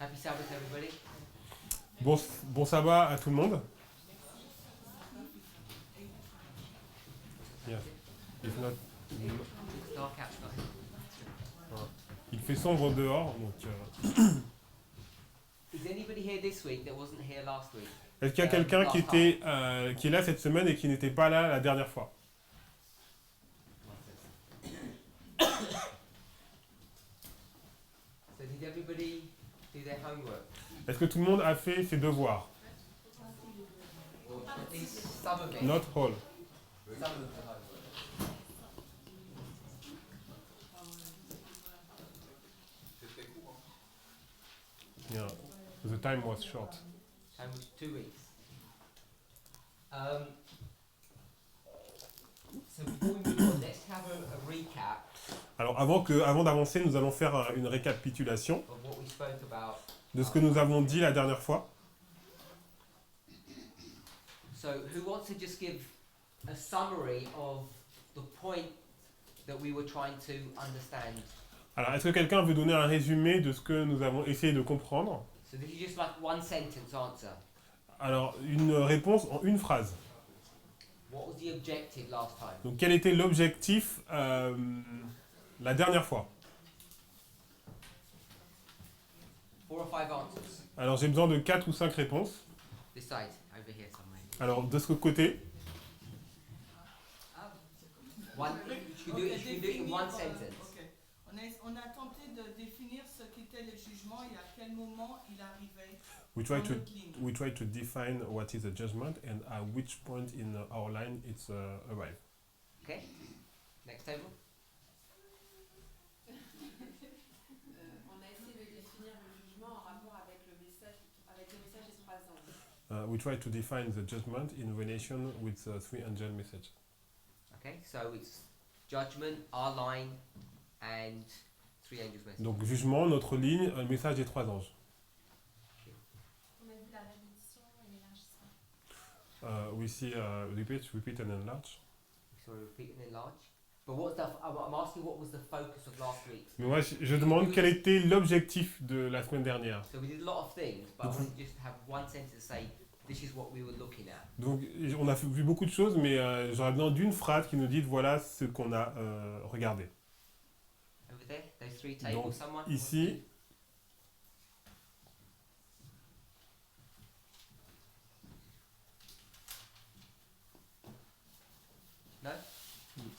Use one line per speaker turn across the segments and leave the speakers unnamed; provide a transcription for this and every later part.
Happy Sabbath, everybody.
Bon sabbat à tout le monde. Yeah. If not-
It's dark outside.
Il fait sombre dehors, donc.
Is anybody here this week that wasn't here last week?
Est-ce qu'il y a quelqu'un qui est là cette semaine et qui n'était pas là la dernière fois?
So did everybody do their homework?
Est-ce que tout le monde a fait ses devoirs?
Or at least some of it.
Not all.
Some of the homework.
Yeah. The time was short.
Time was 2 weeks. So before we move on, let's have a recap
Alors avant d'avancer, nous allons faire une récapitulation
of what we spoke about.
de ce que nous avons dit la dernière fois.
So who wants to just give a summary of the point that we were trying to understand?
Alors est-ce que quelqu'un veut donner un résumé de ce que nous avons essayé de comprendre?
So this is just like one sentence answer.
Alors une réponse en une phrase.
What was the objective last time?
Donc quel était l'objectif la dernière fois?
4 or 5 answers.
Alors j'ai besoin de 4 ou 5 réponses.
This side, over here somewhere.
Alors de ce côté,
One, you can do it in one sentence.
Ok. On a tenté de définir ce qu'était le jugement et à quel moment il arrivait
we
dans
try to
notre ligne.
we try to define what is a judgment and at which point in our line it's arrived.
Okay? Next table.
On a essayé de définir le jugement en rapport avec le message des 3 anges.
We try to define the judgment in relation with the 3 angel message.
Okay, so it's judgment, our line, and 3 angels message.
Donc jugement, notre ligne, le message des 3 anges.
On a vu la répétition et l'élargissement.
We see repeat and enlarge.
So repeat and enlarge. But what's the? I'm asking what was the focus of last week.
Mais moi je demande quel était l'objectif de la semaine dernière.
So we did a lot of things, but I wanted to just have one sentence say this is what we were looking at.
Donc on a vu beaucoup de choses, mais j'aurais besoin d'une phrase qui nous dit voilà ce qu'on a regardé.
Over there, those 3 tables.
Donc,
Someone.
ici,
No.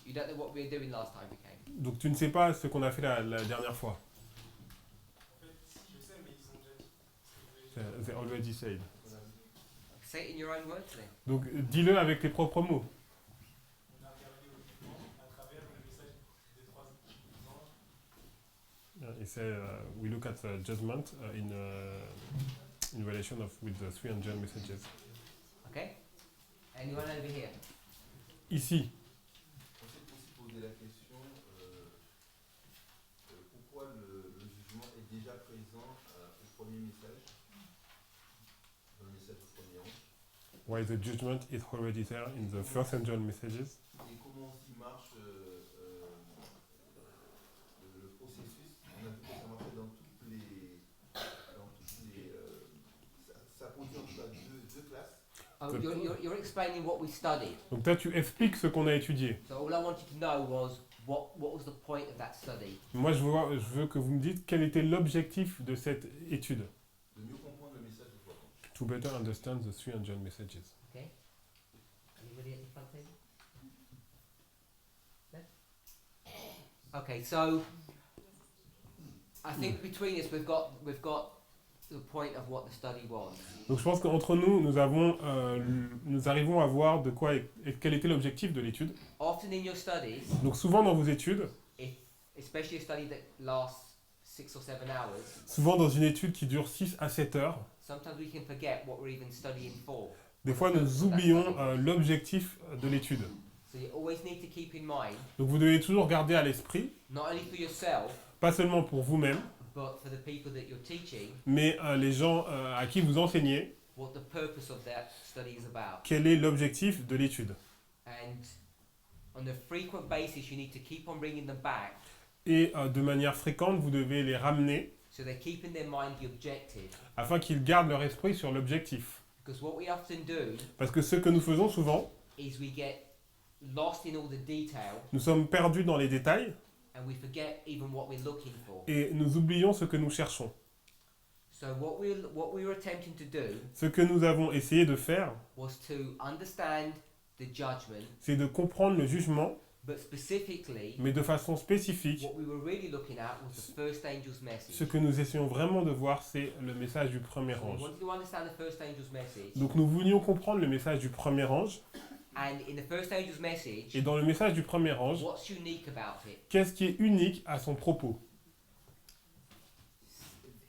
You don't know what we were doing last time we came.
donc tu ne sais pas ce qu'on a fait la dernière fois.
En fait, si je sais, mais ils ont déjà dit ce que je voulais dire.
They already said.
Say it in your own words then.
Donc dis-le avec tes propres mots.
On a regardé au jugement à travers le message des 3 anges.
He said we look at the judgment in relation with the 3 angel messages.
Okay. Anyone over here?
Ici,
On s'est aussi posé la question pourquoi le jugement est déjà présent au premier message, dans le message du premier ange,
why the judgment is already there in the first angel messages.
et comment aussi marche le processus. On a vu que ça marchait dans toutes les ça produit en tout cas deux classes.
Oh,
Good.
you're explaining what we studied.
Donc toi tu expliques ce qu'on a étudié.
So all I wanted to know was what was the point of that study?
Moi je veux que vous me dites quel était l'objectif de cette étude.
De mieux comprendre le message des 3 anges.
To better understand the 3 angel messages.
Okay. Anybody at the front table? No? Okay, so I think between us we've got the point of what the study was.
Donc je pense qu'entre nous, nous arrivons à voir de quoi et quel était l'objectif de l'étude.
Often in your studies,
Donc souvent dans vos études,
especially a study that lasts 6 or 7 hours,
souvent dans une étude qui dure 6 à 7 heures,
sometimes we can forget what we're even studying for.
des fois nous oublions l'objectif de l'étude.
So you always need to keep in mind,
Donc vous devez toujours garder à l'esprit,
not only for yourself,
pas seulement pour vous-même,
but for the people that you're teaching,
mais les gens à qui vous enseignez,
what the purpose of that study is about.
quel est l'objectif de l'étude.
And on a frequent basis, you need to keep on bringing them back
Et de manière fréquente, vous devez les ramener
So they're keeping their mind the objective.
afin qu'ils gardent leur esprit sur l'objectif.
Because what we often do
Parce que ce que nous faisons souvent,
is we get lost in all the detail
nous sommes perdus dans les détails
and we forget even what we're looking for.
et nous oublions ce que nous cherchons.
So what we were attempting to do
Ce que nous avons essayé de faire,
was to understand the judgment,
c'est de comprendre le jugement,
but specifically
mais de façon spécifique.
what we were really looking at was the first angel's message.
Ce que nous essayons vraiment de voir, c'est le message du premier
So we
ange.
wanted to understand the first angel's message,
Donc nous voulions comprendre le message du premier ange,
and in the first angel's message,
et dans le message du premier ange,
what's unique about it?
qu'est-ce qui est unique à son propos?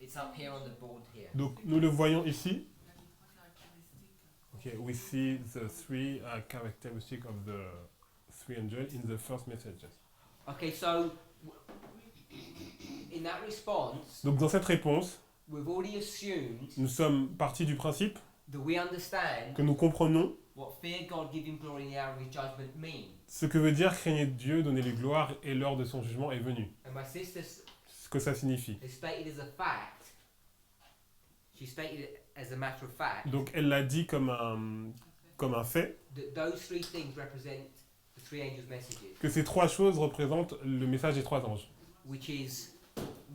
It's up here on the board here.
Donc nous le voyons ici. Okay, we see the three characteristics of the three angels in the first messages.
Okay, so in that response,
Donc dans cette réponse,
we've already assumed
nous sommes partis du principe
that we understand
que nous comprenons
what fear God, give him glory in the hour of his judgment mean.
ce que veut dire craigner Dieu, donner lui gloire et l'heure de son jugement est venue.
And my sister
Ce que ça signifie.
has stated as a fact, she stated it as a matter of fact,
Donc elle l'a dit comme un fait,
that those three things represent the three angels' messages,
que ces trois choses représentent le message des trois anges,
which is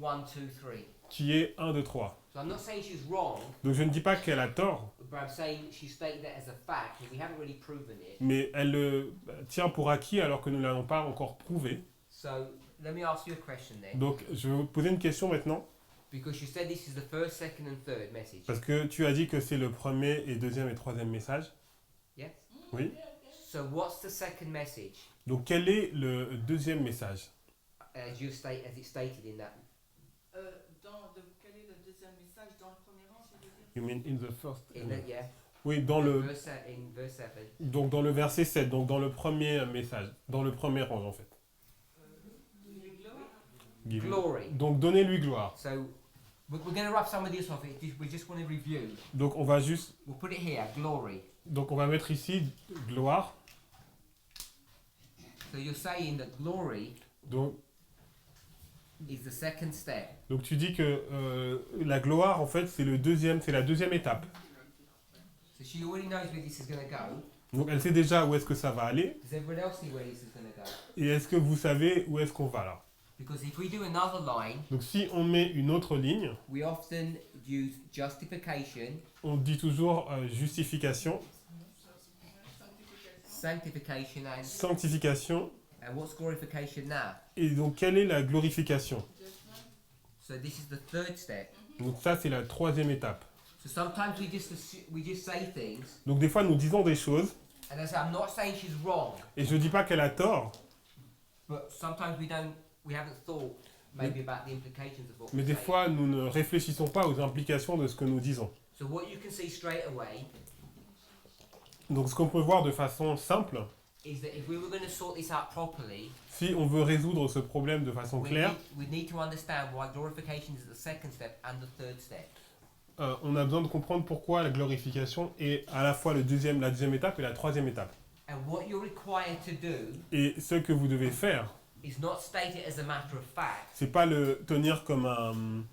1, 2, 3.
qui est 1, 2, 3.
So I'm not saying she's wrong,
Donc je ne dis pas qu'elle a tort,
but I'm saying she stated that as a fact, and we haven't really proven it.
mais elle le tient pour acquis alors que nous ne l'avons pas encore prouvé.
So let me ask you a question then,
Donc je vais vous poser une question maintenant,
because you said this is the first, second, and third message.
parce que tu as dit que c'est le premier et deuxième et troisième message.
Yes.
Oui.
So what's the second message,
Donc quel est le deuxième message?
as it's stated in that?
Quel est le deuxième message dans le premier rang, je veux dire?
You mean in the first?
In the, yeah.
Oui, dans le,
In verse 7.
donc dans le verset 7, donc dans le premier message, dans le premier ange en fait. Give him-
Glory.
Donc donnez-lui gloire.
So we're going to wrap some of this off. We just want to review.
Donc on va juste,
We'll put it here. Glory.
donc on va mettre ici gloire.
So you're saying that glory
Donc,
is the second step.
donc tu dis que la gloire en fait c'est c'est la deuxième étape.
So she already knows where this is going to go.
Donc elle sait déjà où est-ce que ça va aller.
Does everyone else see where this is going to go?
Et est-ce que vous savez où est-ce qu'on va là?
Because if we do another line,
Donc si on met une autre ligne,
we often use justification,
on dit toujours justification,
sanctification,
sanctification.
and what's glorification now?
Et donc quelle est la glorification?
So this is the third step.
Donc ça c'est la troisième étape.
So sometimes we just say things,
Donc des fois nous disons des choses
and I say I'm not saying she's wrong,
et je dis pas qu'elle a tort,
but sometimes we haven't thought maybe about the implications of what
mais
we're
des
saying.
fois nous ne réfléchissons pas aux implications de ce que nous disons.
So what you can see straight away
Donc ce qu'on peut voir de façon simple,
is that if we were going to sort this out properly,
si on veut résoudre ce problème de façon claire,
we need to understand why glorification is the second step and the third step.
on a besoin de comprendre pourquoi la glorification est à la fois la deuxième étape et la troisième étape.
And what you're required to do
Et ce que vous devez faire,
is not state it as a matter of fact.
c'est pas le tenir comme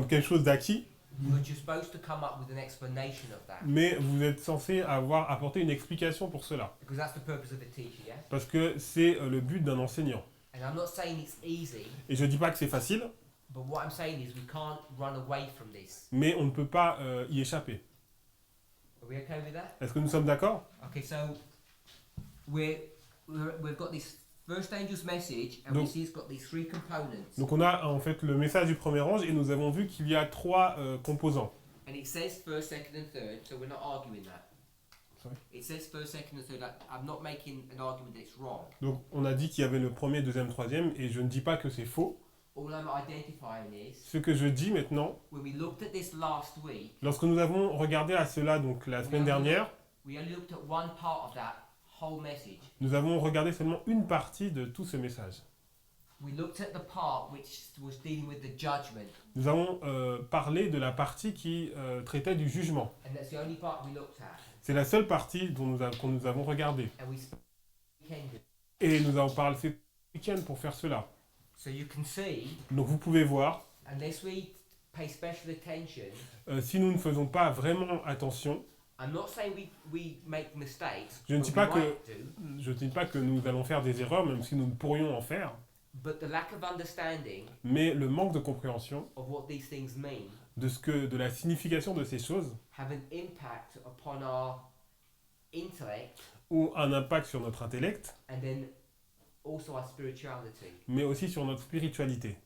quelque chose d'acquis,
You're just supposed to come up with an explanation of that.
mais vous êtes censé apporter une explication pour cela.
Because that's the purpose of a teacher, yeah?
Parce que c'est le but d'un enseignant.
And I'm not saying it's easy,
Et je dis pas que c'est facile,
but what I'm saying is we can't run away from this.
mais on ne peut pas y échapper.
Are we okay with that?
Est-ce que nous sommes d'accord?
Okay, so we've got this first angel's message, and we
Donc-
see it's got these three components.
Donc on a en fait le message du premier ange et nous avons vu qu'il y a trois composants.
And it says first, second, and third, so we're not arguing that.
Sorry?
It says first, second, and third. I'm not making an argument that it's wrong.
Donc on a dit qu'il y avait le premier, deuxième, troisième et je ne dis pas que c'est faux.
All I'm identifying is
Ce que je dis maintenant,
when we looked at this last week,
lorsque nous avons regardé à cela donc la semaine dernière,
we only looked at one part of that whole message.
nous avons regardé seulement une partie de tout ce message.
We looked at the part which was dealing with the judgment,
Nous avons parlé de la partie qui traitait du jugement.
and that's the only part we looked at.
C'est la seule partie que nous avons regardé.
And we spent the weekend.
Et nous avons parlé ce week-end pour faire cela.
So you can see,
Donc vous pouvez voir,
unless we pay special attention,
si nous ne faisons pas vraiment attention,
I'm not saying we make mistakes.
Je ne
but
dis
we
pas que-
might do,
je ne dis pas que nous allons faire des erreurs, même si nous pourrions en faire,
but the lack of understanding
mais le manque de compréhension
of what these things mean
de la signification de ces choses
have an impact upon our intellect
ou un impact sur notre intellect,
and then also our spirituality.
mais aussi sur notre spiritualité.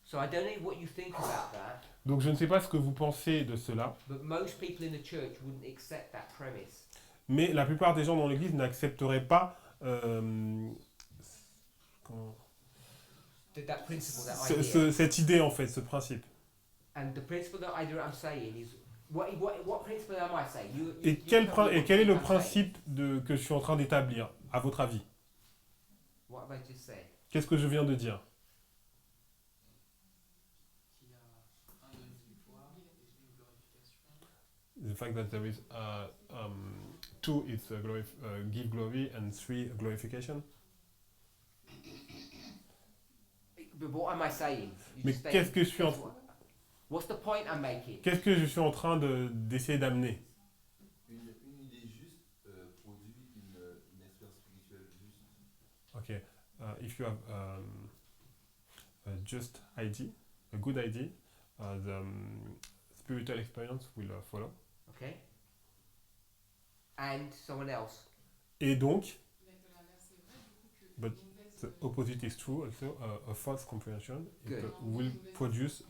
So I don't know what you think about that,
Donc je ne sais pas ce que vous pensez de cela,
but most people in the church wouldn't accept that premise.
mais la plupart des gens dans l'Église n'accepteraient pas comment-
That principle, that idea.
cette idée en fait, ce principe.
And the principle, that idea I'm saying is, what principle am I saying?
Et quel est le principe que je suis en train d'établir, à votre avis?
What have I just said?
Qu'est-ce que je viens de dire?
Qu'il y a un donné de gloire et une glorification.
The fact that there is two is give glory and three glorification.
But what am I saying? You
Mais
just say-
qu'est-ce que je suis en
What's the point I'm making?
Qu'est-ce que je suis en train d'essayer d'amener?
Une idée juste produit une expérience spirituelle juste.
Okay, if you have a just idea, a good idea, the spiritual experience will follow.
Okay. And someone else.
Et donc,
Mais que l'inverse est vrai, du coup, que
But
une mauvaise,
the opposite is true also. A false comprehension
Good.
will produce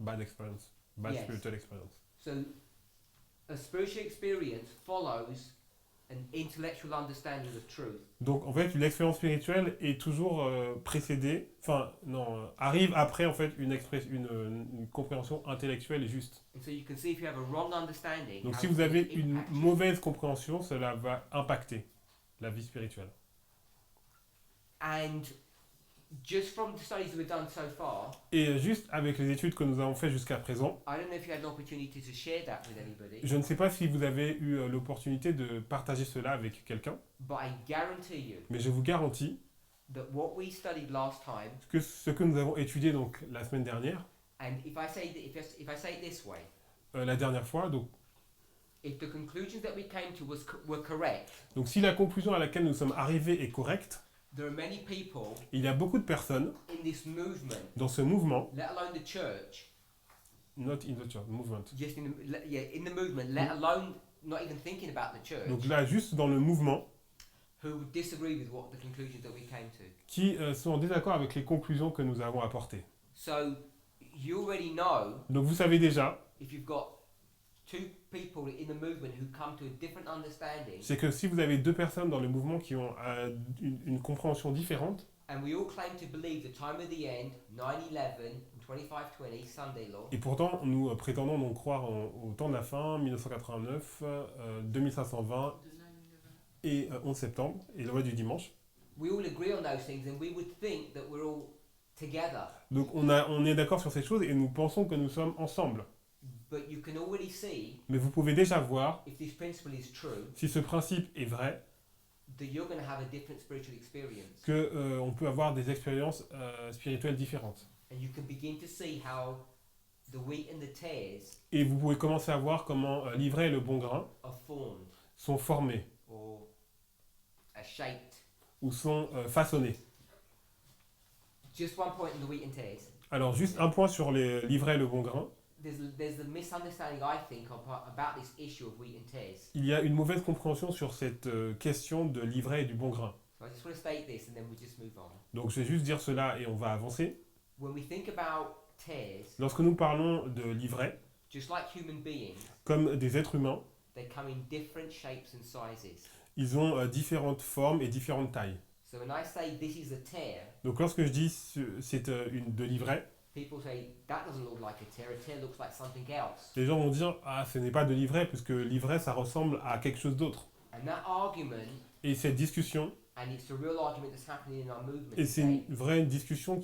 bad experience, bad
Yes.
spiritual experience.
So, a spiritual experience follows an intellectual understanding of truth.
Donc en fait, l'expérience spirituelle est toujours précédée, arrive après en fait une compréhension intellectuelle et juste.
And so you can see if you have a wrong understanding.
Donc
how
si vous
it
avez une
impacts you.
mauvaise compréhension, cela va impacter la vie spirituelle.
And just from the studies we've done so far,
Et juste avec les études que nous avons faites jusqu'à présent,
I don't know if you had an opportunity to share that with anybody,
je ne sais pas si vous avez eu l'opportunité de partager cela avec quelqu'un,
but I guarantee you
mais je vous garantis
that what we studied last time,
que ce que nous avons étudié donc la semaine dernière,
and if I say it this way,
la dernière fois,
if the conclusions that we came to were correct,
donc si la conclusion à laquelle nous sommes arrivés est correcte,
there are many people
il y a beaucoup de personnes
in this movement,
dans ce mouvement,
let alone the church,
not in the church, movement.
just in the movement, let alone not even thinking about the church,
Donc là, juste dans le mouvement,
who would disagree with what the conclusions that we came to.
qui sont en désaccord avec les conclusions que nous avons apportées.
So you already know
Donc vous savez déjà,
if you've got two people in the movement who come to a different understanding,
c'est que si vous avez deux personnes dans le mouvement qui ont une compréhension différente,
and we all claim to believe the time of the end, 9/11 and 25/20 Sunday law,
et pourtant nous prétendons donc croire au temps de la fin, 1989, 2520
de 9/11.
et 11 septembre, et la loi du dimanche.
we all agree on those things, and we would think that we're all together.
Donc on est d'accord sur ces choses et nous pensons que nous sommes ensemble.
But you can already see,
Mais vous pouvez déjà voir,
if this principle is true,
si ce principe est vrai,
that you're going to have a different spiritual experience.
que on peut avoir des expériences spirituelles différentes.
And you can begin to see how the wheat and the tares
Et vous pouvez commencer à voir comment l'ivraie et le bon grain
are formed
sont formés
or are shaped.
ou sont façonnés.
Just one point on the wheat and tares.
Alors juste un point sur l'ivraie et le bon grain.
There's a misunderstanding, I think, about this issue of wheat and tares.
Il y a une mauvaise compréhension sur cette question de l'ivraie et du bon grain.
So I just want to state this and then we'll just move on.
Donc je vais juste dire cela et on va avancer.
When we think about tares,
Lorsque nous parlons de l'ivraie,
just like human beings,
comme des êtres humains,
they come in different shapes and sizes.
ils ont différentes formes et différentes tailles.
So when I say this is a tare,
Donc lorsque je dis c'est de l'ivraie,
people say that doesn't look like a tare. A tare looks like something else.
les gens vont dire ah ce n'est pas de l'ivraie puisque l'ivraie ça ressemble à quelque chose d'autre.
And that argument,
Et cette discussion,
and it's a real argument that's happening in our movement
et c'est
today,
une vraie discussion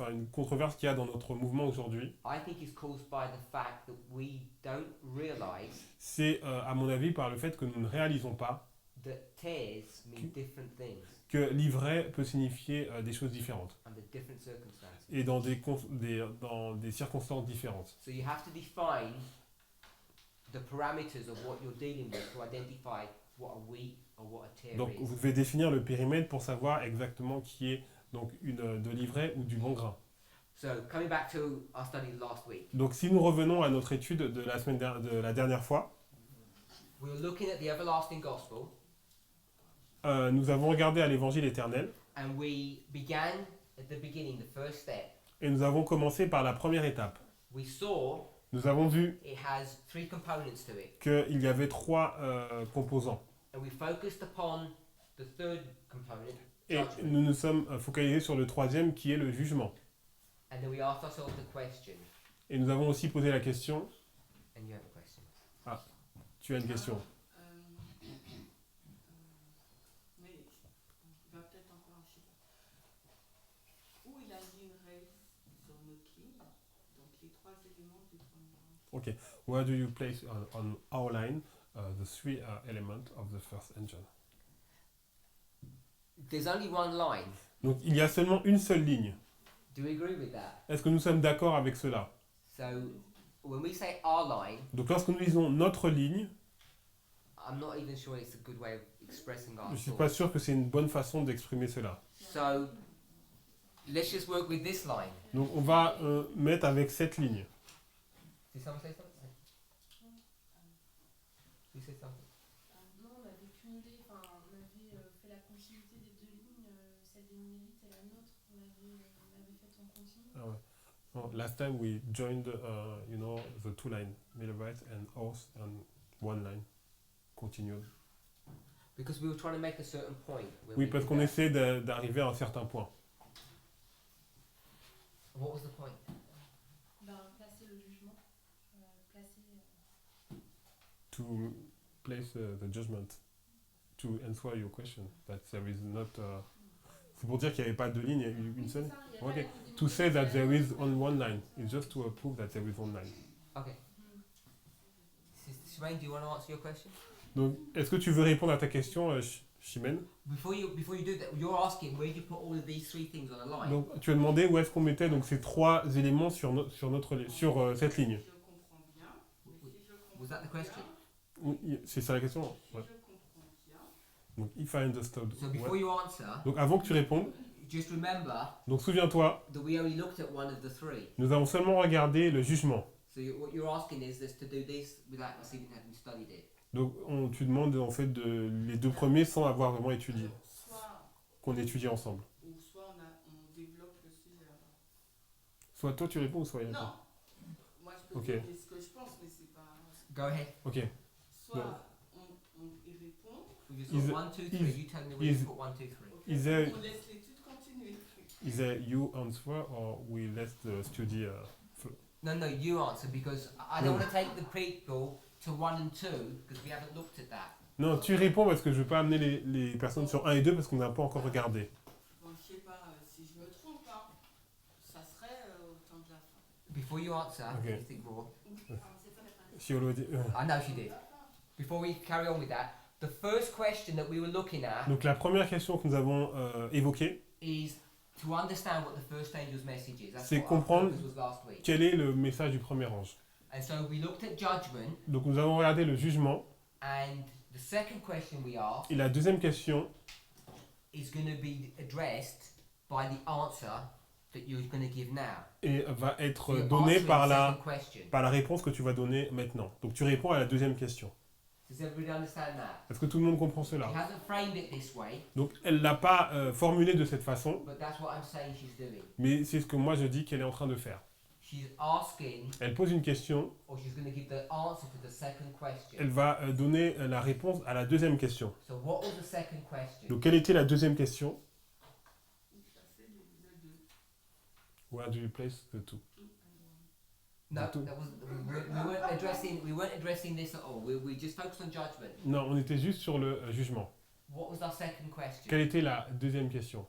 une controverse qu'il y a dans notre mouvement aujourd'hui,
I think is caused by the fact that we don't realize
c'est à mon avis par le fait que nous ne réalisons pas
that tears mean different things
que livrer peut signifier des choses différentes
under different circumstances.
et dans des circonstances différentes.
So you have to define the parameters of what you're dealing with to identify what a wheat or what a tear
Donc
is.
vous devez définir le périmètre pour savoir exactement qui est donc de l'ivraie ou du bon grain.
So coming back to our study last week,
Donc si nous revenons à notre étude de la dernière fois,
we were looking at the everlasting gospel,
nous avons regardé à l'évangile éternel
and we began at the beginning, the first step.
et nous avons commencé par la première étape.
We saw
Nous avons vu
it has three components to it,
qu'il y avait 3 composants.
and we focused upon the third component,
Et
judgment.
nous nous sommes focalisés sur le troisième qui est le jugement.
And then we asked ourselves the question,
Et nous avons aussi posé la question.
and you have a question.
Tu as une question?
Mais il va peut-être encore, je sais pas. Où il a dit une race sur notre ligne, donc les trois éléments du premier.
Where do you place on our line the 3 elements of the first engine?
There's only one line.
Donc il y a seulement une seule ligne.
Do we agree with that?
Est-ce que nous sommes d'accord avec cela?
So when we say our line,
Donc lorsque nous disons notre ligne,
I'm not even sure it's a good way of expressing our
je ne suis pas
thoughts.
sûr que c'est une bonne façon d'exprimer cela.
So let's just work with this line.
Donc on va mettre avec cette ligne.
Did someone say something? You said something.
Non, on n'avait qu'une idée, enfin, on avait fait la continuité des deux lignes, celle des Minérites et la nôtre, on l'avait faite en continu.
Ah ouais. Oh, last time we joined, the 2 lines, Millerites and Oath, and 1 line continued.
Because we were trying to make a certain point. When
Oui,
we
parce
did
qu'on
that.
essaie d'arriver à un certain point.
What was the point?
Ben, placer le jugement, placer...
To place the judgment, to answer your question, that there is not. C'est pour dire qu'il n'y avait pas de ligne, il y a eu une seule. Okay. To say that there is only 1 line, it's just to prove that there is 1 line.
Okay. Shimane, do you want to answer your question?
Donc, est-ce que tu veux répondre à ta question, Chimène?
Before you do that, you're asking where do you put all of these three things on a line?
Donc, tu as demandé où est-ce qu'on mettait donc ces 3 éléments sur cette ligne.
Si je comprends bien, mais si je comprends
Was that the question?
Oui, c'est ça la question.
Si
Ouais.
je comprends bien,
Donc, if I understood.
So before
well.
you answer,
Donc, avant que tu répondes,
just remember
donc souviens-toi,
that we only looked at one of the three.
nous avons seulement regardé le jugement.
So what you're asking is this to do this without us even having studied it.
Donc, tu demandes en fait les 2 premiers sans avoir vraiment étudié,
alors, soit
qu'on étudie ensemble.
ou soit on développe le sujet.
Soit toi tu réponds ou soit Yann.
Non, moi je peux
Ok.
dire ce que je pense, mais c'est pas.
Go ahead.
Ok.
Soit on y répond,
We just
Is
got
it-
1, 2, 3.
is-
You tell me where you
is-
put 1, 2, 3.
ok,
Is there-
on laisse l'étude continuer.
Either you answer or we let the study.
No, you answer because I don't want to take the people to 1 and 2 because we haven't looked at that.
Non, tu réponds parce que je veux pas amener les personnes sur 1 et 2 parce qu'on n'a pas encore regardé.
Bon, je sais pas si je me trompe, hein. Ça serait au temps de la fin.
Before you answer,
Okay.
anything more?
Si Olodie-
I know she did. Before we carry on with that, the first question that we were looking at
Donc la première question que nous avons évoquée,
is to understand what the first angel's message is. That's
C'est
what our
comprendre-
focus was last week.
quel est le message du premier ange?
And so we looked at judgment,
Donc nous avons regardé le jugement.
and the second question we asked
Et la deuxième question
is going to be addressed by the answer that you're going to give now.
va être
So you're
donnée
answering
par
the
la,
second question.
par la réponse que tu vas donner maintenant. Donc tu réponds à la deuxième question.
Does everybody understand that?
Est-ce que tout le monde comprend
She
cela?
hasn't framed it this way,
Donc elle l'a pas formulé de cette façon,
but that's what I'm saying she's doing.
mais c'est ce que moi je dis qu'elle est en train de faire.
She's asking,
Elle pose une question,
or she's going to give the answer to the second question.
elle va donner la réponse à la deuxième question.
So what was the second question?
Donc quelle était la deuxième question?
Ça fait le 2.
Where do you place the two?
No,
Two.
that was, we weren't addressing this at all. We just focused on judgment.
Non, on était juste sur le jugement.
What was our second question?
Quelle était la deuxième question?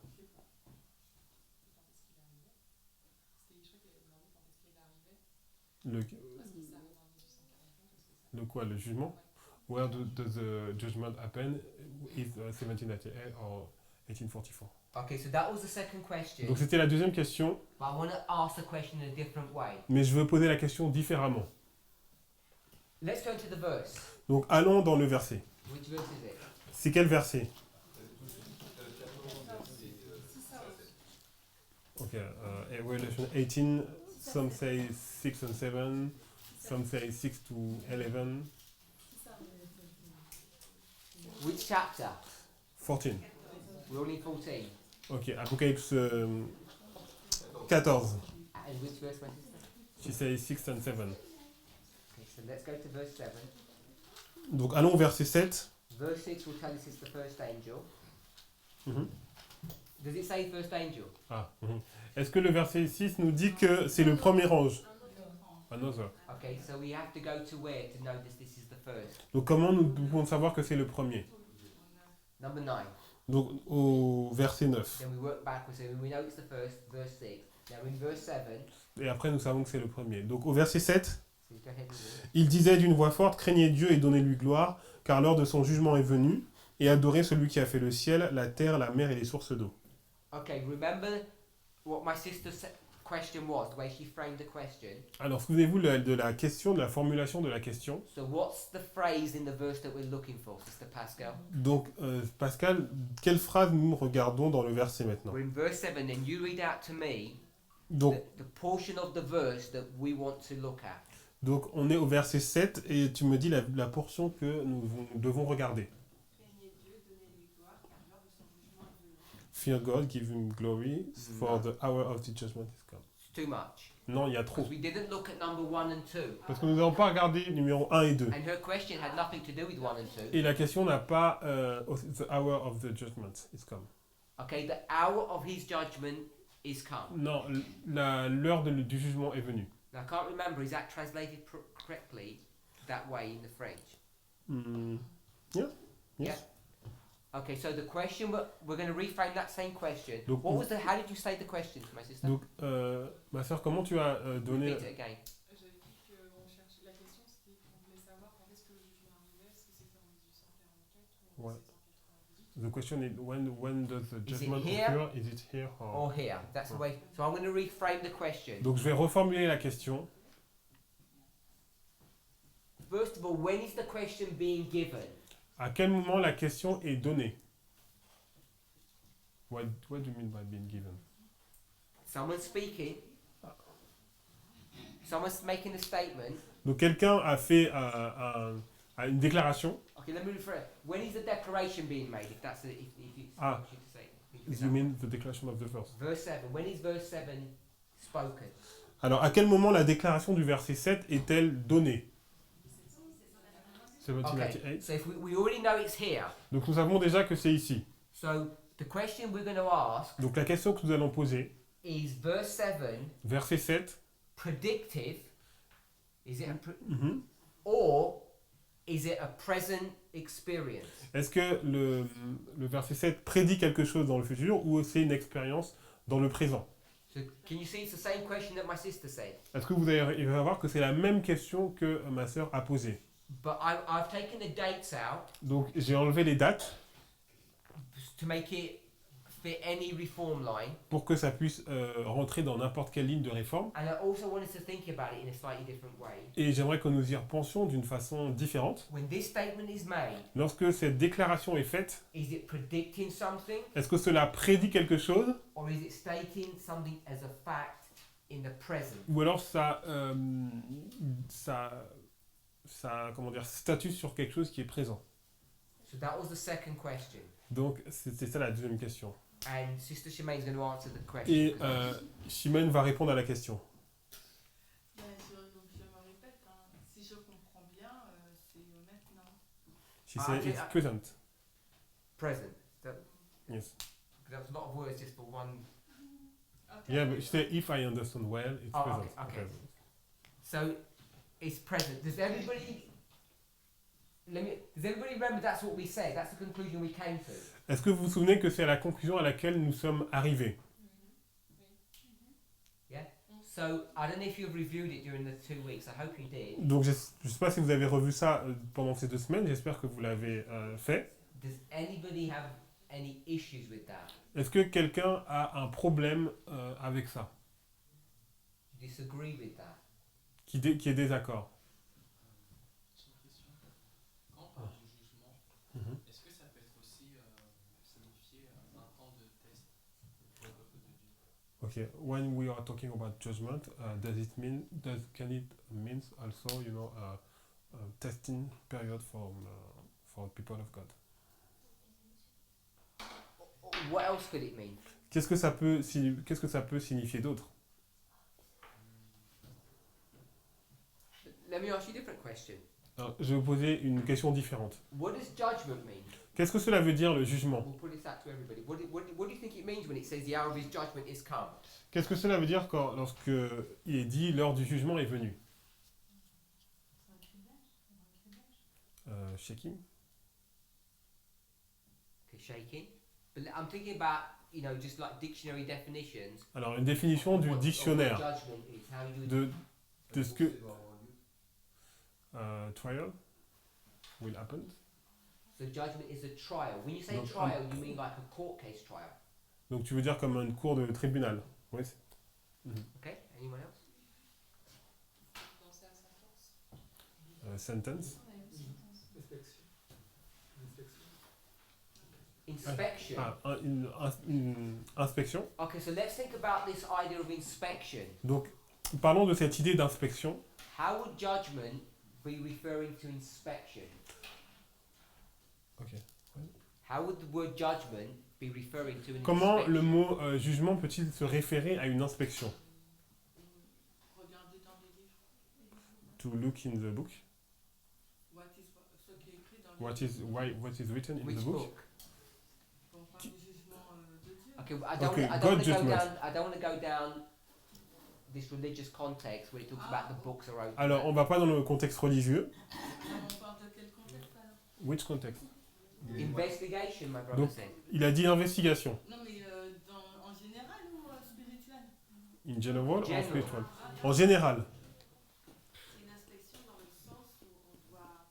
Le quoi? Le jugement? Where does the judgment happen? Is 1798 or 1844?
Okay, so that was the second question.
Donc c'était la deuxième question,
But I want to ask the question in a different way.
mais je veux poser la question différemment.
Let's go to the verse.
Donc allons dans le verset.
Which verse is it?
C'est quel verset?
6 à 11.
Ok, Revelation 18, some say 6 and 7, some say 6 to 11,
Which chapter?
14.
We're only 14.
Ok, Apocalypse 14.
And which verse, my sister?
She says 6 and 7.
Okay, so let's go to verse 7.
Donc allons au verset 7.
Verse 6 will tell us it's the first angel.
Mhm.
Does it say first angel?
Ah, mhm. Est-ce que le verset 6 nous dit que c'est le premier ange? Another.
Okay, so we have to go to where to know this is the first?
Donc comment nous pouvons savoir que c'est le premier?
Number 9.
Donc au verset 9.
Then we work backwards, so we know it's the first, verse 6. Now in verse 7,
Et après nous savons que c'est le premier. Donc au verset 7,
so go ahead and read.
il disait d'une voix forte, craignez Dieu et donnez-lui gloire, car l'heure de son jugement est venue, et adorez celui qui a fait le ciel, la terre, la mer et les sources d'eau.
Okay, remember what my sister's question was, the way she framed the question.
Alors souvenez-vous de la question, de la formulation de la question.
So what's the phrase in the verse that we're looking for, Sister Pascal?
Donc Pascal, quelle phrase nous regardons dans le verset maintenant?
We're in verse 7, and you read out to me
Donc,
the portion of the verse that we want to look at.
donc on est au verset 7 et tu me dis la portion que nous devons regarder.
Craignez Dieu, donnez-lui gloire, car l'heure de son jugement est venue.
Fear God, give him glory, for the hour of the judgment is come.
It's too much.
Non, il y a trop.
Because we didn't look at number 1 and 2.
Parce que nous n'avons pas regardé numéro 1 et 2.
And her question had nothing to do with 1 and 2.
Et la question n'a pas the hour of the judgment is come.
Okay, the hour of his judgment is come.
Non, l'heure du jugement est venue.
Now I can't remember, is that translated correctly that way in the French?
Yeah. Yes.
Yeah. Okay, so the question, we're going to reframe that same question.
Donc,
How did you say the question to my sister?
Donc, ma soeur, comment tu as donné...
Repeat it again.
J'avais dit qu'on cherchait la question, c'était qu'on voulait savoir quand est-ce que le jugement arrivait, est-ce que c'était en 1844 ou en
Ouais.
1798.
The question is when does the
Is it
judgment
here?
occur? Is it here or...
Or here. That's the way. So I'm going to reframe the question.
Donc je vais reformuler la question.
First of all, when is the question being given?
À quel moment la question est donnée? What do you mean by being given?
Someone's speaking. Someone's making a statement.
Donc quelqu'un a fait une déclaration.
Okay, let me rephrase. When is the declaration being made? If that's if it's
Ah.
what you say.
You mean the declaration of the verse?
Verse 7. When is verse 7 spoken?
Alors à quel moment la déclaration du verset 7 est-elle donnée?
Okay.
1798.
So if we already know it's here.
Donc nous savons déjà que c'est ici.
So the question we're going to ask
Donc la question que nous allons poser,
is verse 7
verset 7,
predictive? Is it
mhm.
or is it a present experience?
Est-ce que le verset 7 prédit quelque chose dans le futur ou c'est une expérience dans le présent?
So can you see it's the same question that my sister said?
Est-ce que vous allez voir que c'est la même question que ma sœur a posée?
But I've taken the dates out
Donc j'ai enlevé les dates
to make it fit any reform line.
pour que ça puisse rentrer dans n'importe quelle ligne de réforme.
And I also wanted to think about it in a slightly different way.
Et j'aimerais que nous y repensions d'une façon différente.
When this statement is made,
Lorsque cette déclaration est faite,
is it predicting something
est-ce que cela prédit quelque chose
or is it stating something as a fact in the present?
ou alors ça comment dire, statue sur quelque chose qui est présent?
So that was the second question.
Donc c'est ça la deuxième question.
And Sister Shemaine's going to answer the question.
Et Chimène va répondre à la question.
Ben, je me répète, hein, si je comprends bien, c'est maintenant.
She said it's present.
Present.
Yes.
That was a lot of words just for one.
Okay.
Yeah, but she said if I understand well, it's
Oh,
present.
okay. So it's present. Does everybody remember that's what we said? That's the conclusion we came to.
Est-ce que vous vous souvenez que c'est à la conclusion à laquelle nous sommes arrivés?
So I don't know if you've reviewed it during the 2 weeks. I hope you did.
Donc je ne sais pas si vous avez revu ça pendant ces 2 semaines, j'espère que vous l'avez fait.
Does anybody have any issues with that?
Est-ce que quelqu'un a un problème avec ça,
Disagree with that?
qui est désaccord?
J'ai une question. Quand on parle du jugement,
Mhm.
est-ce que ça peut être aussi signifier un temps de test pour le peuple de Dieu?
Okay, when we are talking about judgment, can it means also, a testing period for people of God?
What else could it mean?
Qu'est-ce que ça peut signifier d'autre?
Let me ask you a different question.
Alors, je vais vous poser une question différente.
What does judgment mean?
Qu'est-ce que cela veut dire le jugement?
We'll put this out to everybody. What do you think it means when it says the hour of his judgment is come?
Qu'est-ce que cela veut dire lorsque il est dit l'heure du jugement est venue? Shaking?
Okay, shaking. But I'm thinking about, just like dictionary definitions.
Alors une définition du
What
dictionnaire
judgment is, how you
de ce que trial will happen.
So judgment is a trial. When you say
Donc,
trial, you mean like a court case trial.
Donc tu veux dire comme une cour de tribunal. Oui.
Okay. Anyone else?
Sentence.
Inspection.
Une inspection.
Okay, so let's think about this idea of inspection.
Donc parlons de cette idée d'inspection.
How would judgment be referring to inspection?
Ok.
How would the word judgment be referring to an
Comment
inspection?
le mot jugement peut-il se référer à une inspection?
Regardez dans les livres.
To look in the book.
Ce qui est écrit dans les livres.
What is written in
Which
the book?
book?
Quand on parle du jugement de Dieu.
Okay,
Okay,
I don't
God
want to go
judgment.
down. I don't want to go down this religious context where it talks about the books are open.
Alors on va pas dans le contexte religieux.
On parle de quel contexte alors?
Which context?
Investigation, my brother
Donc-
said.
Il a dit investigation.
Non mais en général ou spirituel?
In general or
General.
spiritual? En général.
C'est une inspection dans le sens où on doit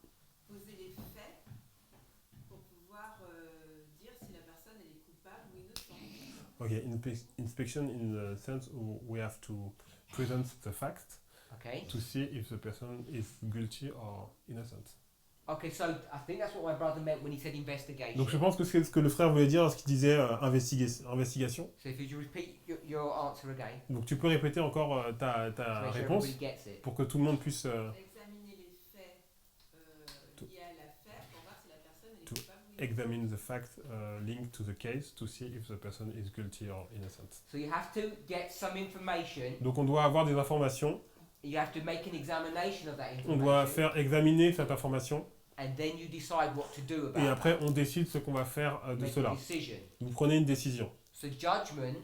poser les faits pour pouvoir dire si la personne elle est coupable ou innocente.
Okay, inspection in the sense we have to present the facts
Okay.
to see if the person is guilty or innocent.
Okay, so I think that's what my brother meant when he said investigation.
Donc je pense que c'est ce que le frère voulait dire lorsqu'il disait investigation.
So if you repeat your answer again,
Donc tu peux répéter encore ta
to make sure
réponse
everybody gets it.
pour que tout le monde puisse...
Examiner les faits
To-
liés à l'affaire pour voir si la personne elle est
to
coupable ou innocente.
examine the fact linked to the case to see if the person is guilty or innocent.
So you have to get some information.
Donc on doit avoir des informations,
You have to make an examination of that
on doit
information,
faire examiner cette information
and then you decide what to do about
et
it.
après on décide ce qu'on va faire de
Make a
cela.
decision.
Vous prenez une décision.
So judgment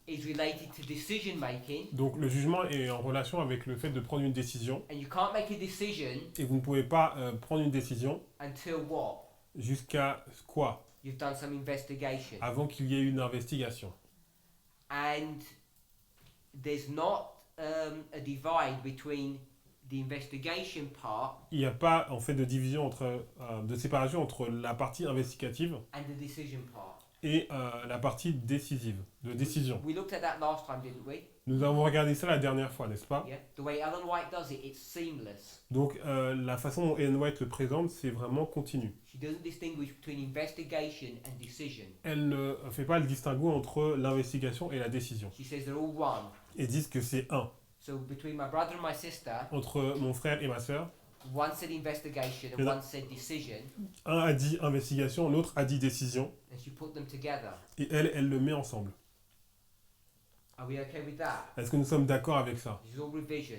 is related to decision making,
Donc le jugement est en relation avec le fait de prendre une décision
and you can't make a decision
et vous ne pouvez pas prendre une décision
until what?
jusqu'à quoi?
You've done some investigation.
Avant qu'il y ait une investigation.
And there's not a divide between the investigation part
Il n'y a pas en fait de division de séparation entre la partie investigative
and the decision part.
et la partie décisive, de décision.
We looked at that last time, didn't we?
Nous avons regardé ça la dernière fois, n'est-ce pas?
Yeah. The way Ellen White does it, it's seamless.
Donc la façon dont Ellen White le présente, c'est vraiment continu.
She doesn't distinguish between investigation and decision.
Elle ne fait pas le distinguo entre l'investigation et la décision.
She says they're all one.
Et disent que c'est un.
So between my brother and my sister,
Entre mon frère et ma sœur,
one said investigation and
Yeah.
one said decision,
un a dit investigation, l'autre a dit décision,
and she put them together.
et elle le met ensemble.
Are we okay with that?
Est-ce que nous sommes d'accord avec ça?
This is all revision.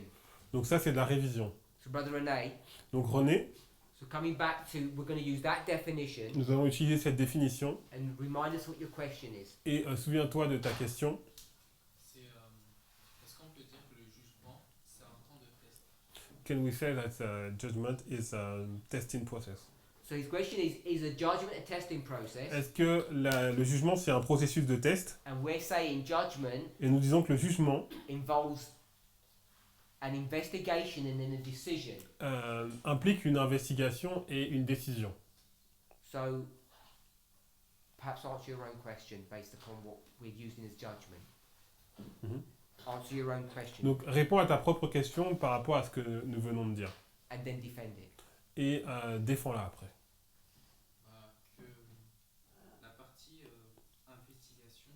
Donc ça, c'est de la révision.
So brother Renee,
Donc René,
so coming back to, we're going to use that definition
nous allons utiliser cette définition,
and remind us what your question is.
et souviens-toi de ta question.
C'est, est-ce qu'on peut dire que le jugement, c'est un temps de test?
Can we say that judgment is a testing process?
So his question is a judgment a testing process?
Est-ce que le jugement, c'est un processus de test?
And we're saying judgment
Et nous disons que le jugement
involves an investigation and then a decision.
implique une investigation et une décision.
So perhaps answer your own question based upon what we're using as judgment.
Mhm.
Answer your own question
Donc, réponds à ta propre question par rapport à ce que nous venons de dire.
and then defend it.
Et défends-la après.
Que la partie investigation,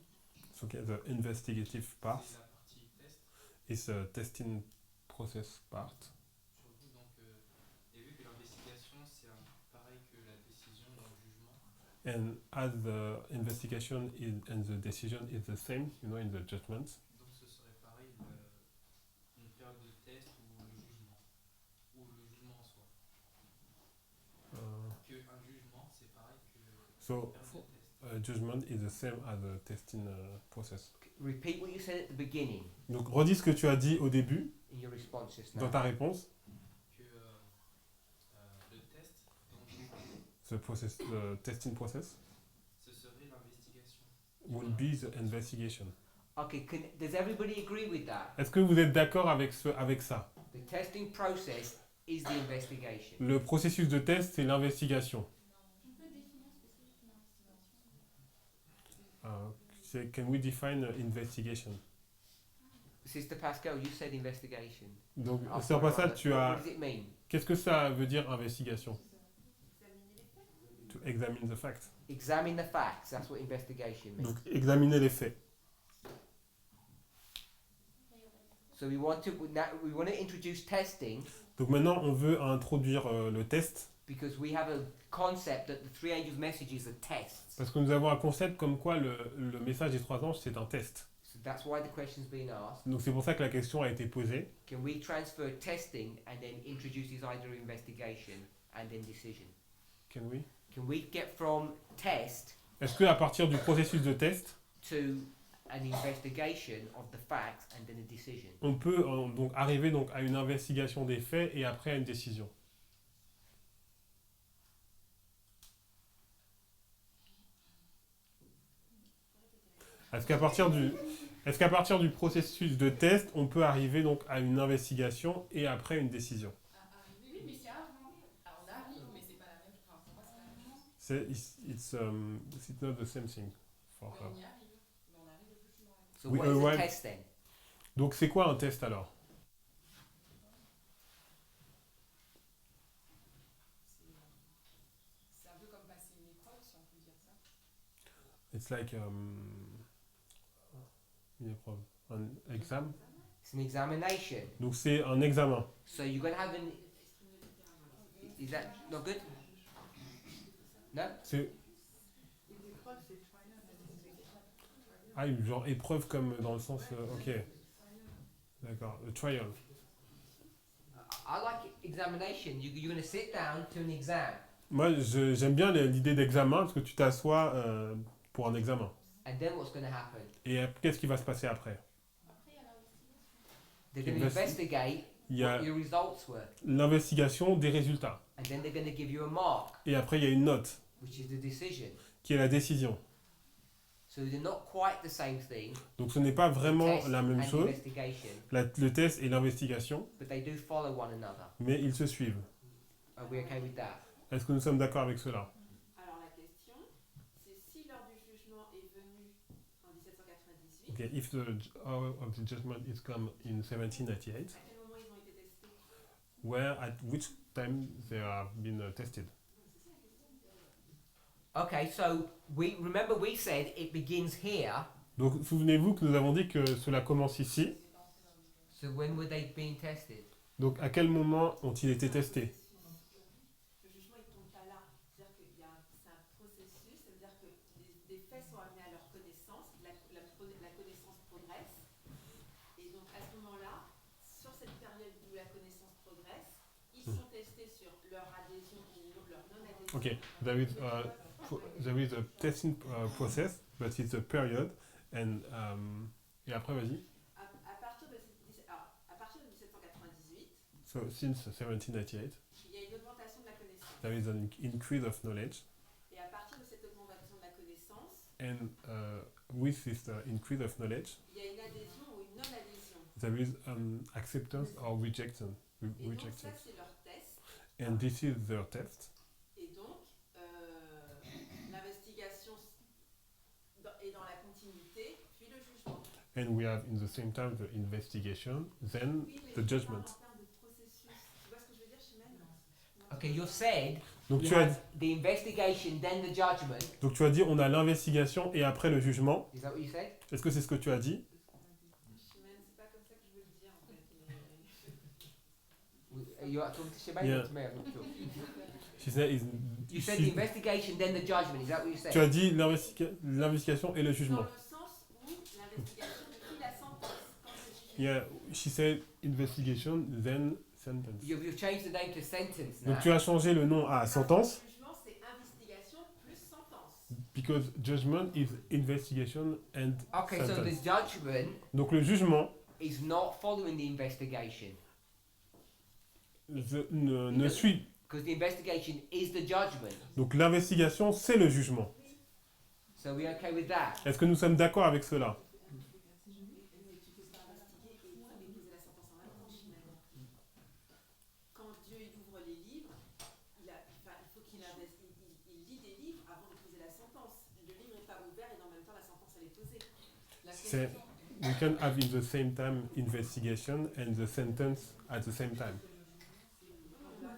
So, okay, the investigative part
c'est la partie test.
is a testing process part.
Surtout donc, et vu que l'investigation c'est pareil que la décision dans le jugement,
And as the investigation and the decision is the same, you know, in the judgment,
donc ce serait pareil une période de test ou le jugement en soi. Que un jugement c'est pareil que
so
une période de test.
judgment is the same as the testing process.
Repeat what you said at the beginning
Donc, redis ce que tu as dit au début
in your responses
dans
now.
ta réponse.
Que le test dans le jugement,
The testing process
ce serait l'investigation.
will be the investigation.
Okay, does everybody agree with that?
Est-ce que vous êtes d'accord avec ça?
The testing process is the investigation.
Le processus de test, c'est l'investigation.
On peut définir ce que c'est une investigation.
Can we define investigation?
Sister Pascal, you said investigation.
Donc,
Ah,
sur
sorry,
ça,
Rhonda.
tu
What
as...
does it mean?
Qu'est-ce que ça veut dire investigation?
Examiner les faits.
To examine the facts.
Examine the facts. That's what investigation means.
Donc, examiner les faits.
So we want to introduce testing
Donc maintenant, on veut introduire le test,
because we have a concept that the three angels' message is a test.
parce que nous avons un concept comme quoi le message des trois anges, c'est un test.
So that's why the question's being asked.
Donc c'est pour ça que la question a été posée.
Can we transfer testing and then introduce his either investigation and then decision?
Can we?
Can we get from test
Est-ce qu'à partir du processus de test,
to an investigation of the facts and then a decision?
on peut donc arriver donc à une investigation des faits et après à une décision? Est-ce qu'à partir du processus de test, on peut arriver donc à une investigation et après une décision?
Oui, mais c'est avant. Alors, on arrive, mais c'est pas la même chose. Enfin, pour moi, c'est pas la même chose.
It's not the same thing for her.
On y arrive. Mais on arrive au jugement.
So
We
what is
arrive-
a test then?
Donc c'est quoi un test alors?
C'est un peu comme passer une épreuve, si on peut dire ça.
It's like une épreuve, un examen.
It's an examination.
Donc c'est un examen.
So you're going to have an... Is that not good? No?
C'est
Les épreuves, c'est trial and
genre épreuve comme dans le sens ok. D'accord, le trial.
I like examination. You're going to sit down to an exam.
Moi j'aime bien l'idée d'examen parce que tu t'assois pour un examen.
And then what's going to happen?
Et qu'est-ce qui va se passer après?
Après, il y a l'investigation.
They're going to investigate
Il y a
what your results were.
l'investigation des résultats.
And then they're going to give you a mark,
Et après il y a une note
which is the decision.
qui est la décision.
So they're not quite the same thing,
Donc ce n'est pas vraiment
test
la même
and
chose,
investigation,
le test et l'investigation,
but they do follow one another.
mais ils se suivent.
Are we okay with that?
Est-ce que nous sommes d'accord avec cela?
Alors la question, c'est si l'heure du jugement est venue en 1798,
Okay, if the hour of the judgment is come in 1798,
à quel moment ils ont été testés?
at which time they have been tested?
Okay, so we said it begins here.
Donc souvenez-vous que nous avons dit que cela commence ici.
So when were they being tested?
Donc à quel moment ont-ils été testés?
Le jugement il tombe pas là, c'est-à-dire que c'est un processus, ça veut dire que des faits sont amenés à leur connaissance, la connaissance progresse, et donc à ce moment-là, sur cette période où la connaissance progresse, ils sont testés sur leur adhésion ou leur non-adhésion.
Okay, there is a testing process, but it's a period, and et après vas-y.
À partir de 1798,
So since 1798,
il y a une augmentation de la connaissance.
there is an increase of knowledge,
Et à partir de cette augmentation de la connaissance,
and with this increase of knowledge,
il y a une adhésion ou une non-adhésion.
there is acceptance or rejection.
Et donc
rejection.
ça, c'est leur test.
And this is their test.
Et donc, l'investigation est dans la continuité, puis le jugement.
And we have in the same time the investigation, then
Oui, mais
the judgment.
en termes de processus. Tu vois ce que je veux dire, Chimène?
Okay, you've said
Donc
you
tu, as,
have the investigation, then the judgment.
donc tu as dit on a l'investigation et après le jugement.
Is that what you said?
Est-ce que c'est ce que tu as dit?
Chimène, c'est pas comme ça que je veux le dire, en fait.
You are talking to Shemay
Yeah.
or to me? I'm not sure.
She said is-
You said
she-
the investigation, then the judgment. Is that what you said?
tu as dit l'investigation et le
Dans
jugement.
le sens où l'investigation depuis la sentence. Quand le jugement.
Yeah, she said investigation, then sentence.
You've changed the name to sentence now.
Donc tu as changé le nom à sentence,
Le jugement, c'est investigation plus sentence.
because judgment is investigation and
Okay, so the
sentence.
judgment
Donc le jugement
is not following the investigation
ne suit.
because the investigation is the judgment.
Donc l'investigation, c'est le jugement.
So we okay with that?
Est-ce que nous sommes d'accord avec cela?
Tu peux pas investiguer et poser la sentence en même temps, Chimène. Quand Dieu il ouvre les livres, il faut qu'il lit des livres avant de poser la sentence. Le livre n'est pas ouvert et en même temps la sentence elle est posée. La
C'est-
question,
We can have in the same time investigation and the sentence at the same time.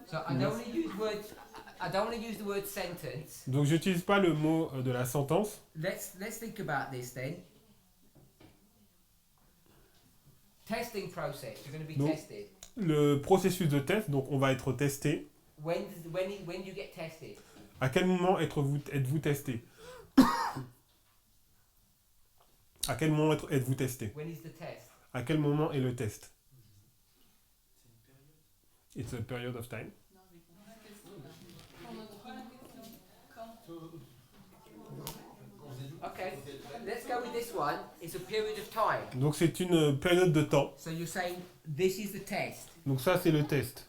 So I don't want to use words. I don't want to use the word sentence.
Donc j'utilise pas le mot de la sentence.
Let's think about this then. Testing process. You're going to be
No.
tested.
Le processus de test, donc on va être testé.
When do you get tested?
À quel moment êtes-vous testé? À quel moment êtes-vous testé?
When is the test?
À quel moment est le test?
C'est une période.
It's a period of time.
Non, j'ai compris la question. On ne comprend pas la question. Quand
Okay. Let's go with this one. It's a period of time.
Donc c'est une période de temps.
So you're saying this is the test.
Donc ça c'est le test.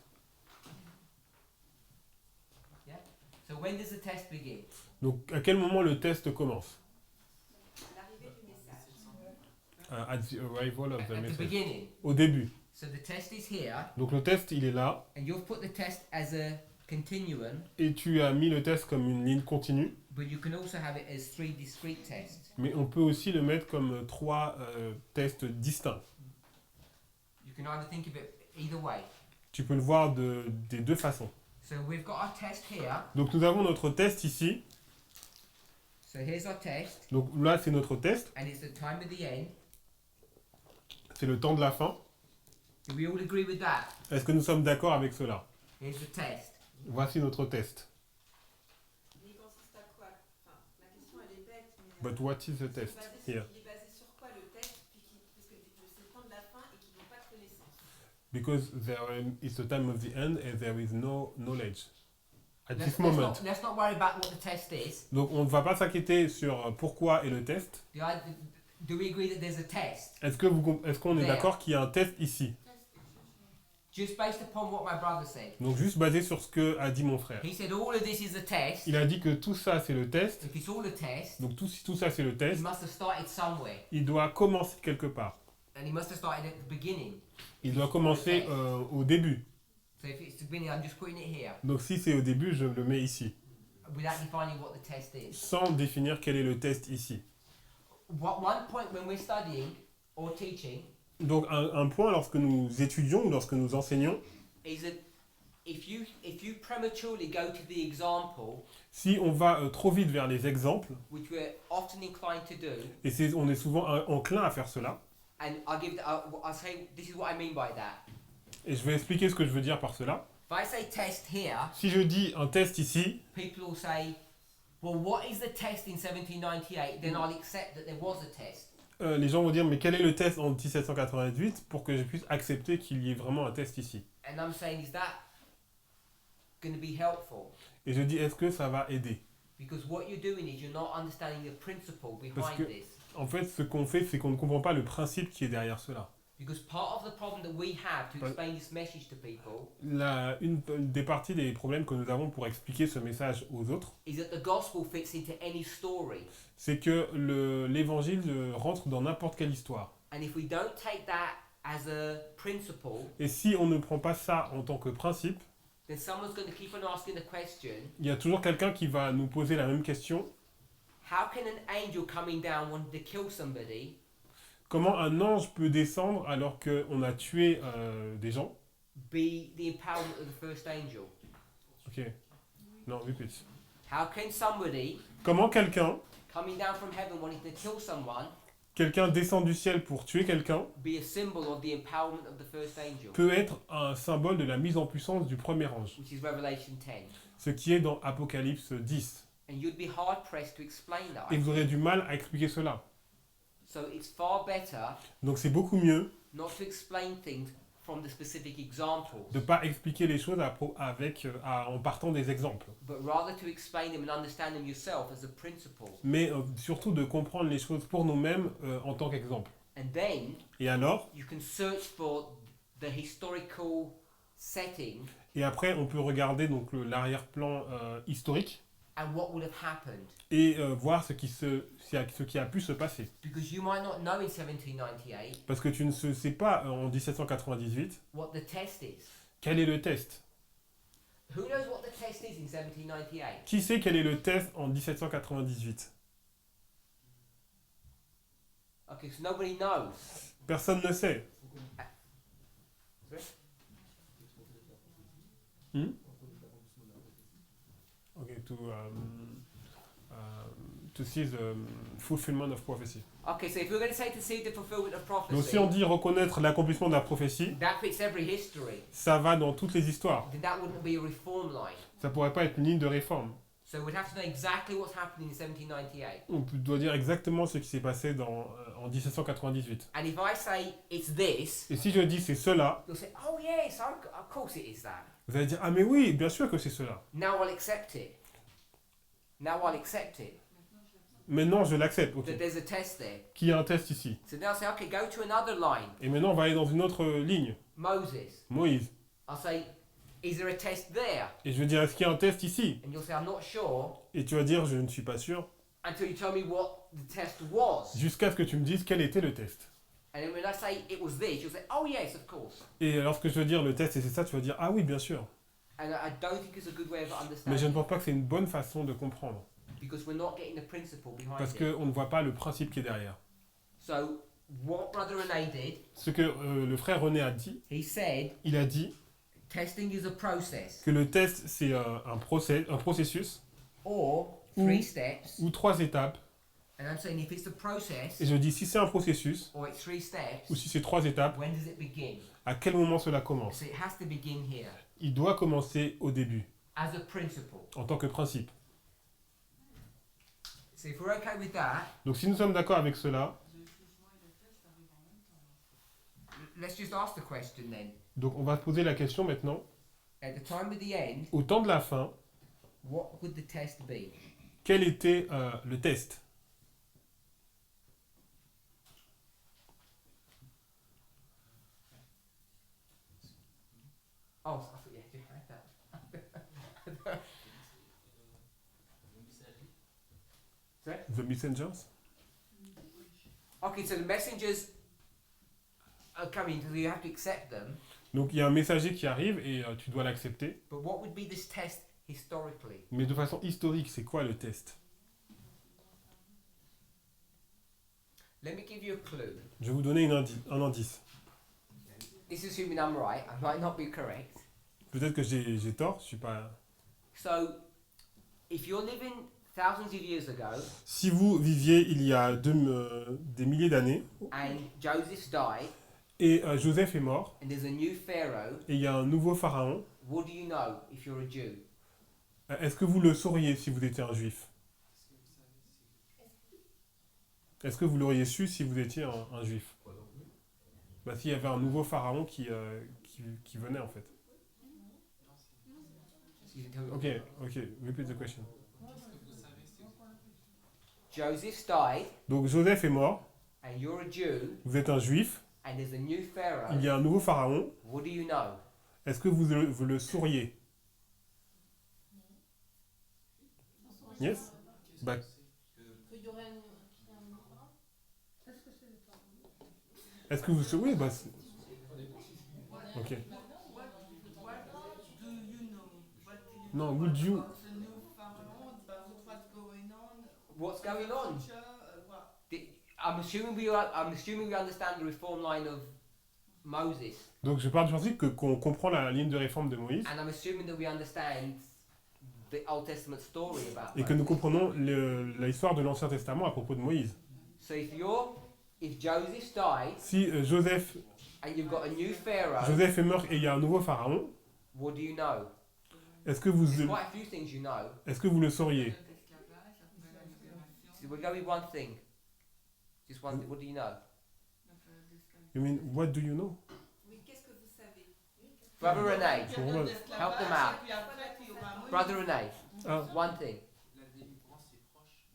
So when does the test begin?
Donc à quel moment le test commence?
l'arrivée du message.
At the arrival of the
At the
message.
beginning.
Au début.
So the test is here,
Donc le test il est là
and you've put the test as a continuum,
et tu as mis le test comme une ligne continue,
but you can also have it as 3 discrete tests.
mais on peut aussi le mettre comme 3 tests distincts.
You can either think of it either way.
Tu peux le voir des deux façons.
So we've got our test here.
Donc nous avons notre test ici.
So here's our test,
Donc là c'est notre test,
and it's the time of the end.
c'est le temps de la fin.
Do we all agree with that?
Est-ce que nous sommes d'accord avec cela?
Here's the test.
Voici notre test.
Mais il consiste à quoi? Enfin, la question elle est bête, mais.
But what is the test here?
Il est basé sur quoi le test? Parce que c'est le temps de la fin et qu'ils n'ont pas de connaissance.
Because it's the time of the end and there is no knowledge at
Let's,
this moment.
let's not worry about what the test is.
Donc on ne va pas s'inquiéter sur pourquoi est le test.
Do we agree that there's a test?
Est-ce qu'on est
There.
d'accord qu'il y a un test ici?
Just based upon what my brother said.
Donc juste basé sur ce que a dit mon frère.
He said all of this is a test.
Il a dit que tout ça c'est le test.
If it's all a test,
Donc tout ça c'est le
he
test.
must have started somewhere.
Il doit commencer quelque part.
And he must have started at the beginning.
Il doit commencer au début.
So if it's the beginning, I'm just putting it here
Donc si c'est au début, je le mets ici.
without defining what the test is.
Sans définir quel est le test ici.
One point when we're studying or teaching
Donc un point lorsque nous étudions ou lorsque nous enseignons,
is that if you prematurely go to the example,
si on va trop vite vers les exemples,
which we're often inclined to do,
et on est souvent enclin à faire cela,
and I'll say this is what I mean by that.
et je vais expliquer ce que je veux dire par cela.
If I say test here,
Si je dis un test ici,
people will say, well, what is the test in 1798? Then I'll accept that there was a test.
les gens vont dire mais quel est le test en 1788 pour que je puisse accepter qu'il y ait vraiment un test ici.
And I'm saying, is that going to be helpful?
Et je dis est-ce que ça va aider?
Because what you're doing is you're not understanding the principle
Parce
behind
que-
this.
En fait, ce qu'on fait, c'est qu'on ne comprend pas le principe qui est derrière cela.
Because part of the problem that we have to
Ouais.
explain this message to people
Une des parties des problèmes que nous avons pour expliquer ce message aux autres,
is that the gospel fits into any story.
c'est que l'évangile rentre dans n'importe quelle histoire.
And if we don't take that as a principle,
Et si on ne prend pas ça en tant que principe,
then someone's going to keep on asking the question,
il y a toujours quelqu'un qui va nous poser la même question.
how can an angel coming down wanting to kill somebody
Comment un ange peut descendre alors qu'on a tué des gens?
be the empowerment of the first angel?
Ok. Non, repeat.
How can somebody
Comment quelqu'un
coming down from heaven wanting to kill someone
descend du ciel pour tuer quelqu'un
be a symbol of the empowerment of the first angel,
peut être un symbole de la mise en puissance du premier ange,
which is Revelation 10?
ce qui est dans Apocalypse 10.
And you'd be hard pressed to explain that.
Et vous aurez du mal à expliquer cela.
So it's far better
Donc c'est beaucoup mieux
not to explain things from the specific examples,
de ne pas expliquer les choses en partant des exemples,
but rather to explain them and understand them yourself as a principle.
mais surtout de comprendre les choses pour nous-mêmes en tant qu'exemple.
And then
Et alors,
you can search for the historical setting
et après on peut regarder donc l'arrière-plan historique
and what would have happened.
et voir ce qui a pu se passer.
Because you might not know in 1798
Parce que tu ne sais pas en 1798
what the test is.
quel est le test.
Who knows what the test is in 1798?
Qui sait quel est le test en 1798?
Okay, so nobody knows.
Personne ne sait. Hmm? Okay, to see the fulfillment of prophecy.
Okay, so if we're going to say to see the fulfillment of
Donc
prophecy,
si on dit reconnaître l'accomplissement de la prophétie,
that fits every history,
ça va dans toutes les histoires.
then that wouldn't be a reform line.
Ça pourrait pas être une ligne de réforme.
So we'd have to know exactly what's happening in 1798.
On doit dire exactement ce qui s'est passé en 1798.
And if I say it's this,
Et si je dis c'est cela,
you'll say, oh yes, of course it is that.
vous allez dire ah mais oui, bien sûr que c'est cela.
Now I'll accept it. Now I'll accept it.
Maintenant je l'accepte, ok.
That there's a test there.
Qu'il y a un test ici.
So now I'll say, okay, go to another line.
Et maintenant on va aller dans une autre ligne.
Moses.
Moïse.
I'll say, is there a test there?
Et je vais dire est-ce qu'il y a un test ici?
And you'll say, I'm not sure
Et tu vas dire je ne suis pas sûr.
until you tell me what the test was.
Jusqu'à ce que tu me dises quel était le test.
And then when I say it was this, you'll say, oh yes, of course.
Et lorsque je veux dire le test et c'est ça, tu vas dire ah oui bien sûr.
And I don't think it's a good way of
Mais je ne
understanding
pense pas que c'est une bonne façon de comprendre.
because we're not getting the principle behind
Parce
it.
qu'on ne voit pas le principe qui est derrière.
So what Brother René did,
Ce que le frère René a dit,
he said,
il a dit
testing is a process
que le test c'est un processus
or
Ou-
3 steps.
ou 3 étapes.
And I'm saying if it's a process
Et je dis si c'est un processus
or it's 3 steps,
ou si c'est 3 étapes,
when does it begin?
à quel moment cela commence?
So it has to begin here
Il doit commencer au début,
as a principle.
en tant que principe.
So if we're okay with that,
Donc si nous sommes d'accord avec cela,
Le jugement et le test arrivent en même temps.
let's just ask the question then.
donc on va poser la question maintenant,
At the time of the end,
au temps de la fin,
what would the test be?
quel était le test?
Oh, I thought you had that.
The messengers?
Okay, so the messengers are coming, so you have to accept them.
Donc il y a un messager qui arrive et tu dois l'accepter.
But what would be this test historically?
Mais de façon historique, c'est quoi le test?
Let me give you a clue.
Je vais vous donner un indice.
This is assuming I'm right. I might not be correct.
Peut-être que j'ai tort, je suis pas...
So, if you're living thousands of years ago
Si vous viviez il y a des milliers d'années
and Joseph died
et Joseph est mort
and there's a new pharaoh,
et il y a un nouveau pharaon,
what do you know if you're a Jew?
est-ce que vous le sauriez si vous étiez un juif? Est-ce que vous l'auriez su si vous étiez un juif? Bah s'il y avait un nouveau pharaon qui venait en fait. Ok, repeat the question.
Joseph died
Donc Joseph est mort,
and you're a Jew.
vous êtes un juif,
and there's a new Pharaoh,
il y a un nouveau pharaon,
what do you know?
est-ce que vous le sauriez? Yes? Bah,
Qu'il y aurait un nouveau pharaon.
est-ce que vous sauriez? Bah, ok.
What do you know? What do you
Non,
know
would you-
about the new pharaoh, about what's going on?
What's going on?
Future, what?
I'm assuming we understand the reform line of Moses,
Donc je pars du principe qu'on comprend la ligne de réforme de Moïse
and I'm assuming that we understand the Old Testament story about
et que nous
Moses.
comprenons l'histoire de l'Ancien Testament à propos de Moïse.
So if Joseph died
Si Joseph
and you've got a new Pharaoh,
est mort et il y a un nouveau pharaon,
what do you know?
est-ce que
There's quite a few things you know.
le sauriez?
L'esclavage, après la libération,
So we'll go with one thing. Just one thing. What do you know?
la période d'esclavage.
You mean, what do you know?
Oui, qu'est-ce que vous savez?
Brother René.
La période
Help
d'esclavage,
them out.
et puis après, il y aura Moïse.
Brother René.
Ah,
One thing.
La délivrance est proche.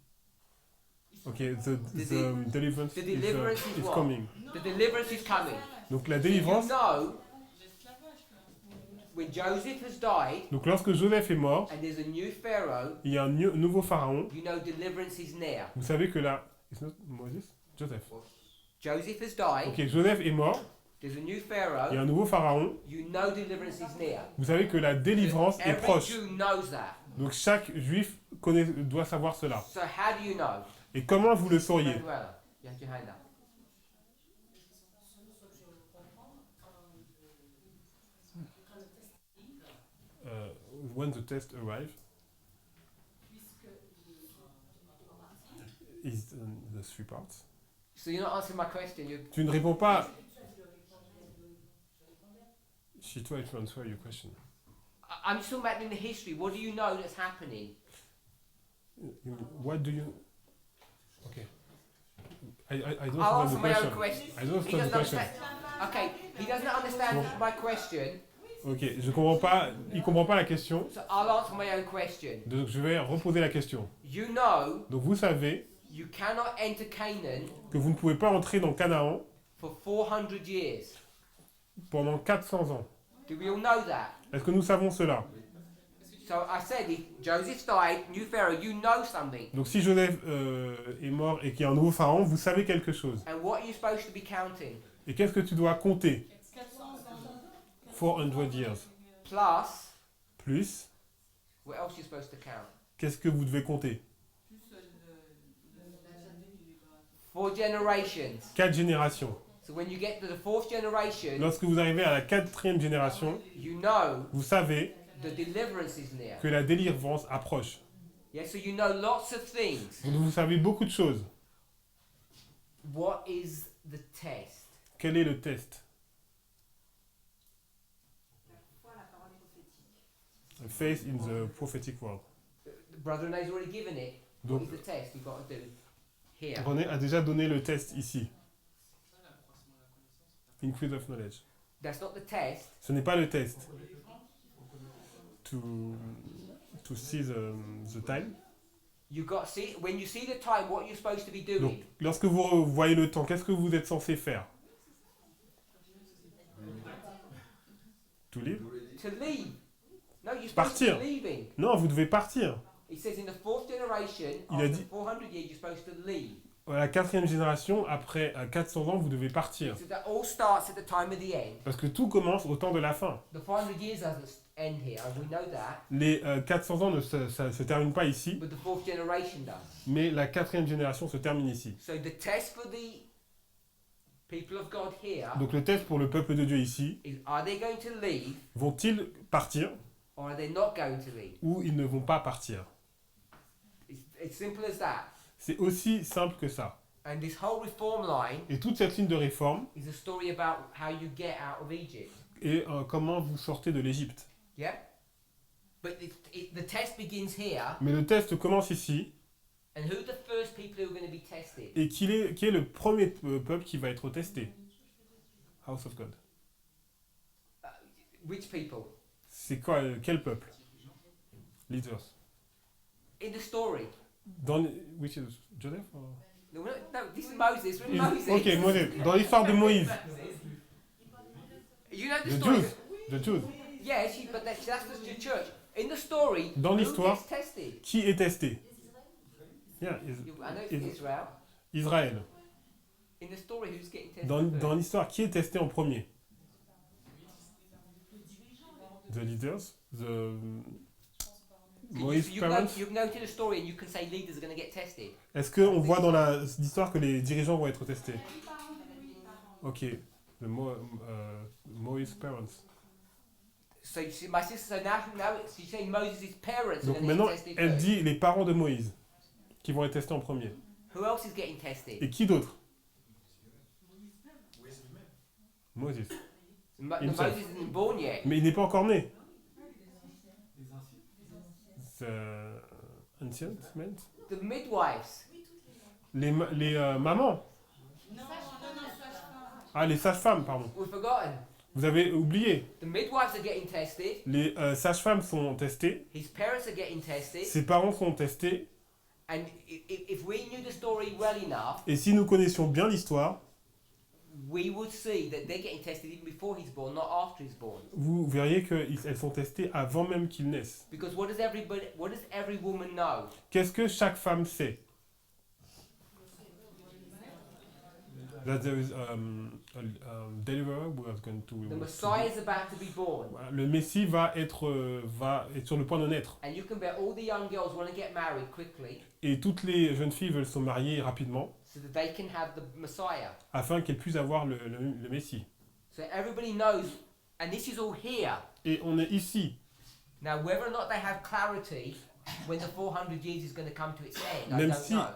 ok, the deliverance,
the deliverance is
is
what?
coming.
The deliverance is coming.
Donc la
You
délivrance,
know,
L'esclavage, quoi.
when Joseph has died
donc lorsque Joseph est mort,
and there's a new Pharaoh,
il y a un nouveau pharaon,
you know deliverance is near.
vous savez que là, it's not Moses? Joseph.
Joseph has died,
Ok, Joseph est mort,
there's a new
il y a
Pharaoh,
un nouveau pharaon,
you know deliverance is near.
vous savez que la délivrance est
Every
proche.
Jew knows that.
Donc chaque juif doit savoir cela.
So how do you know?
Et comment vous le sauriez?
Manuela, you have your hand up.
When the test arrive, is the three parts.
So you're not answering my question. You
Tu ne réponds pas. She tried to answer your question.
I'm just talking about in the history. What do you know that's happening?
What do you? Okay. I don't
I'll
understand
answer
the
my own
question.
question.
I don't
He
understand the
doesn't
question.
understand. Okay, he doesn't understand my question,
Ok, je comprends pas. Il comprend pas la question.
so I'll answer my own question.
Donc je vais reposer la question.
You know
Donc vous savez
you cannot enter Canaan
que vous ne pouvez pas entrer dans Canaan
for 400 years.
pendant 400 ans.
Do we all know that?
Est-ce que nous savons cela?
So I said, if Joseph died, new Pharaoh, you know something.
Donc si Joseph est mort et qu'il y a un nouveau pharaon, vous savez quelque chose.
And what are you supposed to be counting?
Et qu'est-ce que tu dois compter?
400 ans.
400 years.
Plus,
Plus,
what else are you supposed to count?
qu'est-ce que vous devez compter?
Plus la libération.
4 generations.
4 générations.
So when you get to the 4th generation,
Lorsque vous arrivez à la 4e génération,
you know
vous savez
the deliverance is near.
que la délivrance approche.
Yeah, so you know lots of things.
Donc vous savez beaucoup de choses.
What is the test?
Quel est le test?
La foi, la parole prophétique.
Faith in the prophetic world.
Brother Rene's already given it. What
Donc
is the test you've got to do here?
René a déjà donné le test ici.
Ça, l'accroissement de la connaissance.
Increase of knowledge.
That's not the test.
Ce n'est pas le test. To see the time.
You got see when you see the time, what you're supposed to be
Donc,
doing.
lorsque vous voyez le temps, qu'est-ce que vous êtes censé faire? To leave?
To leave. No, you're supposed
Partir.
to be leaving.
Non, vous devez partir.
It says in the 4th generation,
Il a
after
dit-
400 years, you're supposed to leave.
À la 4e génération, après 400 ans, vous devez partir.
So that all starts at the time of the end.
Parce que tout commence au temps de la fin.
The 400 years doesn't end here, and we know that,
Les 400 ans ne se terminent pas ici,
but the 4th generation does.
mais la 4e génération se termine ici.
So the test for the people of God here
Donc le test pour le peuple de Dieu ici,
is: are they going to leave,
vont-ils partir
or are they not going to leave?
ou ils ne vont pas partir?
It's simple as that.
C'est aussi simple que ça.
And this whole reform line
Et toute cette ligne de réforme
is a story about how you get out of Egypt.
est comment vous sortez de l'Égypte.
Yeah? But the test begins here,
Mais le test commence ici,
and who are the first people who are going to be tested?
et qui est le premier peuple qui va être testé? House of God.
Which people?
C'est quoi, quel peuple? Leaders.
In the story.
Dans which is Joseph or-
No, this is Moses. We're Moses.
Ok, Moïse. Dans l'histoire de Moïse,
You know the
the
story.
Jews, the Jews,
Yes, but that's the church. In the story,
Dans
who
l'histoire,
gets tested?
qui est testé? Yeah,
I know it's
Is-
Israel.
Israël.
In the story, who's getting tested?
Dans
first?
l'histoire, qui est testé en premier? The leaders, the Moïse
you can
parents.
go to the story and you can say leaders are going to get tested.
Est-ce qu'on voit dans l'histoire que les dirigeants vont être testés? Ok, Moïse parents.
So you see, my sister, so now she's saying Moses' parents are
Donc
going to
maintenant,
get tested
elle
first.
dit les parents de Moïse qui vont être testés en premier.
Who else is getting tested?
Et qui d'autre? Moïse. himself.
Moses isn't born yet.
Mais il n'est pas encore né. The ancient men.
The midwives.
Les mamans. Ah, les sages-femmes, pardon.
We've forgotten.
Vous avez oublié.
The midwives are getting tested.
Les sages-femmes sont testées.
His parents are getting tested.
Ses parents sont testés.
And if we knew the story well enough,
Et si nous connaissions bien l'histoire,
we would see that they're getting tested even before he's born, not after he's born.
vous verriez qu'elles sont testées avant même qu'ils naissent.
Because what does every woman know?
Qu'est-ce que chaque femme sait? That there is a deliverer who is going to...
The Messiah is about to be born.
Voilà, le Messie va être sur le point de naître.
And you can bet all the young girls want to get married quickly
Et toutes les jeunes filles veulent se marier rapidement
so that they can have the Messiah.
afin qu'elles puissent avoir le Messie.
So everybody knows, and this is all here.
Et on est ici.
Now, whether or not they have clarity when the 400 years is going to come to its end, I
Même
don't
si
know.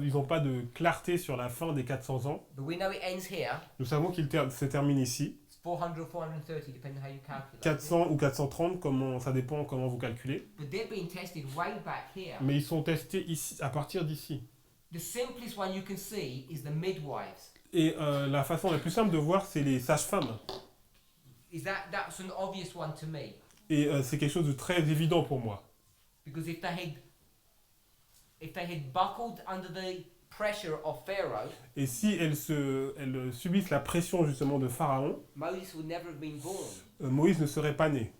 ils n'ont pas de clarté sur la fin des 400 ans,
But we know it ends here.
nous savons qu'il se termine ici.
It's 400 or 430, depending on how you calculate.
400 ou 430, ça dépend comment vous calculez.
But they're being tested way back here.
Mais ils sont testés ici, à partir d'ici.
The simplest one you can see is the midwives.
Et la façon la plus simple de voir, c'est les sages-femmes.
That's an obvious one to me.
Et c'est quelque chose de très évident pour moi.
Because if they had buckled under the pressure of Pharaoh,
Et si elles subissent la pression justement de Pharaon,
Moses would never have been born.
Moïse ne serait pas né.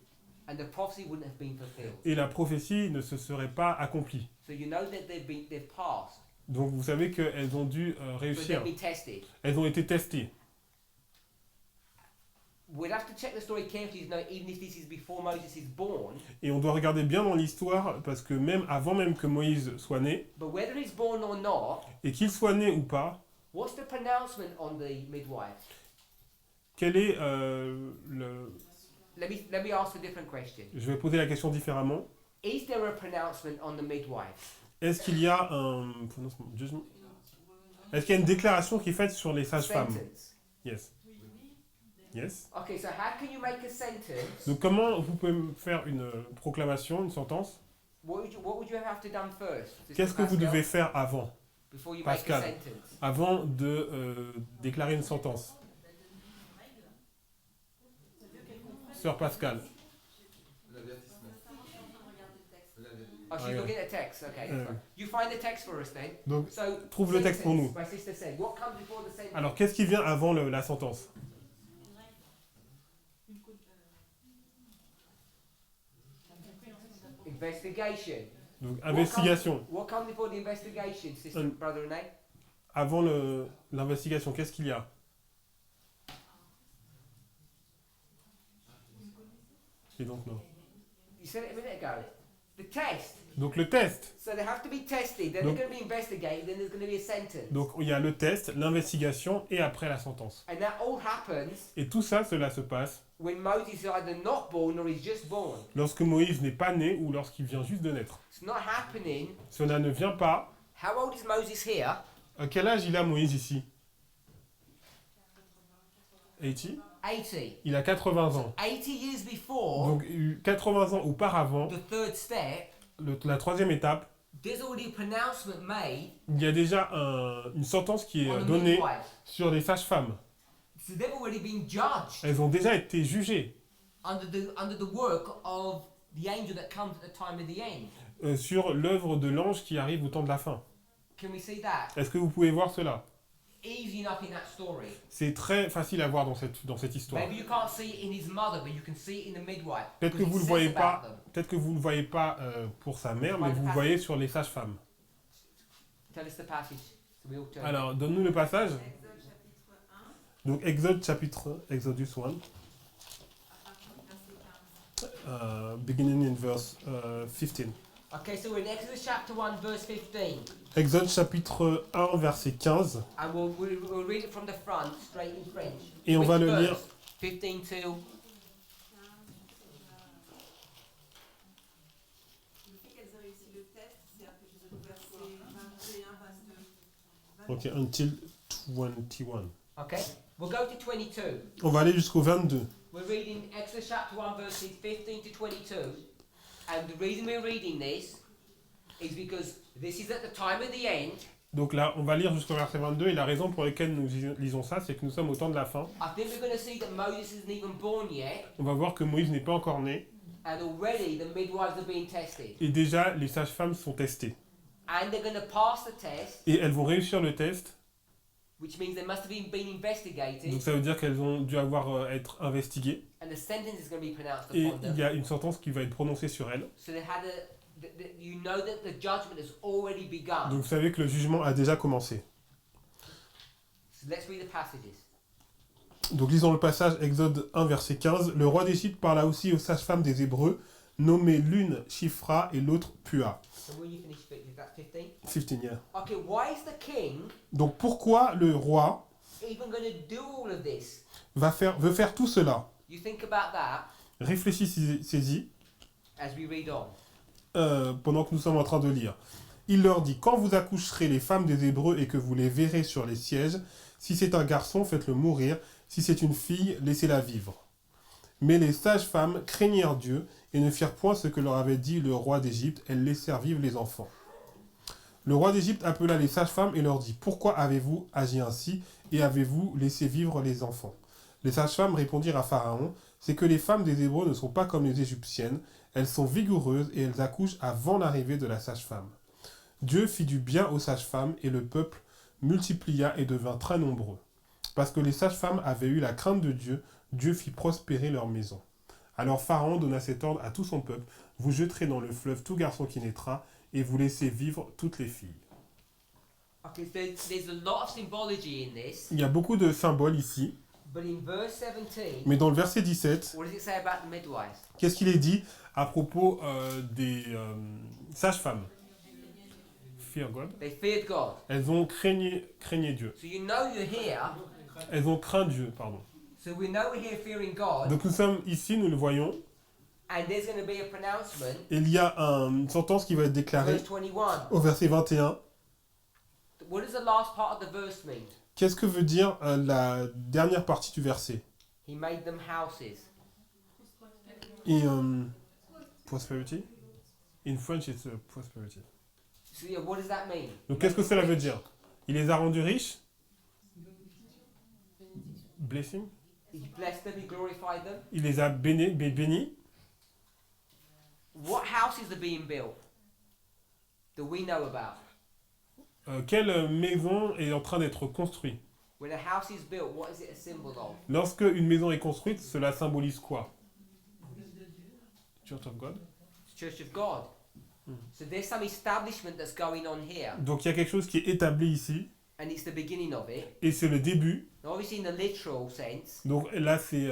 And the prophecy wouldn't have been fulfilled.
Et la prophétie ne se serait pas accomplie.
So you know that they've passed.
Donc vous savez qu'elles ont dû
So
réussir.
they've been tested.
Elles ont été testées.
We'd have to check the story carefully to know even if this is before Moses is born.
Et on doit regarder bien dans l'histoire parce que même avant même que Moïse soit né,
But whether he's born or not,
et qu'il soit né ou pas,
what's the pronouncement on the midwife?
quel est le...
Let me ask a different question.
Je vais poser la question différemment.
Is there a pronouncement on the midwife?
Est-ce qu'il y a un... judgment? Est-ce qu'il y a une déclaration qui est faite sur les sages-femmes?
Sentence.
Yes. Yes.
Okay, so how can you make a sentence?
Donc comment vous pouvez faire une proclamation, une sentence?
What would you have to done first?
Qu'est-ce que vous
Pascal,
devez faire avant?
before you
Pascal.
make a sentence?
Avant de déclarer une sentence. Sœur Pascal.
L'avertissement.
Oh, she's
Okay.
looking at text. Okay,
Yeah.
fine. You find the text for us then.
Donc,
So
trouve le texte pour nous.
My sister said, what comes before the sentence?
Alors, qu'est-ce qui vient avant la sentence?
Investigation.
Donc, investigation.
What comes before the investigation, sister, brother Renee?
Avant l'investigation, qu'est-ce qu'il y a? Et donc, non.
You said it a minute ago. The test.
Donc, le test.
So they have to be tested, then
Donc-
they're going to be investigated, then there's going to be a sentence.
Donc, il y a le test, l'investigation et après la sentence.
And that all happens
Et tout ça, cela se passe
when Moses is either not born or he's just born.
lorsque Moïse n'est pas né ou lorsqu'il vient juste de naître.
It's not happening.
Cela ne vient pas.
How old is Moses here?
À quel âge il a Moïse ici? 80?
80.
Il a 80 ans.
80 years before
Donc 80 ans auparavant,
the third step,
la troisième étape,
there's already a pronouncement made
il y a déjà une sentence qui est
on the
donnée
midwife.
sur les sages-femmes.
So they've already been judged
Elles ont déjà été jugées
under the work of the angel that comes at the time of the end.
sur l'œuvre de l'ange qui arrive au temps de la fin.
Can we see that?
Est-ce que vous pouvez voir cela?
Easy enough in that story.
C'est très facile à voir dans cette histoire.
Maybe you can't see it in his mother, but you can see it in the midwife.
Peut-être que
because
vous
it
le voyez
says
pas.
about them.
Peut-être que vous ne le voyez pas pour sa mère, mais vous le voyez sur les sages-femmes.
Tell us the passage. So we all turn.
Alors, donne-nous le passage.
Exode chapitre 1,
Donc, Exode chapitre Exodus 1,
à partir du verset 15.
beginning in verse 15.
Okay, so we're in Exodus chapter 1, verse 15.
Exode chapitre 1, verset 15.
And we'll read it from the front, straight in French.
Et on
Which
va le
verse?
lire.
15 to...
Le fait qu'elles aient réussi le test, c'est-à-dire que je vais verset 21, 22.
Ok, until 21.
Okay, we'll go to 22.
On va aller jusqu'au 22.
We're reading Exodus chapter 1, verses 15 to 22. And the reason we're reading this is because this is at the time of the end.
Donc là, on va lire jusqu'au verset 22. Et la raison pour laquelle nous lisons ça, c'est que nous sommes au temps de la fin.
I think we're going to see that Moses isn't even born yet.
On va voir que Moïse n'est pas encore né.
And already the midwives are being tested.
Et déjà, les sages-femmes sont testées.
And they're going to pass the test,
Et elles vont réussir le test.
which means they must have even been investigated.
Donc ça veut dire qu'elles ont dû être investiguées.
And the sentence is going to be pronounced
Et
upon
il
them.
y a une sentence qui va être prononcée sur elles.
So they had you know that the judgment has already begun.
Donc vous savez que le jugement a déjà commencé.
So let's read the passages.
Donc lisons le passage Exode 1 verset 15. Le roi d'Égypte parla aussi aux sages-femmes des Hébreux, nommées l'une Shifra et l'autre Pua.
So will you finish is that 15?
15, yeah.
Okay, why is the king
Donc pourquoi le roi
even going to do all of this?
veut faire tout cela?
You think about that
Réfléchissez-y
as we read on.
pendant que nous sommes en train de lire. Il leur dit, quand vous accoucherez les femmes des Hébreux et que vous les verrez sur les sièges, si c'est un garçon, faites-le mourir, si c'est une fille, laissez-la vivre. Mais les sages-femmes craignirent Dieu et ne firent point ce que leur avait dit le roi d'Égypte, elles laissèrent vivre les enfants. Le roi d'Égypte appela les sages-femmes et leur dit, pourquoi avez-vous agi ainsi et avez-vous laissé vivre les enfants? Les sages-femmes répondirent à Pharaon, c'est que les femmes des Hébreux ne sont pas comme les Égyptiennes, elles sont vigoureuses et elles accouchent avant l'arrivée de la sage-femme. Dieu fit du bien aux sages-femmes et le peuple multiplia et devint très nombreux. Parce que les sages-femmes avaient eu la crainte de Dieu, Dieu fit prospérer leur maison. Alors Pharaon donna cet ordre à tout son peuple, vous jeterez dans le fleuve tout garçon qui naîtra et vous laissez vivre toutes les filles.
Okay, so there's a lot of symbology in this,
Il y a beaucoup de symboles ici,
but in verse 17,
mais dans le verset 17,
what does it say about the midwives?
qu'est-ce qu'il est dit à propos des sages-femmes? Fear God.
They feared God.
Elles ont craigné Dieu.
So you know you're here.
Elles ont craint Dieu, pardon.
So we know we're here fearing God,
Donc nous sommes ici, nous le voyons,
and there's going to be a pronouncement.
et il y a une sentence qui va être déclarée
Verse 21.
au verset 21.
What does the last part of the verse mean?
Qu'est-ce que veut dire la dernière partie du verset?
He made them houses.
Et prosperity? In French, it's prosperity.
So yeah, what does that mean?
Donc qu'est-ce que cela veut dire? Il les a rendus riches? Blessing?
He blessed them, he glorified them.
Il les a bénis.
What houses are being built that we know about?
Quelle maison est en train d'être construite?
When a house is built, what is it a symbol of?
Lorsque une maison est construite, cela symbolise quoi? Church of God.
It's Church of God. So there's some establishment that's going on here,
Donc il y a quelque chose qui est établi ici,
and it's the beginning of it.
et c'est le début.
Now, obviously, in the literal sense,
Donc là, c'est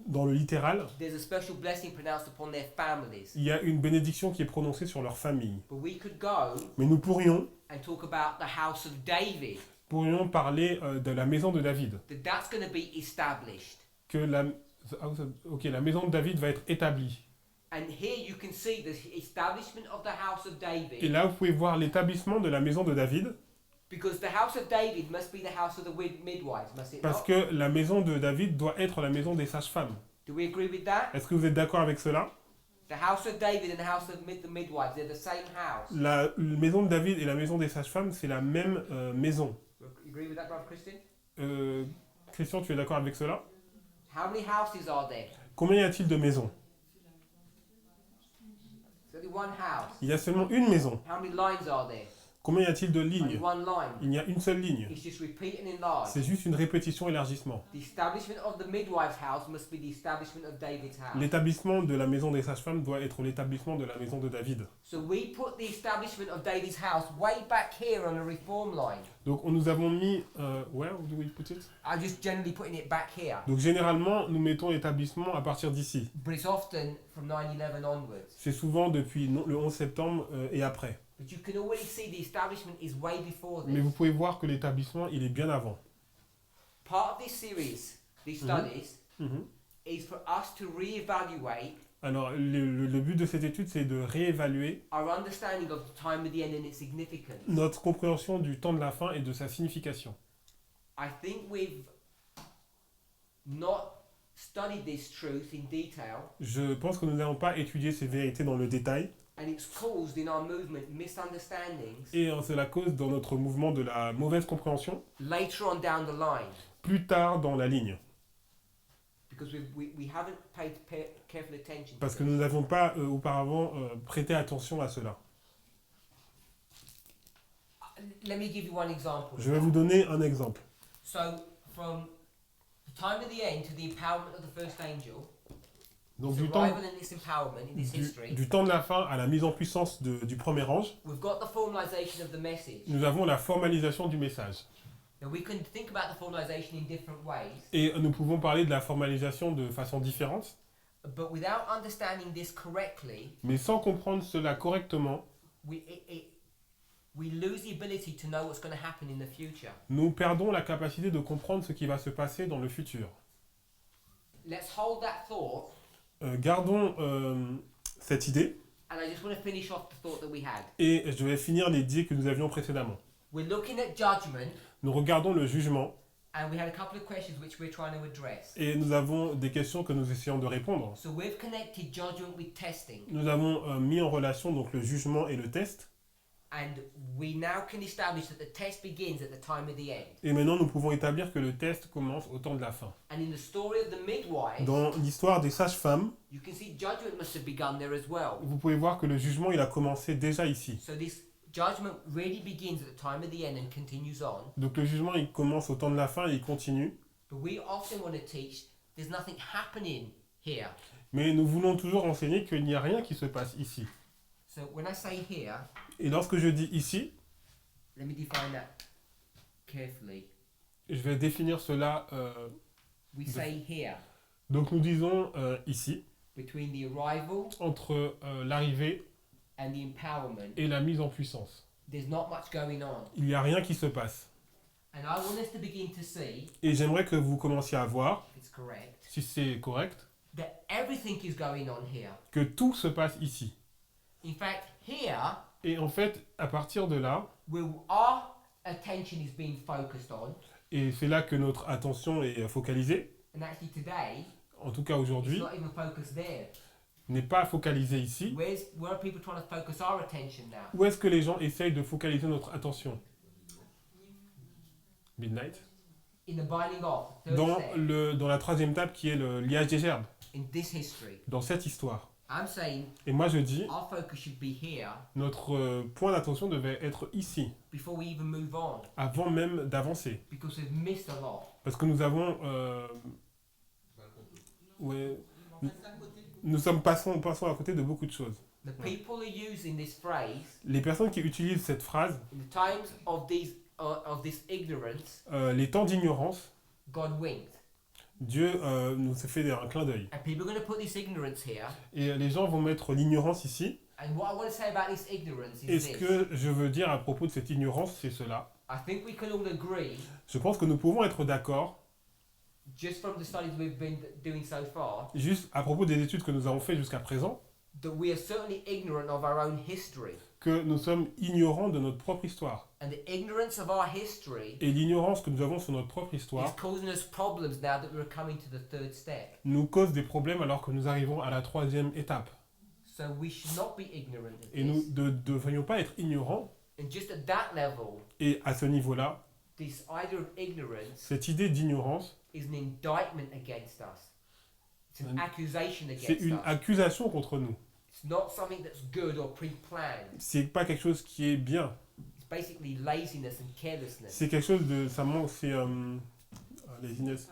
dans le littéral.
there's a special blessing pronounced upon their families.
Il y a une bénédiction qui est prononcée sur leur famille.
But we could go
Mais nous pourrions
and talk about the house of David,
parler de la maison de David.
that's going to be established.
Que la maison de David va être établie.
And here you can see the establishment of the house of
Et
David,
là, vous pouvez voir l'établissement de la maison de David,
because the house of David must be the house of the midwives, must it
parce
not?
que la maison de David doit être la maison des sages-femmes.
Do we agree with that?
Est-ce que vous êtes d'accord avec cela?
The house of David and the house of the midwives, they're the same house.
La maison de David et la maison des sages-femmes, c'est la même maison.
You agree with that, Brother Christian?
Christian, tu es d'accord avec cela?
How many houses are there?
Combien y a-t-il de maisons?
There's only one house.
Il y a seulement une maison.
How many lines are there?
Combien y a-t-il de
Only
lignes?
one line.
Il y a une seule ligne.
It's just repeat and enlarge.
C'est juste une répétition élargissement.
The establishment of the midwife's house must be the establishment of David's house.
L'établissement de la maison des sages-femmes doit être l'établissement de la maison de David.
So we put the establishment of David's house way back here on the reform line.
Donc nous avons mis... where do we put it?
I'm just generally putting it back here.
Donc généralement, nous mettons l'établissement à partir d'ici.
But it's often from 9/11 onwards.
C'est souvent depuis le 11 septembre et après.
But you can already see the establishment is way before
Mais
this.
vous pouvez voir que l'établissement, il est bien avant.
Part of this series, these studies, is for us to reevaluate
Alors le but de cette étude, c'est de réévaluer
our understanding of the time of the end and its significance.
notre compréhension du temps de la fin et de sa signification.
I think we've not studied this truth in detail,
Je pense que nous n'avons pas étudié ces vérités dans le détail.
and it's caused in our movement misunderstandings
Et cela cause dans notre mouvement de la mauvaise compréhension
later on down the line,
plus tard dans la ligne.
because we haven't paid careful attention.
Parce
to
que
this.
nous n'avons pas auparavant prêté attention à cela.
Let me give you one example.
Je vais vous donner un exemple.
So, from the time of the end to the empowerment of the first angel,
Donc
its
du temps,
arrival and its empowerment in this history,
du temps de la fin à la mise en puissance du premier ange,
we've got the formalization of the message.
nous avons la formalisation du message.
Now we can think about the formalization in different ways,
Et nous pouvons parler de la formalisation de façon différente,
but without understanding this correctly,
mais sans comprendre cela correctement,
we lose the ability to know what's going to happen in the future.
nous perdons la capacité de comprendre ce qui va se passer dans le futur.
Let's hold that thought,
Gardons cette idée,
and I just want to finish off the thought that we had.
et je vais finir l'idée que nous avions précédemment.
We're looking at judgment,
Nous regardons le jugement,
and we had a couple of questions which we're trying to address.
et nous avons des questions que nous essayons de répondre.
So we've connected judgment with testing,
Nous avons mis en relation donc le jugement et le test,
and we now can establish that the test begins at the time of the end.
et maintenant nous pouvons établir que le test commence au temps de la fin.
And in the story of the midwives,
Dans l'histoire des sages-femmes,
you can see judgment must have begun there as well.
vous pouvez voir que le jugement il a commencé déjà ici.
So this judgment really begins at the time of the end and continues on.
Donc le jugement il commence au temps de la fin et il continue,
But we often want to teach there's nothing happening here.
mais nous voulons toujours enseigner qu'il n'y a rien qui se passe ici.
So when I say here,
Et lorsque je dis ici,
let me define that carefully.
je vais définir cela.
We say here,
Donc nous disons ici,
between the arrival
entre l'arrivée
and the empowerment,
et la mise en puissance.
there's not much going on.
Il n'y a rien qui se passe.
And I want us to begin to see,
Et j'aimerais que vous commenciez à voir,
if it's correct,
si c'est correct,
that everything is going on here.
que tout se passe ici.
In fact, here,
Et en fait, à partir de là,
where our attention is being focused on,
et c'est là que notre attention est focalisée,
and actually today,
en tout cas
it's
aujourd'hui,
not even focused there.
n'est pas focalisée ici.
Where are people trying to focus our attention now?
Où est-ce que les gens essayent de focaliser notre attention? Midnight.
In the binding off, third
Dans,
step,
dans la troisième étape qui est le liage des gerbes,
in this history.
dans cette histoire.
I'm saying
Et moi je dis,
our focus should be here
notre point d'attention devait être ici,
before we even move on,
avant même d'avancer.
because we've missed a lot.
Parce que nous avons... ouais, nous sommes passons à côté de beaucoup de choses.
The people are using this phrase
Les personnes qui utilisent cette phrase,
in the times of this ignorance,
les temps d'ignorance,
God winked.
Dieu nous a fait un clin d'œil.
And people are going to put this ignorance here.
Et les gens vont mettre l'ignorance ici.
And what I want to say about this ignorance is
Et ce
this.
que je veux dire à propos de cette ignorance, c'est cela.
I think we can all agree,
Je pense que nous pouvons être d'accord,
just from the studies we've been doing so far,
juste à propos des études que nous avons faites jusqu'à présent,
that we are certainly ignorant of our own history.
que nous sommes ignorants de notre propre histoire.
And the ignorance of our history
Et l'ignorance que nous avons sur notre propre
is
histoire
causing us problems now that we're coming to the third step.
nous cause des problèmes alors que nous arrivons à la troisième étape.
So we should not be ignorant of
Et nous
this.
ne devrions pas être ignorants.
And just at that level,
Et à ce niveau-là,
this idea of ignorance
cette idée d'ignorance,
is an indictment against us. It's an accusation
c'est
against
une
us.
accusation contre nous.
It's not something that's good or pre-planned.
C'est pas quelque chose qui est bien.
It's basically laziness and carelessness.
C'est quelque chose de. Ça manque. C'est. Laziness.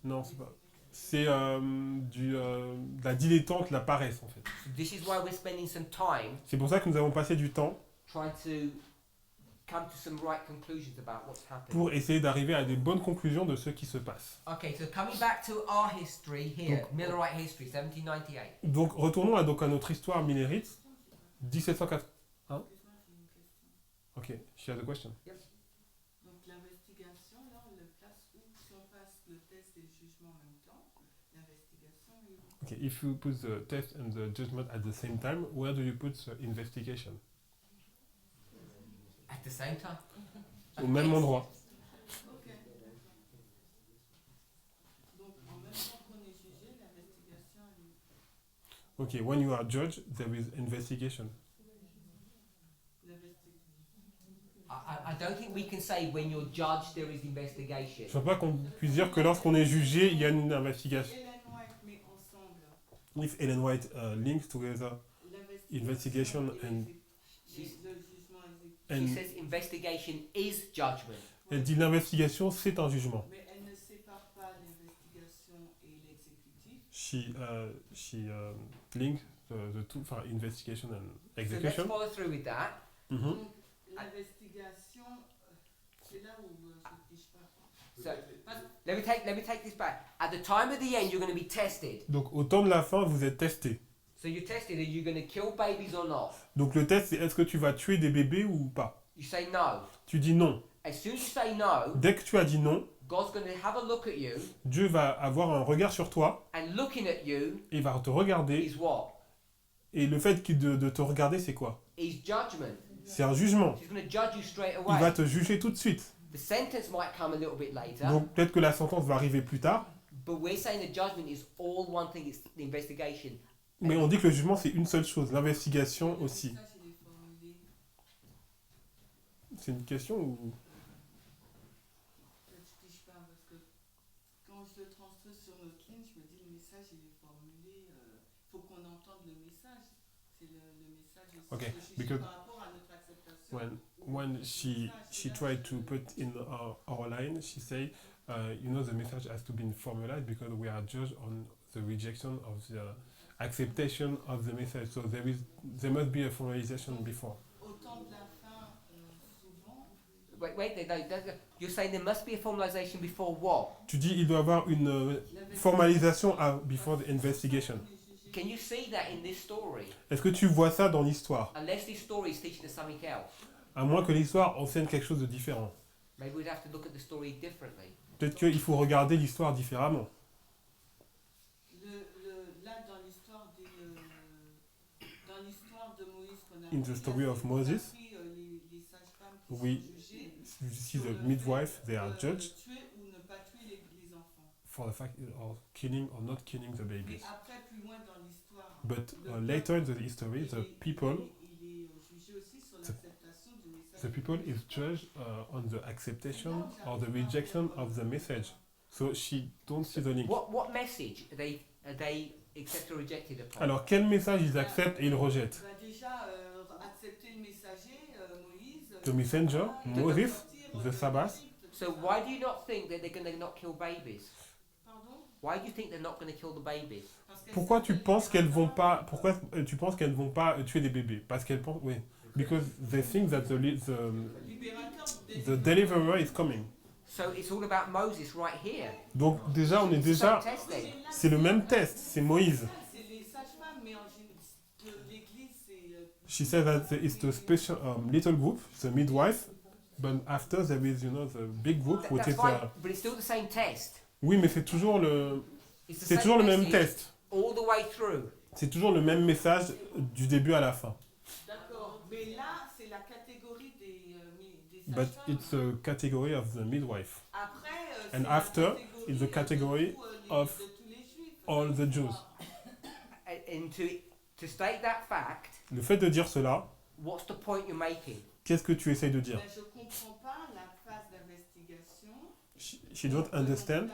Non, c'est pas. C'est de la dilettante, la paresse en fait.
This is why we're spending some time
C'est pour ça que nous avons passé du temps
trying to come to some right conclusions about what's happening.
pour essayer d'arriver à des bonnes conclusions de ce qui se passe.
Okay, so coming back to our history here,
Donc-
Millerite history, 1798.
Donc retournons à notre histoire millérite. 1780.
Excuse-moi, j'ai une question.
Ok, she has a question.
Donc l'investigation, là, on le place où? Si on passe le test et le jugement en même temps, l'investigation est où?
Okay, if you put the test and the judgment at the same time, where do you put the investigation?
At the same time.
Au même endroit.
Ok. Donc en même temps qu'on est jugé, l'investigation elle est où?
Okay, when you are judged, there is investigation.
I don't think we can say when you're judged there is investigation.
Je ne pense pas qu'on puisse dire que lorsqu'on est jugé, il y a une investigation.
Ellen White met ensemble
If Ellen White links together investigation and
le jugement exécutif.
She
and
says investigation is judgment.
elle dit l'investigation c'est un jugement.
Mais elle ne sépare pas l'investigation et l'exécutif.
She links the two, enfin investigation and
So let's
execution.
follow through with that.
Mhm.
Donc l'investigation, c'est là où je ne fiche pas.
So let me take this back. At the time of the end, you're going to be tested.
Donc au temps de la fin, vous êtes testé.
So you're tested. Are you going to kill babies or not?
Donc le test c'est est-ce que tu vas tuer des bébés ou pas?
You say no.
Tu dis non.
As soon as you say no,
Dès que tu as dit non,
God's going to have a look at you,
Dieu va avoir un regard sur toi
and looking at you
et va te regarder.
is what?
Et le fait de te regarder, c'est quoi?
Is judgment.
C'est un jugement.
He's going to judge you straight
Il va
away.
te juger tout de suite.
The sentence might come a little bit later,
Donc peut-être que la sentence va arriver plus tard,
but we're saying the judgment is all one thing. It's the investigation.
mais on dit que le jugement c'est une seule chose, l'investigation aussi.
Le message, il est formulé.
C'est une question ou...
Je ne fiche pas parce que quand je le transpose sur notre ligne, je me dis le message, il est formulé. Il faut qu'on entende le message. C'est le message aussi.
Okay,
Le juger
because
par rapport à notre acceptation.
when she tried to put in our line, she say, the message has to be formalized because we are judged on the rejection of the acceptation of the message. So there must be a formalization before.
Au temps de la fin, souvent,
You're saying there must be a formalization before what?
Tu dis il doit y avoir une formalisation before the investigation.
Can you see that in this story?
Est-ce que tu vois ça dans l'histoire?
Unless this story is teaching us something else,
À moins que l'histoire enseigne quelque chose de différent.
maybe we'd have to look at the story differently.
Peut-être qu'il faut regarder l'histoire différemment.
là, dans l'histoire de Moïse qu'on a
In the story of Moses,
les sages-femmes qui
we
sont jugées
you see
sur
the
le
midwife,
fait
they are
de
judged
tuer ou ne pas tuer les enfants.
for the fact of killing or not killing the
Mais
babies.
après, plus loin dans l'histoire,
But later in the history, the people
il est jugé aussi sur
the-
l'acceptation du message.
the people is judged on the acceptation or the rejection of the message. So she don't see the link.
What message are they accept or rejected upon?
Alors quel message ils acceptent et ils rejettent?
Bah déjà, accepter le messager, Moïse,
The messenger, Moses, the Sabbath.
So why do you not think that they're going to not kill babies?
Pardon?
Why do you think they're not going to kill the babies?
Parce qu'elle
Pourquoi tu
s'appelle
penses qu'elles vont
Libérateur.
pas pourquoi tu penses qu'elles vont pas tuer des bébés? Parce qu'elles pensent oui. Because they think that
Libérateur
the deliverer is coming.
So it's all about Moses right here.
Donc déjà on est déjà
So testing.
c'est le même test, c'est Moïse.
C'est les sages-femmes, mais en général, l'église, c'est.
She said that it's the special little group, the midwife, but after there is the big group which
That's
is
fine, but it's still the same test.
oui mais c'est toujours
It's the
c'est
same
toujours le même
message
test.
all the way through.
C'est toujours le même message du début à la fin.
D'accord, mais là, c'est la catégorie des
But
sages-femmes.
it's a category of the midwife.
Après,
And
c'est la
after, it's the category
de tous,
of
de tous les juifs.
all the Jews.
And to state that fact,
Le fait de dire cela,
what's the point you're making?
qu'est-ce que tu essayes de dire?
Ben, je comprends pas la phase d'investigation.
She don't understand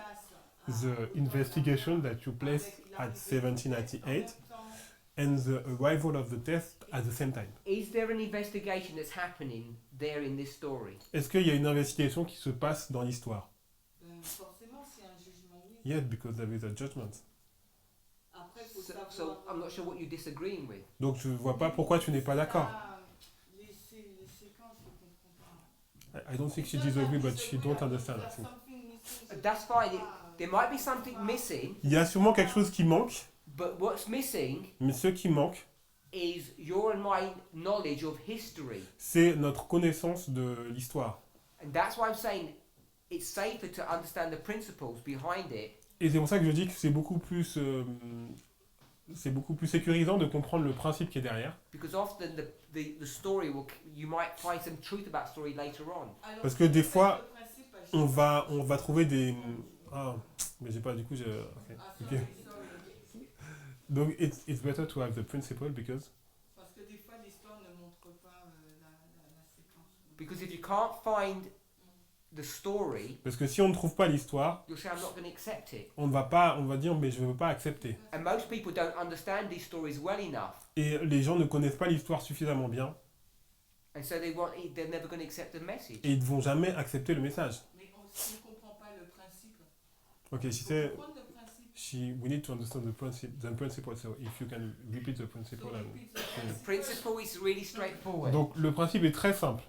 the investigation that you placed at 1798 and the arrival of the test at the same time.
Is there an investigation that's happening there in this story?
Est-ce qu'il y a une investigation qui se passe dans l'histoire?
Forcément, c'est un jugement, oui.
Yes, because there is a judgment.
Après, il faut
So,
savoir.
so I'm not sure what you're disagreeing with.
Donc je vois pas pourquoi tu n'es pas d'accord.
Les séquences, je comprends pas.
I don't think she disagree, but she don't understand. I think.
That's fine. There might be something missing,
Il y a sûrement quelque chose qui manque,
but what's missing
mais ce qui manque,
is your and my knowledge of history.
c'est notre connaissance de l'histoire.
And that's why I'm saying it's safer to understand the principles behind it
Et c'est pour ça que je dis que c'est beaucoup plus sécurisant de comprendre le principe qui est derrière.
because often the story will, you might find some truth about story later on.
Parce que des fois, on va trouver des... Ah, mais j'ai pas, du coup, j'ai... ok. Ok. Donc, it's better to have the principle because...
Parce que des fois, l'histoire ne montre pas la séquence.
Because if you can't find the story,
Parce que si on ne trouve pas l'histoire,
you'll say I'm not going to accept it.
on va dire, mais je ne veux pas accepter.
And most people don't understand these stories well enough,
Et les gens ne connaissent pas l'histoire suffisamment bien,
and so they're never going to accept the message.
et ils ne vont jamais accepter le message.
Mais si on ne comprend pas le principe,
Ok, she
il
said,
faut comprendre le principe.
we need to understand the principle, so if you can repeat the principle.
The principle is really straightforward.
Donc, le principe est très simple.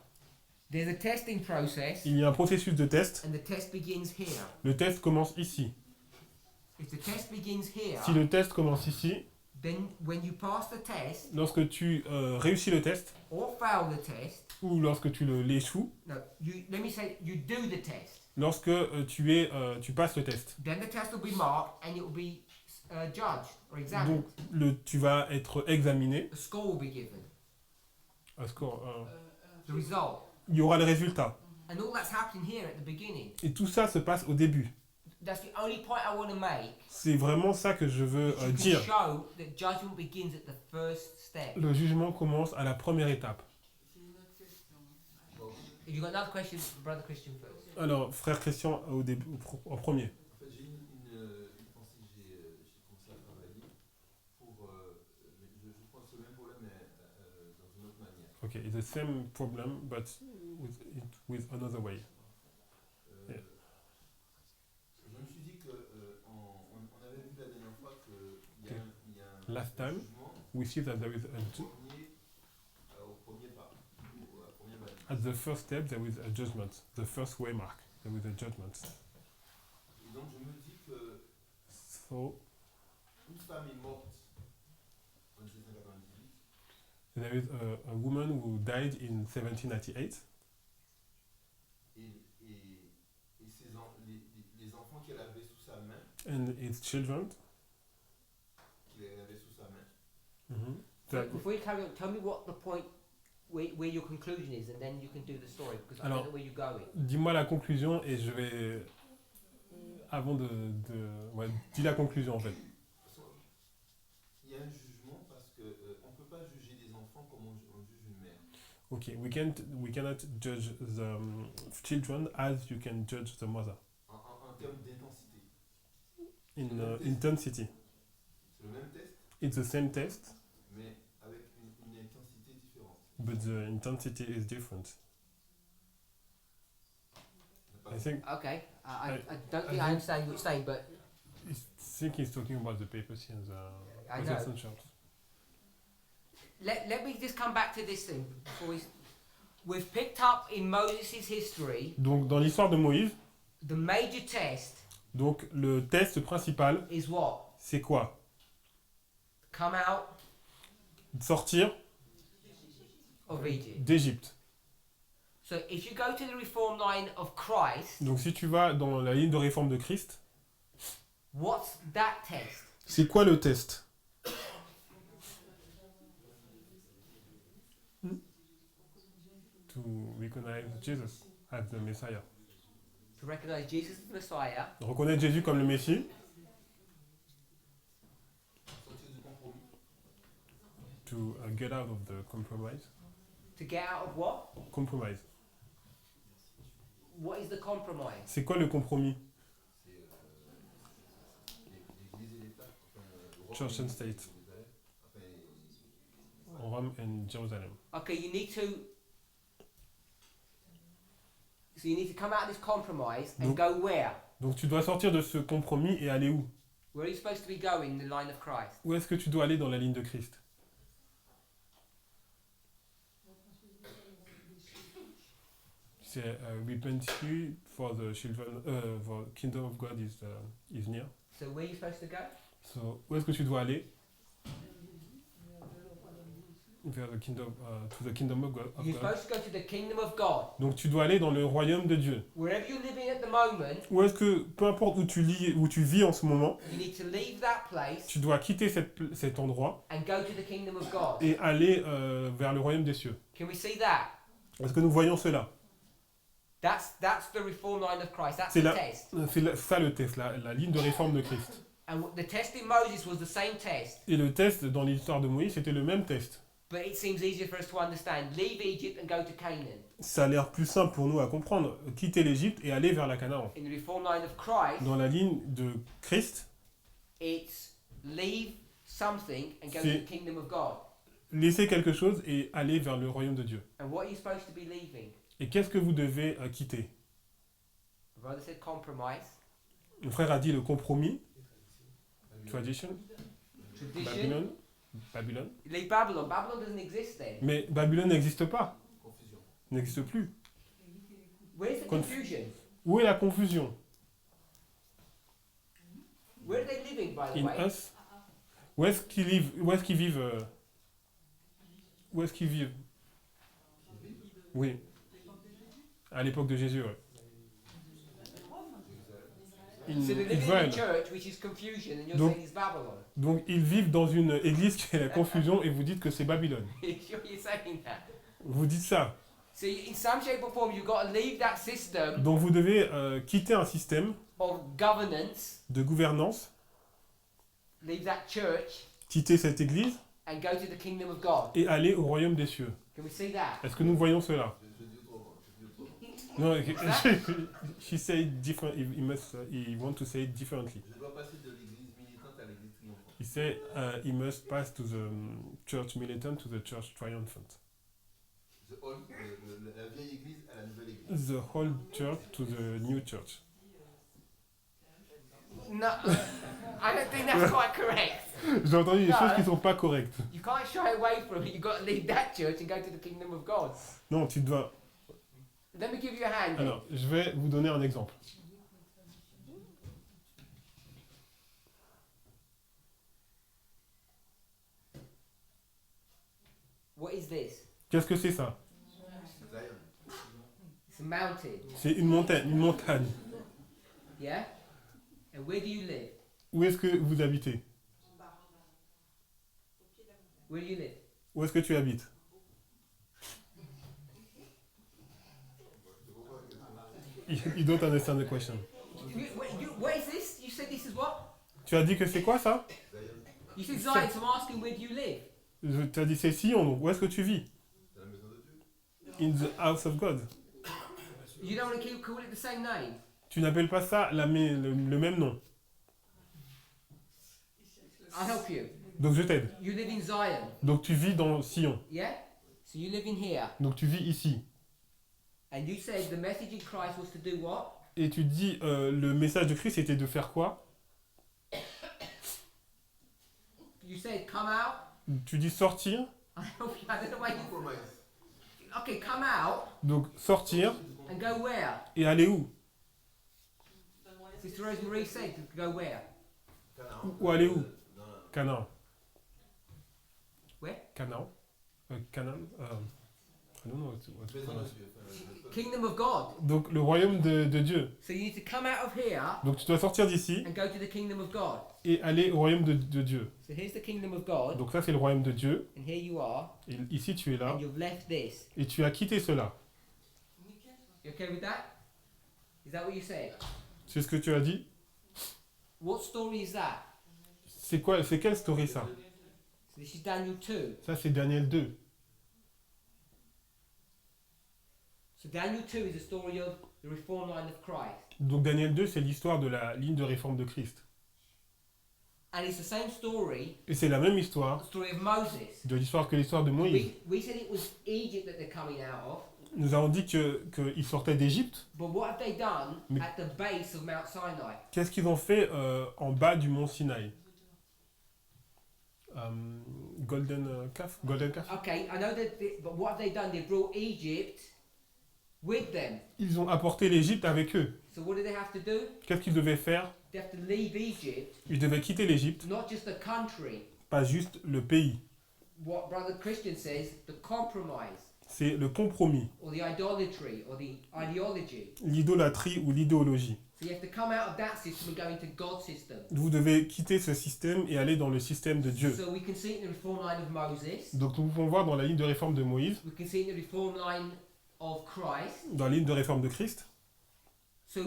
There's a testing process,
Il y a un processus de test.
and the test begins here.
Le test commence ici.
If the test begins here,
Si le test commence ici,
then when you pass the test
lorsque tu réussis le test,
or fail the test,
ou lorsque tu l'échoues,
no, let me say you do the test.
lorsque tu passes le test.
Then the test will be marked and it will be judged or examined.
Donc, tu vas être examiné.
A score will be given.
Un score,
The result.
il y aura le résultat.
And all that's happening here at the beginning.
Et tout ça se passe au début.
That's the only point I want to make.
C'est vraiment ça que je veux
You can
dire.
show that judgment begins at the first step.
Le jugement commence à la première étape.
J'ai une autre question.
If you got another question, brother Christian first.
Alors, frère Christian, au début, en premier.
En fait, j'ai une pensée que j'ai commencé à travailler pour. Je pense le même problème, mais dans une autre manière.
Ok, it's the same problem, but with another way.
Je me suis dit que on avait vu la dernière fois qu'il y a un
Last time,
jugement
we see that there is
au premier pas, à la première valise.
at the first step, there is a judgment. The first waymark, there is a judgment.
Et donc je me dis que
So,
une femme est morte en 1798
there is a woman who died in 1798,
et les enfants qu'elle avait sous sa main,
and its children.
qu'il avait sous sa main,
So
That-
before you carry on, tell me what the point, where your conclusion is, and then you can do the story because I
Alors-
don't know where you're going.
Dis-moi la conclusion et je vais... Avant de ouais, dis la conclusion en fait.
il y a un jugement parce que on peut pas juger des enfants comme on juge une mère.
Okay, we cannot judge the children as you can judge the mother
En termes d'intensité.
in intensity.
C'est le même test,
It's the same test,
mais avec une intensité différente.
but the intensity is different. I think
Okay, I don't
I
think I understand what you're saying, but
he's talking about the papacy and the
I know.
Protestant.
Let me just come back to this thing before we've picked up in Moses' history
Donc dans l'histoire de Moïse,
the major test
donc le test principal,
is what?
c'est quoi?
Come out
Sortir
of Egypt.
d'Égypte.
So if you go to the reform line of Christ,
Donc si tu vas dans la ligne de réforme de Christ,
what's that test?
c'est quoi le test? To recognize Jesus as the Messiah.
To recognize Jesus as the Messiah,
Reconnaître Jésus comme le Messie,
Sortir du compromis.
to get out of the compromise.
to get out of what?
Compromise.
What is the compromise?
C'est quoi le compromis?
C'est l'Église et l'État. Enfin, Rome,
Church and state.
Jérusalem, enfin,
Rome and Jerusalem.
Okay, you need to. So you need to come out of this compromise and
Donc-
go where?
Donc tu dois sortir de ce compromis et aller où?
Where are you supposed to be going in the line of Christ?
Où est-ce que tu dois aller dans la ligne de Christ? C'est repent ye for the children, for kingdom of God is near.
So where are you supposed to go?
So, où est-ce que tu dois aller? Vers the kingdom, to the kingdom of God.
You're supposed to go to the kingdom of God.
Donc tu dois aller dans le royaume de Dieu.
Wherever you're living at the moment,
Où est-ce que, peu importe où tu vis en ce moment,
you need to leave that place
tu dois quitter cet endroit
and go to the kingdom of God.
et aller vers le royaume des cieux.
Can we see that?
Est-ce que nous voyons cela?
That's the reform line of Christ. That's
C'est
the
la-
test.
C'est ça le test, la ligne de réforme de Christ.
And the test in Moses was the same test,
Et le test dans l'histoire de Moïse, c'était le même test.
but it seems easier for us to understand. Leave Egypt and go to Canaan.
Ça a l'air plus simple pour nous à comprendre. Quitter l'Égypte et aller vers la Canaan.
In the reform line of Christ,
Dans la ligne de Christ,
it's leave something and go to
C'est-
the kingdom of God.
laisser quelque chose et aller vers le royaume de Dieu.
And what are you supposed to be leaving?
Et qu'est-ce que vous devez quitter?
The brother said compromise,
Le frère a dit le compromis, tradition,
tradition.
Babylone.
Leave Babylon. Babylon doesn't exist then.
Mais Babylone n'existe pas,
Confusion.
n'existe plus.
Where's the confusion?
Où est la confusion?
Where are they living, by the
In
way?
us? Où est-ce qu'ils vivent? Où est-ce qu'ils vivent? Où est-ce qu'ils vivent? Oui. À l'époque de Jésus, ouais.
So they live in
Israël.
a church which is confusion, and you're
Donc-
saying it's Babylon.
Donc ils vivent dans une église qui est la confusion et vous dites que c'est Babylone.
You're saying that.
Vous dites ça.
So in some shape or form, you've got to leave that system
Donc vous devez quitter un système
of governance,
de gouvernance,
leave that church,
quitter cette église
and go to the kingdom of God.
et aller au royaume des cieux.
Can we see that?
Est-ce que nous voyons cela?
Je dis autrement. Je dis autrement.
Non, she said different. He want to say it differently.
Je dois passer de l'église militante à l'église triomphante.
He said he must pass to the church militant to the church triumphant.
The old, la vieille église à la nouvelle église.
The whole church to the new church.
No, I don't think that's quite correct.
J'ai entendu des
Non,
choses qui sont pas correctes.
You can't shy away from it. You've got to leave that church and go to the kingdom of God.
Non, tu dois.
Let me give you a hand. then.
Alors, je vais vous donner un exemple.
What is this?
Qu'est-ce que c'est ça?
Zion.
It's a mountain.
C'est une montagne, une montagne.
Yeah? And where do you live?
Où est-ce que vous habitez?
En bas, au pied de la montagne.
Where do you live?
Où est-ce que tu habites? You don't understand the question.
What is this? You said this is what?
Tu as dit que c'est quoi ça?
Zion.
You said Zion, so I'm asking where do you live?
Tu as dit c'est Sion, donc où est-ce que tu vis?
Dans la maison de Dieu.
In the house of God.
You don't want to keep call it the same name?
Tu n'appelles pas ça le même nom.
I'll help you.
Donc je t'aide.
You live in Zion,
Donc tu vis dans Sion.
yeah? So you live in here.
Donc tu vis ici.
And you said the message in Christ was to do what?
Et tu dis le message de Christ était de faire quoi?
You said come out.
Tu dis sortir.
I help you. I don't know why you...
Compromise.
Okay, come out
Donc sortir
and go where?
et aller où?
Sister Rosemary said to go where?
Canaan.
Ou aller où?
Dans la-
Canaan.
Where?
Canaan. Canaan. I don't know what's
Maison de
pronounced.
Dieu. Enfin,
Kingdom of God.
Donc le royaume de Dieu.
So you need to come out of here
Donc tu dois sortir d'ici
and go to the kingdom of God.
et aller au royaume de Dieu.
So here's the kingdom of God,
Donc ça c'est le royaume de Dieu.
and here you are,
Et ici tu es là
and you've left this.
et tu as quitté cela.
You okay with that? Is that what you said?
C'est ce que tu as dit?
What story is that?
C'est quoi? C'est quelle story ça?
So this is Daniel 2.
Ça c'est Daniel 2.
So Daniel 2 is the story of the reform line of Christ.
Donc Daniel 2 c'est l'histoire de la ligne de réforme de Christ.
And it's the same story,
Et c'est la même histoire
the story of Moses.
de l'histoire que l'histoire de Moïse.
We said it was Egypt that they're coming out of,
Nous avons dit qu'ils sortaient d'Égypte.
but what have they done
Mais-
at the base of Mount Sinai?
Qu'est-ce qu'ils ont fait en bas du mont Sinaï? Golden Calf? Golden Calf?
Okay, I know that, but what have they done? They brought Egypt with them.
Ils ont apporté l'Égypte avec eux.
So what do they have to do?
Qu'est-ce qu'ils devaient faire?
They have to leave Egypt,
Ils devaient quitter l'Égypte,
not just the country.
pas juste le pays.
What Brother Christian says, the compromise,
C'est le compromis,
or the idolatry, or the ideology.
l'idolâtrie ou l'idéologie.
So you have to come out of that system and go into God's system.
Vous devez quitter ce système et aller dans le système de Dieu.
So we can see it in the reform line of Moses.
Donc nous pouvons voir dans la ligne de réforme de Moïse,
We can see it in the reform line of Christ.
dans la ligne de réforme de Christ.
So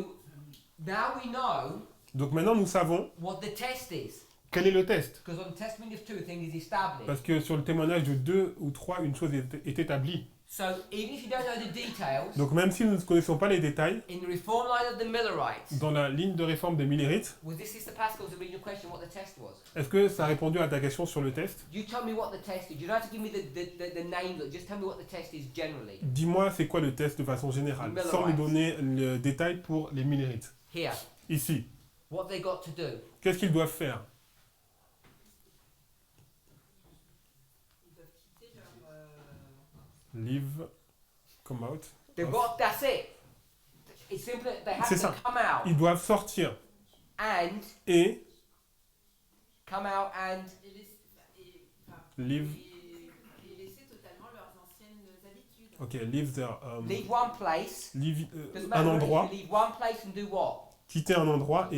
now we know
Donc maintenant nous savons
what the test is.
quel est le test.
Because on the testimony of two, a thing is established.
Parce que sur le témoignage de 2 ou 3, une chose est établie.
So even if you don't know the details,
Donc même si nous ne connaissons pas les détails,
in the reform line of the Millerites,
dans la ligne de réforme des Millerites,
was this Sister Pascal's original question what the test was?
est-ce que ça a répondu à ta question sur le test?
You tell me what the test is. You don't have to give me the name, just tell me what the test is generally.
Dis-moi c'est quoi le test de façon générale, sans me donner le détail pour les Millerites.
Here,
Ici,
what they got to do.
qu'est-ce qu'ils doivent faire?
Ils doivent quitter leur.
Leave, come out.
They've got, that's it. It's simple, they have
C'est
to
ça.
come out
Ils doivent sortir
and,
et
come out and,
Et enfin,
leave,
et laisser totalement leurs anciennes habitudes.
ok, leave their,
leave one place.
leave,
Doesn't
un
matter if
endroit,
you leave one place and do what?
quitter un endroit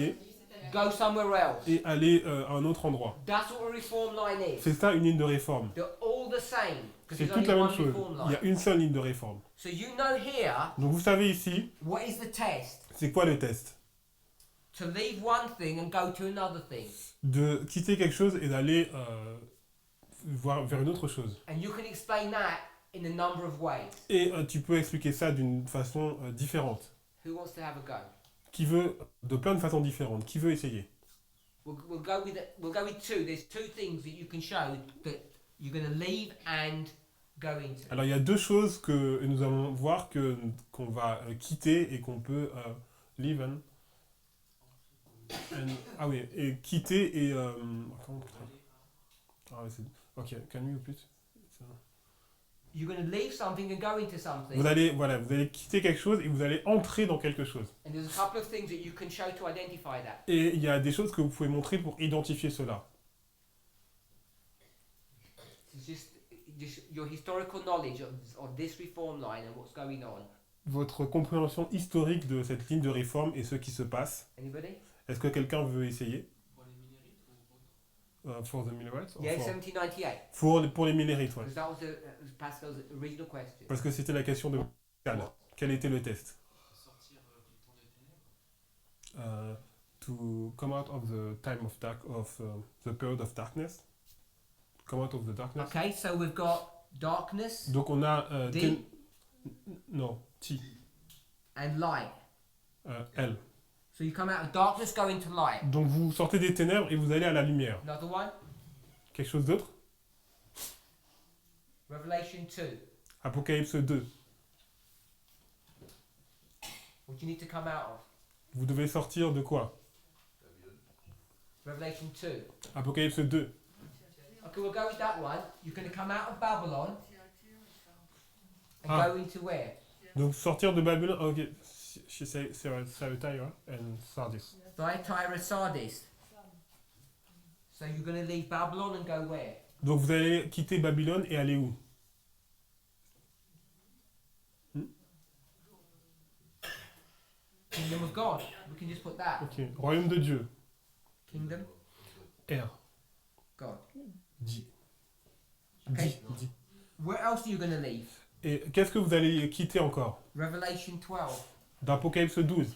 Go somewhere else.
et aller à un autre endroit.
That's what a reform line is.
C'est ça une ligne de réforme.
They're all the same. Because
C'est
there's
toute
only
la même
one
chose.
reform
Il y
line.
a une seule ligne de réforme.
So you know here,
Donc vous savez ici,
what is the test?
c'est quoi le test?
To leave one thing and go to another thing.
De quitter quelque chose et d'aller voir vers une autre chose.
And you can explain that in a number of ways.
Et tu peux expliquer ça d'une façon différente.
Who wants to have a go?
Qui veut, de plein de façons différentes. Qui veut essayer?
We'll go with two. There's two things that you can show that you're going to leave and go into.
Alors il y a deux choses que nous allons voir qu'on va quitter et qu'on peut leave ah oui, et quitter et comment ah ouais, ok, can you repeat?
You're going to leave something and go into something.
Vous allez quitter quelque chose et vous allez entrer dans quelque chose.
And there's a couple of things that you can show to identify that.
Et il y a des choses que vous pouvez montrer pour identifier cela.
It's just your historical knowledge of this reform line and what's going on.
Votre compréhension historique de cette ligne de réforme et ce qui se passe.
Anybody?
Est-ce que quelqu'un veut essayer?
Pour les Millerites ou autre?
For the Millerites? Or
Yeah,
for-
1798.
Pour les Millerites, ouais.
Because that was Pascal's original question.
Parce que c'était la question de Pascal. Quel était le test?
Sortir du temps des ténèbres.
To come out of the time of the period of darkness. Come out of the darkness.
Okay, so we've got darkness
Donc on a
D.
non, T,
and light.
L.
So you come out of darkness, go into light.
Donc vous sortez des ténèbres et vous allez à la lumière.
Another one,
Quelque chose d'autre?
Revelation 2.
Apocalypse 2.
What do you need to come out of?
Vous devez sortir de quoi?
Revelation 2.
Apocalypse 2.
Okay, we'll go with that one. You're going to come out of Babylon and
Ah.
go into where?
Donc sortir de Babylone. Ok. Thyatira and Sardis.
Thyatira, Sardis. So you're going to leave Babylon and go where?
Donc vous allez quitter Babylone et aller où?
Kingdom of God. We can just put that.
Ok. Royaume de Dieu.
Kingdom,
R.
God.
D.
Okay.
D.
Where else are you going to leave?
Et qu'est-ce que vous allez quitter encore?
Revelation 12.
D'Apocalypse 12.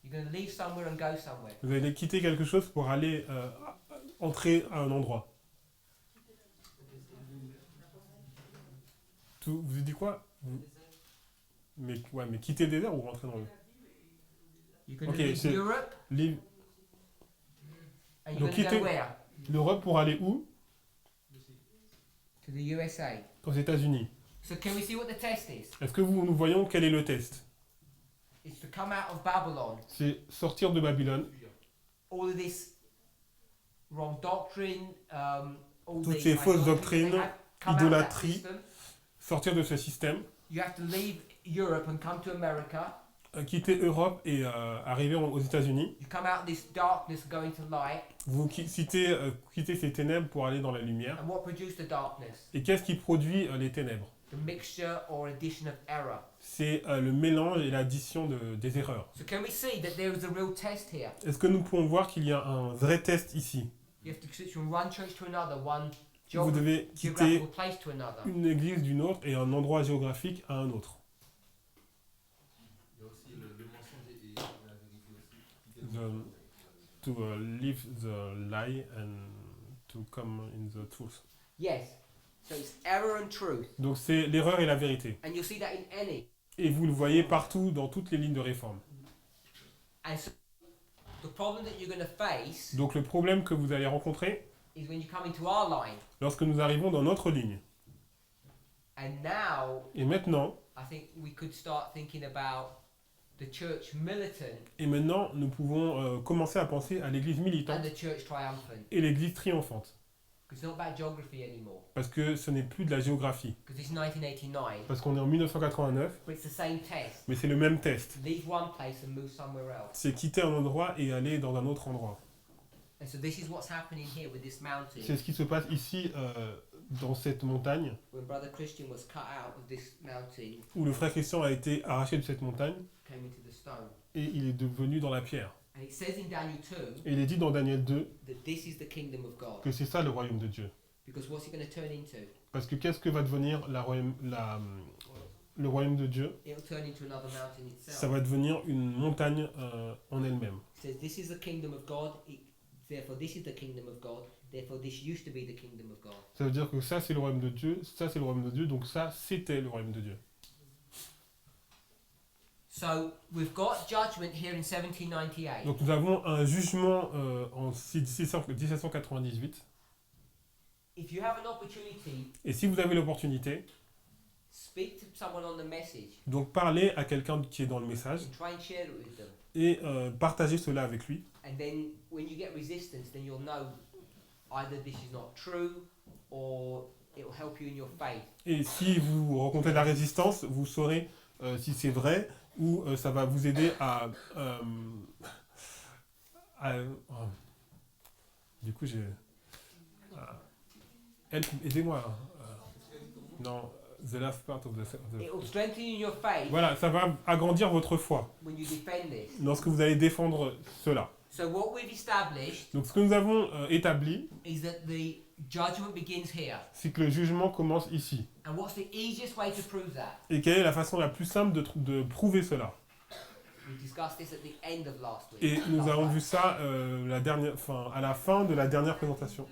You're going to leave somewhere and go somewhere.
Vous allez quitter quelque chose pour aller entrer à un endroit. Vous dites quoi? Mais quitter le désert ou rentrer dans le...
You're going to
Okay,
leave
so-
Europe.
Leave,
And you're
Donc
going to
quitter
go where?
l'Europe pour aller où?
To the USA.
Aux États-Unis.
So can we see what the test is?
Est-ce que nous voyons quel est le test?
It's to come out of Babylon.
C'est sortir de Babylone,
All of this wrong doctrine, all
Toutes
the
ces fausses
idolatry
doctrines,
they have, come out of that
idolâtrie.
system.
sortir de ce système,
You have to leave Europe and come to America.
quitter Europe et arriver aux États-Unis.
You come out of this darkness going to light.
Vous quittez ces ténèbres pour aller dans la lumière.
And what produced the darkness?
Et qu'est-ce qui produit les ténèbres?
The mixture or addition of error.
C'est le mélange et l'addition des erreurs.
So can we see that there is a real test here?
Est-ce que nous pouvons voir qu'il y a un vrai test ici?
You have to switch from one church to another, one
Vous devez quitter
geographical place to another.
une église d'une autre et un endroit géographique à un autre.
Il y a aussi le mensonge et la vérité aussi. Quitter le
The-
mensonge
To leave the lie and to come in the truth.
Yes. So it's error and truth.
Donc c'est l'erreur et la vérité.
And you'll see that in any.
Et vous le voyez partout dans toutes les lignes de réforme.
And so the problem that you're going to face
Donc le problème que vous allez rencontrer
is when you come into our line.
lorsque nous arrivons dans notre ligne.
And now
Et maintenant,
I think we could start thinking about the church militant
nous pouvons commencer à penser à l'église
and
militante
the church triumphant.
et l'église triomphante.
Because it's not about geography anymore.
Parce que ce n'est plus de la géographie.
Because it's 1989,
Parce qu'on est en 1989,
but it's the same test.
mais c'est le même test.
Leave one place and move somewhere else.
C'est quitter un endroit et aller dans un autre endroit.
And so this is what's happening here with this mountain.
C'est ce qui se passe ici dans cette montagne,
When Brother Christian was cut out of this mountain,
où le frère Christian a été arraché de cette montagne
came into the stone.
et il est devenu dans la pierre.
And it says in Daniel 2
Et il est dit dans Daniel 2
that this is the kingdom of God.
que c'est ça le royaume de Dieu.
Because what's it going to turn into?
Parce que qu'est-ce que va devenir le royaume de Dieu?
It'll turn into another mountain itself.
Ça va devenir une montagne en elle-même.
It says this is the kingdom of God. Therefore this is the kingdom of God. Therefore this used to be the kingdom of God.
Ça veut dire que ça c'est le royaume de Dieu, ça c'est le royaume de Dieu, donc ça c'était le royaume de Dieu.
So we've got judgment here in 1798.
Donc nous avons un jugement en 1798.
If you have an opportunity,
Et si vous avez l'opportunité,
speak to someone on the message
donc parlez à quelqu'un qui est dans le message
and try and share it with them.
et partagez cela avec lui.
And then when you get resistance, then you'll know either this is not true or it will help you in your faith.
Et si vous rencontrez de la résistance, vous saurez si c'est vrai ou ça va vous aider à du coup j'ai aidez-moi. Non, the last part of the
It will strengthen you in your faith
Voilà, ça va agrandir votre foi
when you defend this.
lorsque vous allez défendre cela.
So what we've established
Donc ce que nous avons établi,
is that the judgment begins here.
c'est que le jugement commence ici.
And what's the easiest way to prove that?
Et quelle est la façon la plus simple de prouver cela?
We discussed this at the end of last week.
Et nous
Last
avons
time.
vu ça à la fin de la dernière présentation.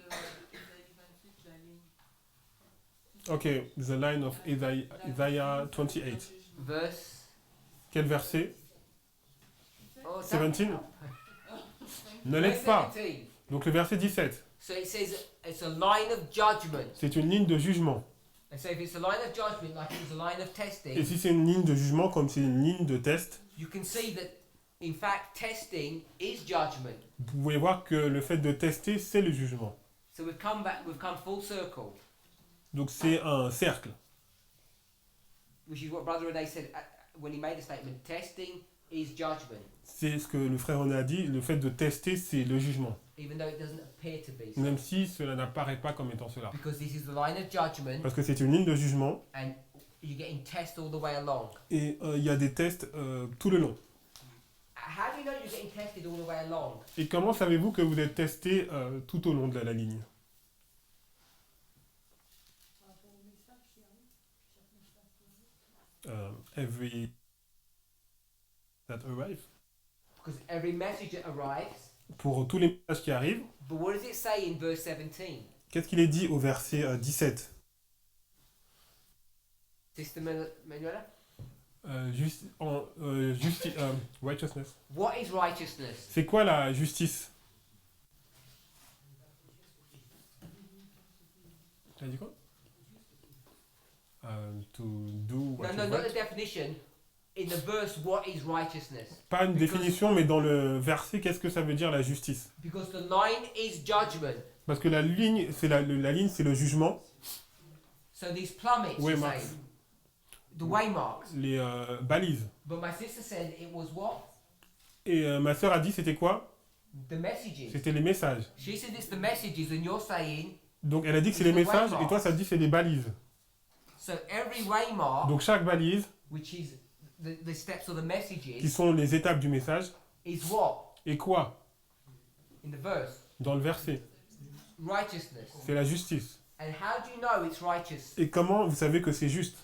Ok, the line of Isaiah 28.
Verse
Quel verset?
oh,
17? Ne
verse
l'aide pas.
17.
Donc le verset 17,
So it says it's a line of judgment.
c'est une ligne de jugement.
And so if it's a line of judgment, like it was a line of testing,
Et si c'est une ligne de jugement comme c'est une ligne de test,
you can see that, in fact, testing is judgment.
vous pouvez voir que le fait de tester, c'est le jugement.
So we've come full circle,
Donc c'est un cercle.
which is what Brother René said when he made the statement. Testing is judgment,
C'est ce que le frère René a dit, le fait de tester, c'est le jugement.
even though it doesn't appear to be.
Même si cela n'apparaît pas comme étant cela.
Because this is the line of judgment,
Parce que c'est une ligne de jugement
and you're getting tested all the way along.
et il y a des tests tout le long.
How do you know you're getting tested all the way along?
Et comment savez-vous que vous êtes testé tout au long de la ligne? Every that arrive.
Because every message that arrives.
Pour tous les messages qui arrivent,
But what does it say in verse 17?
qu'est-ce qu'il est dit au verset 17?
Sister Manuela?
Righteousness.
What is righteousness?
C'est quoi la justice? T'as dit quoi? To do what
No,
is
no, not
right.
the definition. In the verse, what is righteousness?
Pas une
Because-
définition, mais dans le verset, qu'est-ce que ça veut dire la justice?
Because the line is judgment.
Parce que la ligne, c'est la ligne, c'est le jugement.
So these plummets, you
Waymarks.
say, the waymarks.
Les balises.
But my sister said it was what?
Et ma sœur a dit c'était quoi?
The messages.
C'était les messages.
She said it's the messages, and you're saying
Donc elle a dit que c'est les
It's the
messages
waymarks.
et toi ça dit c'est les balises.
so. Every waymark,
Donc chaque balise,
which is the steps of the
qui
messages,
sont les étapes du message,
is what
et quoi?
in the verse?
Dans le verset,
Righteousness.
c'est la justice.
And how do you know it's righteous?
Et comment vous savez que c'est juste?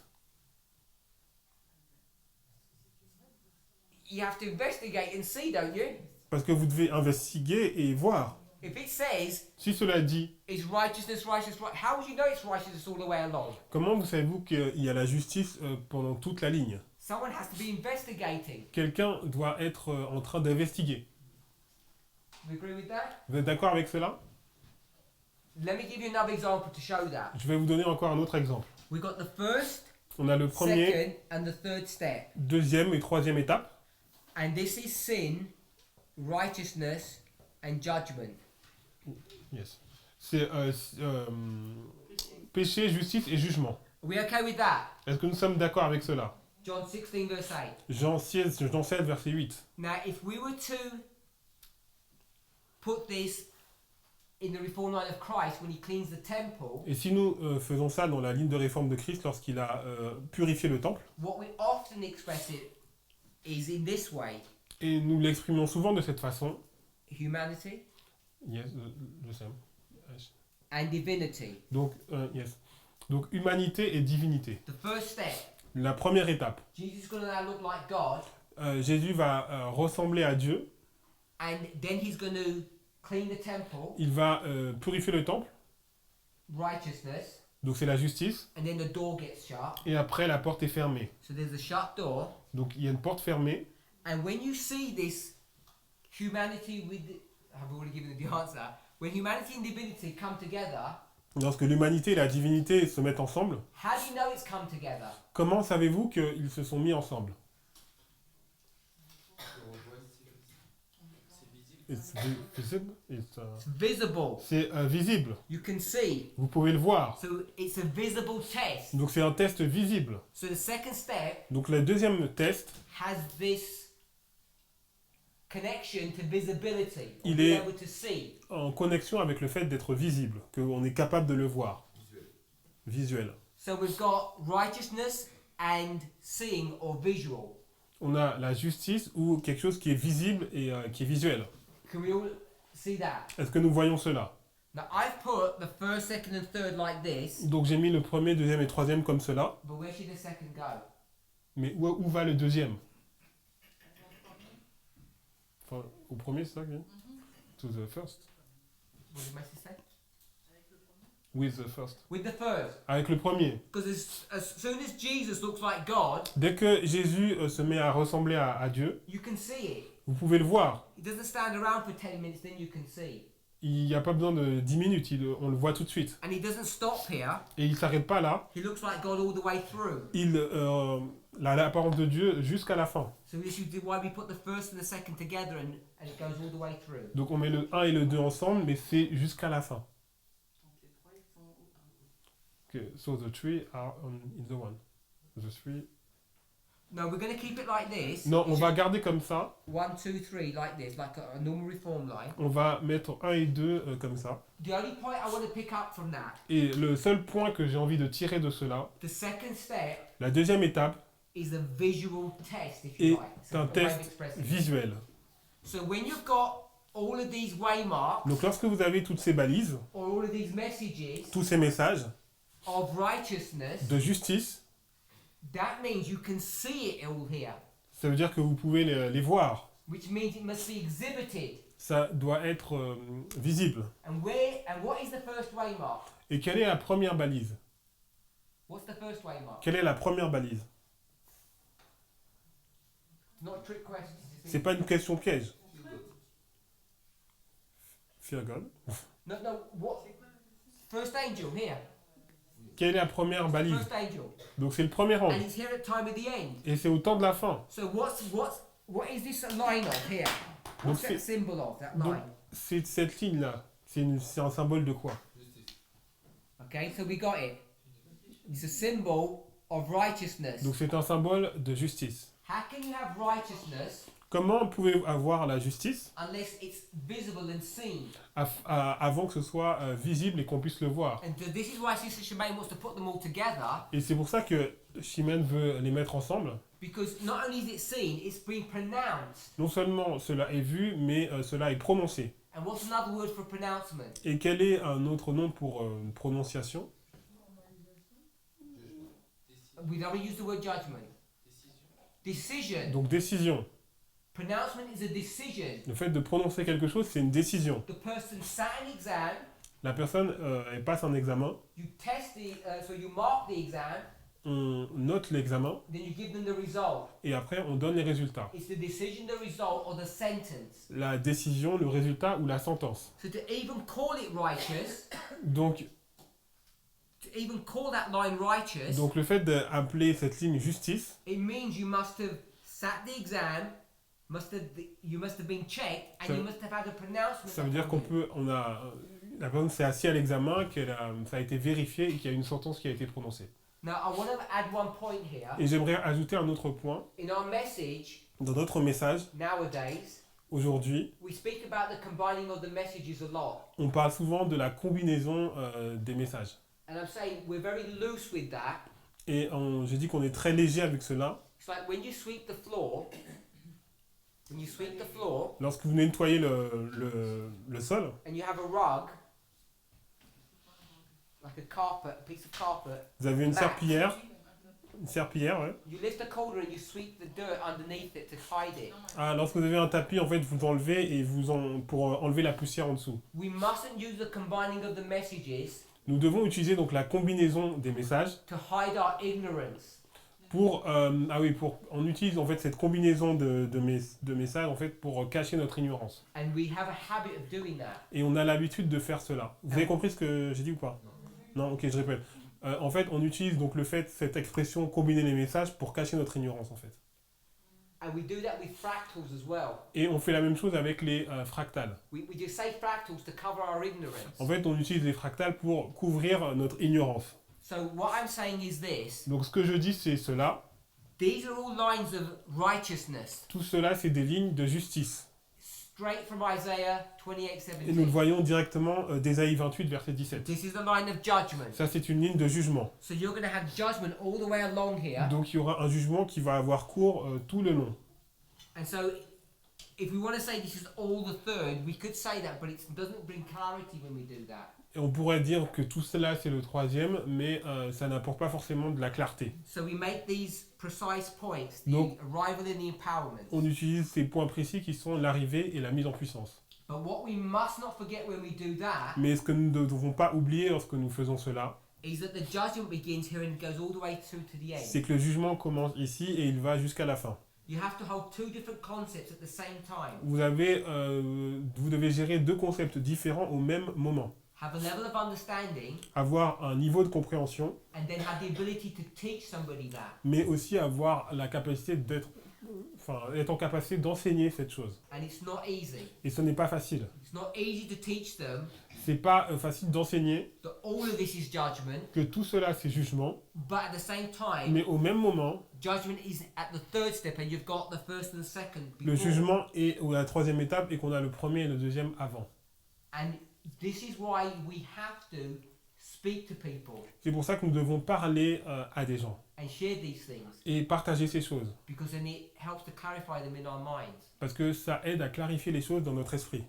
You have to investigate and see, don't you?
Parce que vous devez investiguer et voir.
If it says
Si cela dit,
is righteousness, how would you know it's righteousness all the way along?
comment vous savez-vous qu'il y a la justice pendant toute la ligne?
Someone has to be investigating.
Quelqu'un doit être en train d'investiguer.
You agree with that?
Vous êtes d'accord avec cela?
Let me give you another example to show that.
Je vais vous donner encore un autre exemple.
We got the first,
On a le premier,
second, and the third step.
deuxième et troisième étape.
And this is sin, righteousness, and judgment.
Yes. C'est péché, justice et jugement.
Are we okay with that?
Est-ce que nous sommes d'accord avec cela?
John 16, verse 8.
Jean 16, verset 8.
Now, if we were to put this in the reform line of Christ when he cleans the temple,
Et si nous faisons ça dans la ligne de réforme de Christ lorsqu'il a purifié le temple,
what we often express it is in this way:
et nous l'exprimons souvent de cette façon,
humanity
yes, je sais.
and divinity.
Donc, yes. Donc, humanité et divinité.
The first step,
La première étape.
Jesus is going to now look like God,
Jésus va ressembler à Dieu.
and then he's going to clean the temple,
Il va purifier le temple.
righteousness,
Donc, c'est la justice.
and then the door gets shut.
Et après, la porte est fermée.
So there's a shut door,
Donc, il y a une porte fermée.
and when you see this humanity with, I've already given the answer. When humanity and divinity come together,
Lorsque l'humanité et la divinité se mettent ensemble,
how do you know it's come together?
comment savez-vous qu'ils se sont mis ensemble?
C'est visible.
It's visible.
It's visible.
C'est visible.
You can see.
Vous pouvez le voir.
So it's a visible test.
Donc c'est un test visible.
So the second step
Donc le deuxième test,
has this connection to visibility. Or
Il
being
est-
able to see.
en connexion avec le fait d'être visible, qu'on est capable de le voir. Visuel.
So we've got righteousness and seeing or visual.
On a la justice ou quelque chose qui est visible et qui est visuel.
Can we all see that?
Est-ce que nous voyons cela?
Now I've put the first, second, and third like this,
Donc j'ai mis le premier, deuxième et troisième comme cela.
but where should the second go?
Mais où va le deuxième? Enfin, au premier, c'est ça que To the first.
What did Messi say?
With the first.
With the first.
Avec le premier.
Because as soon as Jesus looks like God,
Dès que Jésus se met à ressembler à Dieu,
you can see it.
vous pouvez le voir.
He doesn't stand around for 10 minutes, then you can see.
Il n'y a pas besoin de 10 minutes, on le voit tout de suite.
And he doesn't stop here.
Et il ne s'arrête pas là.
He looks like God all the way through.
Il a l'apparence de Dieu jusqu'à la fin.
So this is why we put the first and the second together and it goes all the way through.
Donc on met le 1 et le 2 ensemble, mais c'est jusqu'à la fin.
Donc les trois, ils sont au
Okay, so the three are in the one. The three.
No, we're going to keep it like this.
Non, on va garder comme ça.
1, 2, 3 like this, like a normal reform line.
On va mettre 1 et 2 comme ça.
The only point I want to pick up from that,
Et le seul point que j'ai envie de tirer de cela,
the second step
la deuxième étape,
is a visual test, if
Et
you like.
c'est un
a way of
test
expressing it.
visuel.
So when you've got all of these waymarks
Donc lorsque vous avez toutes ces balises,
or all of these messages
tous ces messages
of righteousness,
de justice,
that means you can see it all here,
ça veut dire que vous pouvez les voir.
which means it must be exhibited.
Ça doit être visible.
And what is the first waymark?
Et quelle est la première balise?
What's the first waymark?
Quelle est la première balise?
Not a trick question.
C'est pas une question piège. Fear God.
No, what? First angel here.
Quelle est la première balise?
First angel.
Donc c'est le premier
And
ange.
it's here at time of the end.
Et c'est au temps de la fin.
So what is this a line of here? What's
Donc
that symbol of, that
donc-
line?
C'est cette ligne-là. C'est un symbole de quoi?
Justice.
Okay, so we got it. It's a symbol of righteousness.
Donc c'est un symbole de justice.
How can you have righteousness
Comment pouvez-vous avoir la justice
unless it's visible and seen?
avant que ce soit visible et qu'on puisse le voir?
And this is why Sister Shemaine wants to put them all together,
Et c'est pour ça que Chimène veut les mettre ensemble.
because not only is it seen, it's being pronounced.
Non seulement cela est vu, mais cela est prononcé.
And what's another word for pronouncement?
Et quel est un autre nom pour une prononciation?
Décision.
We don't use the word judgment. Decision.
Donc décision.
Pronouncement is a decision.
Le fait de prononcer quelque chose, c'est une décision.
The person sat an exam,
La personne elle passe un examen,
you test so you mark the exam,
on note l'examen
then you give them the result.
et après on donne les résultats.
It's the decision, the result, or the sentence.
La décision, le résultat ou la sentence.
So to even call it righteous,
Donc
to even call that line righteous,
le fait d'appeler cette ligne justice,
it means you must have sat the exam, you must have been checked, and
Ça-
you must have had a pronouncement.
ça veut dire
upon you.
la personne s'est assise à l'examen, ça a été vérifié et qu'il y a une sentence qui a été prononcée.
Now I want to add one point here.
Et j'aimerais ajouter un autre point.
In our message
Dans notre message,
nowadays,
aujourd'hui,
we speak about the combining of the messages a lot.
on parle souvent de la combinaison des messages.
And I'm saying we're very loose with that.
Et j'ai dit qu'on est très léger avec cela.
It's like when you sweep the floor,
Lorsque vous nettoyez le sol,
and you have a rug, like a carpet, a piece of carpet,
vous avez une
Mat.
serpillière. Une serpillière, ouais.
you lift the corner and you sweep the dirt underneath it to hide it.
Ah, lorsque vous avez un tapis, en fait, vous enlevez et pour enlever la poussière en dessous.
We mustn't use the combining of the messages
Nous devons utiliser donc la combinaison des messages
to hide our ignorance.
on utilise en fait cette combinaison de messages en fait pour cacher notre ignorance.
And we have a habit of doing that.
Et on a l'habitude de faire cela. Vous avez compris ce que j'ai dit ou pas? Non, ok, je répète. En fait, on utilise donc cette expression combiner les messages pour cacher notre ignorance en fait.
And we do that with fractals as well.
Et on fait la même chose avec les fractales.
We just say fractals to cover our ignorance.
En fait, on utilise les fractales pour couvrir notre ignorance.
So what I'm saying is this.
Donc ce que je dis, c'est cela.
These are all lines of righteousness.
Tout cela, c'est des lignes de justice.
Straight from Isaiah
Et nous le
28:17.
voyons directement d'Ésaïe 28, verset 17.
This is the line of judgment.
Ça, c'est une ligne de jugement.
So you're going to have judgment all the way along here.
Donc il y aura un jugement qui va avoir cours tout le long.
And so if we want to say this is all the third, we could say that, but it doesn't bring clarity when we do that.
Et on pourrait dire que tout cela, c'est le troisième, mais ça n'apporte pas forcément de la clarté.
So we make these precise points, the
Donc-
arrival and the empowerment.
On utilise ces points précis qui sont l'arrivée et la mise en puissance.
But what we must not forget when we do that
Mais ce que nous ne devons pas oublier lorsque nous faisons cela,
is that the judgment begins here and goes all the way through to the end.
c'est que le jugement commence ici et il va jusqu'à la fin.
You have to hold two different concepts at the same time.
Vous devez gérer deux concepts différents au même moment.
Have a level of understanding
Avoir un niveau de compréhension,
and then have the ability to teach somebody that.
mais aussi avoir la capacité être en capacité d'enseigner cette chose.
And it's not easy.
Et ce n'est pas facile.
It's not easy to teach them
C'est pas facile d'enseigner
that all of this is judgment,
que tout cela c'est jugement,
but at the same time,
mais au même moment,
judgment is at the third step and you've got the first and the second
le
before.
jugement est à la troisième étape et qu'on a le premier et le deuxième avant.
And this is why we have to speak to people
C'est pour ça que nous devons parler à des gens
and share these things,
et partager ces choses,
because then it helps to clarify them in our minds.
parce que ça aide à clarifier les choses dans notre esprit.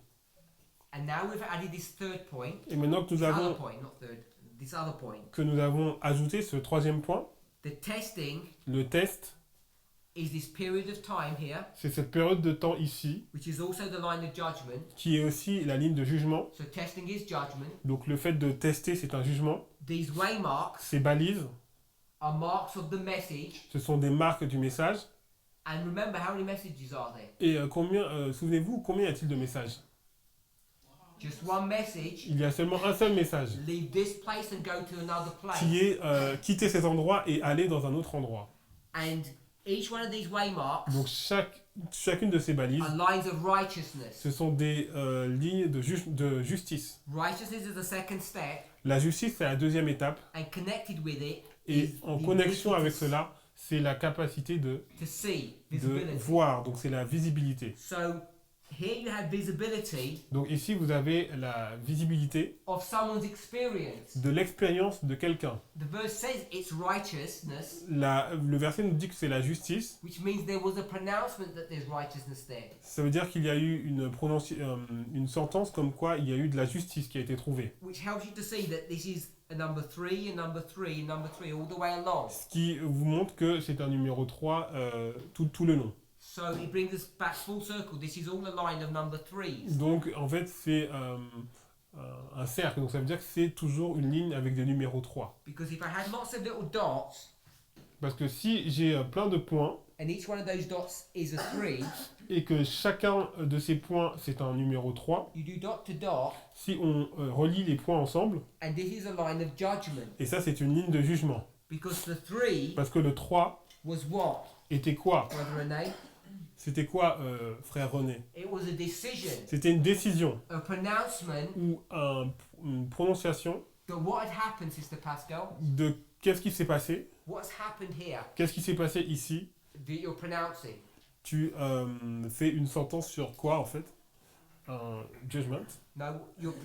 And now we've added this third point,
Et maintenant que
this other
nous
point, not third, this other point.
avons ajouté ce troisième point,
The testing
le test,
is this period of time here,
c'est cette période de temps ici,
which is also the line of judgment.
qui est aussi la ligne de jugement.
So testing is judgment.
Donc le fait de tester, c'est un jugement.
These waymarks
Ces balises,
are marks of the message.
ce sont des marques du message.
And remember, how many messages are there?
Et souvenez-vous, combien y a-t-il de messages?
Just one message.
Il y a seulement un seul message,
Leave this place and go to another place.
qui est quitter cet endroit et aller dans un autre endroit.
And each one of these waymarks
Donc chacune de ces balises,
are lines of righteousness.
ce sont des lignes de justice.
Righteousness is the second step,
La justice, c'est la deuxième étape.
and connected with it
Et
is
en
the
connexion avec
ability
cela, c'est la capacité
to see,
de
visibility.
voir. Donc c'est la visibilité.
So here you have visibility
Donc ici, vous avez la visibilité
of someone's experience.
de l'expérience de quelqu'un.
The verse says it's righteousness,
Le verset nous dit que c'est la justice.
which means there was a pronouncement that there's righteousness there.
Ça veut dire qu'il y a eu une sentence comme quoi il y a eu de la justice qui a été trouvée.
Which helps you to see that this is a number 3, a number 3, a number 3, all the way along.
Ce qui vous montre que c'est un numéro 3 tout le long.
So it brings us back full circle. This is all a line of number 3s.
Donc en fait c'est un cercle. Donc ça veut dire que c'est toujours une ligne avec des numéros 3.
Because if I had lots of little dots,
Parce que si j'ai plein de points
and each one of those dots is a 3,
et que chacun de ces points c'est un numéro 3,
you do dot to dot,
si on relie les points ensemble,
and this is a line of judgment.
et ça c'est une ligne de jugement.
Because the 3
Parce que le 3
was what,
était quoi?
Brother Renee?
C'était quoi, frère René?
It was a decision,
C'était une décision
a pronouncement
ou une prononciation
that what had happened, Sister Pascal,
de qu'est-ce qui s'est passé,
what's happened here
qu'est-ce qui s'est passé ici.
that you're pronouncing.
Tu fais une sentence sur quoi en fait? Un judgment.
No,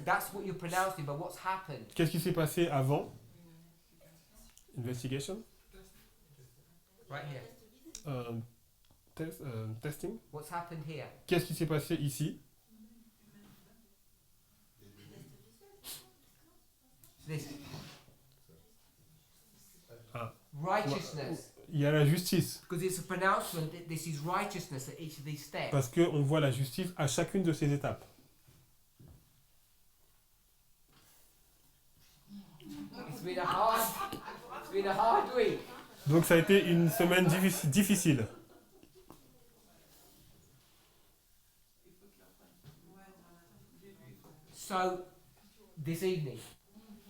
that's what you're pronouncing, but what's happened?
Qu'est-ce qui s'est passé avant? Investigation.
Right here.
Testing.
What's happened here?
Qu'est-ce qui s'est passé ici?
This.
Ah.
Righteousness.
Il y a la justice.
Because it's a pronouncement that this is righteousness at each of these steps.
Parce qu'on voit la justice à chacune de ces étapes.
It's been a hard week.
Donc ça a été une semaine difficile.
So, this evening,